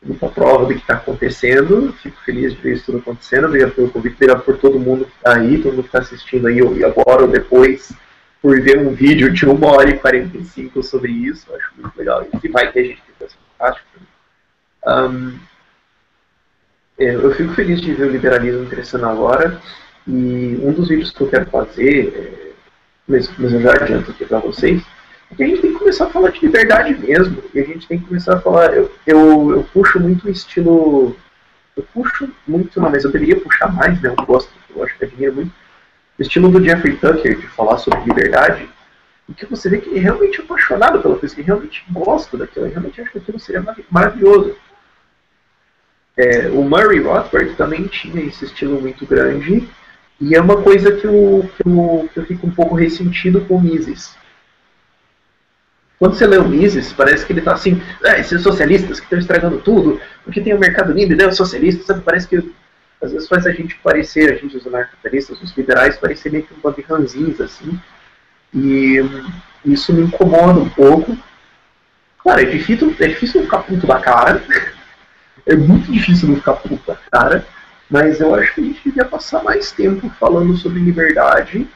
Muita prova do que está acontecendo. Fico feliz de ver isso tudo acontecendo. Obrigado pelo convite, obrigado por todo mundo que está aí, todo mundo que está assistindo aí, ou agora ou depois, por ver um vídeo de 1h45 sobre isso. Acho muito legal. E vai ter gente que pensa fantástico. Eu fico feliz de ver o liberalismo crescendo agora. E um dos vídeos que eu quero fazer, mas eu já adianto aqui para vocês, porque a gente tem que começar a falar de liberdade mesmo, e a gente tem que começar a falar, eu puxo muito o estilo, não, mas eu deveria puxar mais, né, eu acho que admiro muito, o estilo do Jeffrey Tucker, de falar sobre liberdade, porque você vê que ele é realmente apaixonado pela coisa, que ele realmente gosta daquilo, ele realmente acha que aquilo seria maravilhoso. O Murray Rothbard também tinha esse estilo muito grande, e é uma coisa que eu fico um pouco ressentido com o Mises. Quando você lê o Mises, parece que ele está assim, esses socialistas que estão estragando tudo, porque tem o mercado livre, né, os socialistas, sabe, parece que às vezes faz a gente parecer, a gente, os anarcapitalistas, os liberais, parecer meio que um bando de ranzinhos, assim, e isso me incomoda um pouco. Claro, é difícil não ficar puto da cara, é muito difícil não ficar puto da cara, mas eu acho que a gente devia passar mais tempo falando sobre liberdade,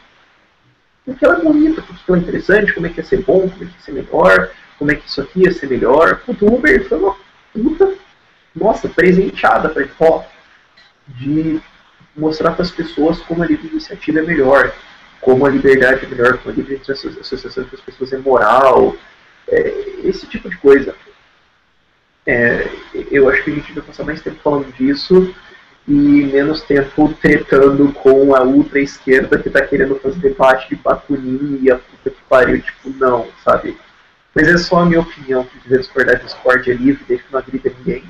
porque ela é bonita, porque ela é interessante, como é que ia ser bom, como é que ia ser melhor, como é que isso aqui ia ser melhor. Puta, o Uber foi uma puta, nossa, presenteada pra de mostrar para as pessoas como a livre iniciativa é melhor, como a liberdade é melhor, como a livre associação entre as pessoas é moral, esse tipo de coisa. Eu acho que a gente vai passar mais tempo falando disso e menos tempo tretando com a ultra-esquerda que tá querendo fazer debate de Bakunin e a puta que pariu, tipo, não, sabe? Mas é só a minha opinião, que quiser discordar, discorde é livre, desde que não agrida ninguém.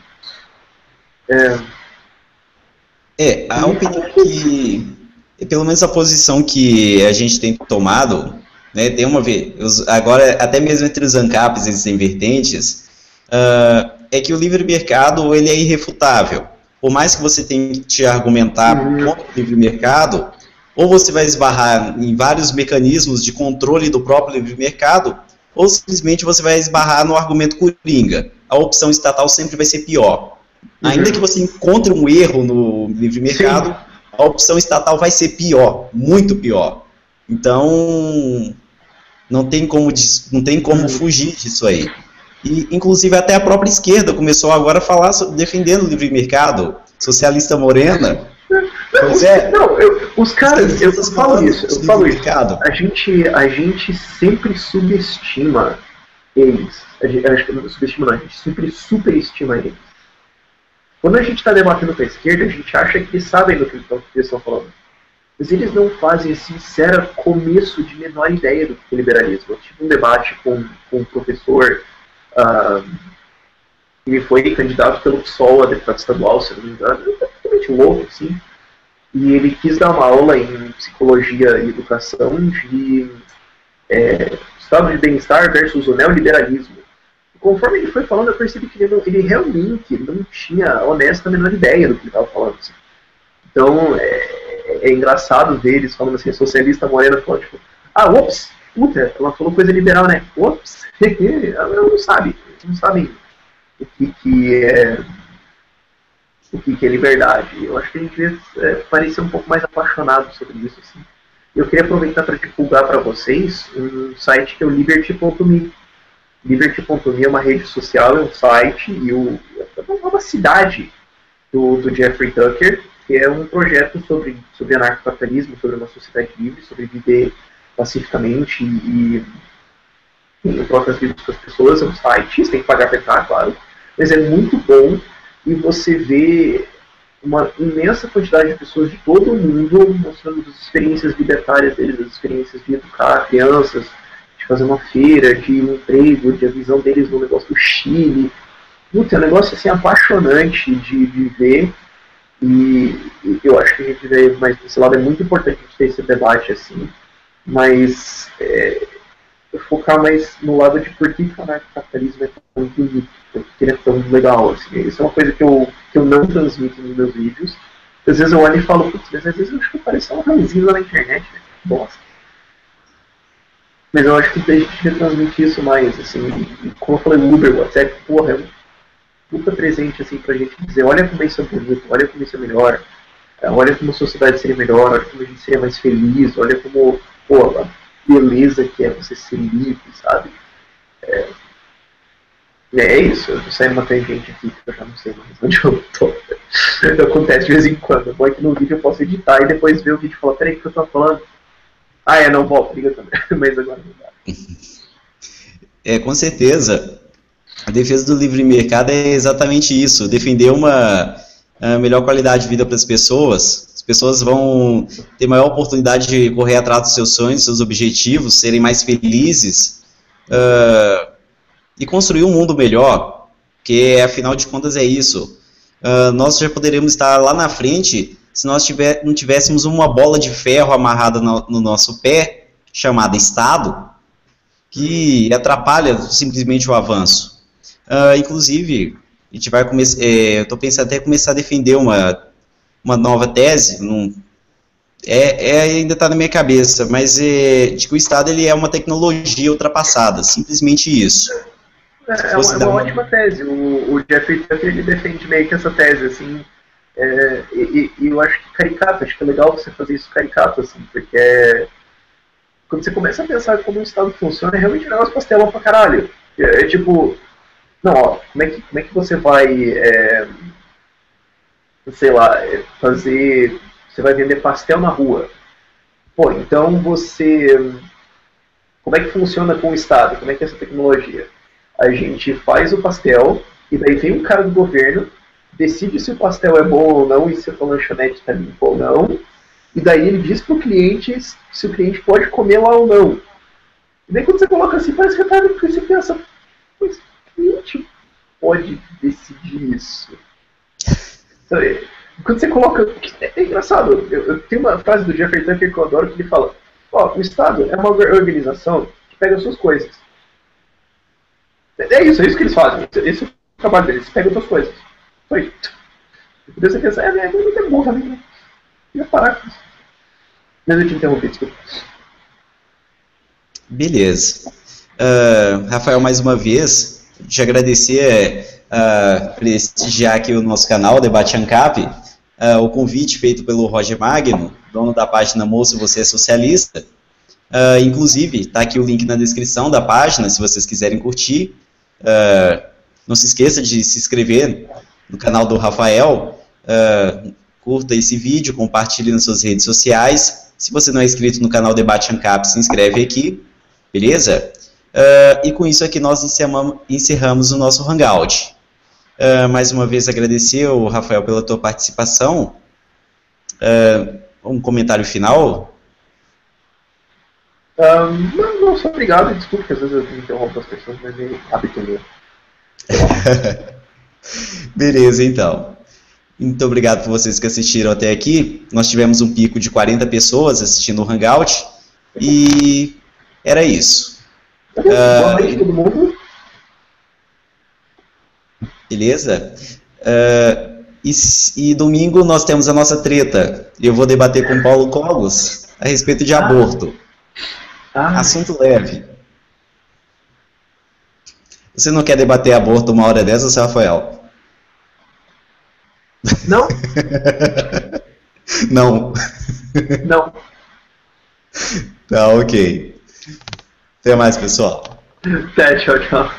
A opinião que, pelo menos a posição que a gente tem tomado, né, tem uma vez, agora até mesmo entre os ANCAPs existem vertentes, é que o livre mercado ele é irrefutável. Por mais que você tente argumentar contra o livre mercado, ou você vai esbarrar em vários mecanismos de controle do próprio livre mercado, ou simplesmente você vai esbarrar no argumento coringa. A opção estatal sempre vai ser pior. Ainda que você encontre um erro no livre mercado, sim, a opção estatal vai ser pior, muito pior. Então, não tem como fugir disso aí. E, inclusive, até a própria esquerda começou agora a falar, defendendo o livre mercado, socialista morena. Pois é. Não, os caras, eu falo isso. A gente sempre subestima eles. A gente sempre superestima eles. Quando a gente está debatendo com a esquerda, a gente acha que eles sabem do que eles estão falando. Mas eles não fazem, assim, sequer começo de menor ideia do que é liberalismo. Eu tive um debate com um professor. Ele foi candidato pelo PSOL a deputado estadual, se não me engano, ele é totalmente louco, assim, e ele quis dar uma aula em psicologia e educação de estado de bem-estar versus o neoliberalismo. E conforme ele foi falando, eu percebi que ele realmente não tinha, honesta, a menor ideia do que ele estava falando. Assim. Então, é engraçado ver eles falando assim, socialista morena, falando tipo, ops, puta, ela falou coisa liberal, né? Ops, ela não sabe, não sabem o que é liberdade. Eu acho que a gente devia parecer um pouco mais apaixonado sobre isso, assim. Eu queria aproveitar para divulgar para vocês um site que é o Liberty.me. Liberty.me é uma rede social, é um site, e é uma cidade do Jeffrey Tucker, que é um projeto sobre anarcocapitalismo, sobre uma sociedade livre, sobre viver pacificamente e trocas livres com as pessoas. É um site, você tem que pagar para entrar, claro, mas é muito bom, e você vê uma imensa quantidade de pessoas de todo o mundo mostrando as experiências libertárias deles, as experiências de educar crianças, de fazer uma feira, de um emprego, de a visão deles no negócio do Chile. É um negócio assim apaixonante de ver, e eu acho que a gente vê, mas desse lado é muito importante a gente ter esse debate assim, mas focar mais no lado de por que o anarcocapitalismo é tão bonito, por que ele é tão legal, assim. Isso é uma coisa que eu não transmito nos meus vídeos. Às vezes eu olho e falo, putz, mas às vezes eu acho que parece uma ranzinha na internet, né? Bosta. Mas eu acho que a gente devia transmitir isso mais, assim, e como eu falei, o Uber, o WhatsApp, porra, é um puta presente, assim, pra gente dizer, olha como isso é bonito, olha como isso é melhor, olha como a sociedade seria melhor, olha como a gente seria mais feliz, olha como, pô, a beleza que é você ser livre, sabe? É isso, eu saio uma tangente aqui que eu já não sei mais onde eu tô. Acontece de vez em quando. É bom que no vídeo eu posso editar e depois ver o vídeo e falar, peraí, o que eu tô falando? Não, volta, liga também. Mas agora não dá. Com certeza. A defesa do livre mercado é exatamente isso, defender uma melhor qualidade de vida para as pessoas. As pessoas vão ter maior oportunidade de correr atrás dos seus sonhos, seus objetivos, serem mais felizes e construir um mundo melhor, porque afinal de contas é isso. Nós já poderíamos estar lá na frente se nós não tivéssemos uma bola de ferro amarrada no nosso pé, chamada Estado, que atrapalha simplesmente o avanço. Inclusive, a gente vai começar, eu estou pensando até começar a defender uma nova tese, ainda está na minha cabeça, mas de que o Estado ele é uma tecnologia ultrapassada, simplesmente isso. É uma ótima tese. O Jeffrey Tucker ele defende meio que essa tese, assim, e eu acho que caricato, acho que é legal você fazer isso caricato, assim, porque quando você começa a pensar como o Estado funciona, é realmente um negócio pastelão pra caralho. Tipo, não, ó, como é que você vai, sei lá, você vai vender pastel na rua? Pô, então como é que funciona com o Estado? Como é que é essa tecnologia? A gente faz o pastel, e daí vem um cara do governo, decide se o pastel é bom ou não, e se a tua lanchonete está limpa ou não, e daí ele diz pro cliente se o cliente pode comer lá ou não. E daí quando você coloca assim, parece retardo, porque você pensa, mas o cliente pode decidir isso? Sabe? Quando você coloca... É engraçado, eu tenho uma frase do Jeffrey Tucker que eu adoro, que ele fala, o Estado é uma organização que pega as suas coisas. É isso que eles fazem. Esse é o trabalho deles. Eles pegam outras coisas. Só isso. Depois você pensa, muito é burra, né? Ia parar com isso. Mas eu te interrompi, desculpa. Beleza. Rafael, mais uma vez, te agradecer prestigiar aqui o nosso canal, Debate ANCAP, o convite feito pelo Roger Magno, dono da página Moço, Você é Socialista. Inclusive, está aqui o link na descrição da página, se vocês quiserem curtir. Não se esqueça de se inscrever no canal do Rafael, curta esse vídeo, compartilhe nas suas redes sociais. Se você não é inscrito no canal Debate ANCAP, se inscreve aqui, beleza? E com isso aqui nós encerramos o nosso Hangout. Mais uma vez agradecer, Rafael, pela tua participação. Um comentário final? Não, só obrigado, desculpa que às vezes eu interrompo as pessoas, mas é hábito meu. Beleza, então. Muito obrigado por vocês que assistiram até aqui. Nós tivemos um pico de 40 pessoas assistindo o Hangout, e era isso. Boa noite, todo mundo. Beleza? E domingo nós temos a nossa treta. Eu vou debater com o Paulo Cogos a respeito de aborto. Assunto leve. Você não quer debater aborto uma hora dessas, Rafael? Não? Não. Não. Tá, ok. Até mais, pessoal. Até, tchau, tchau.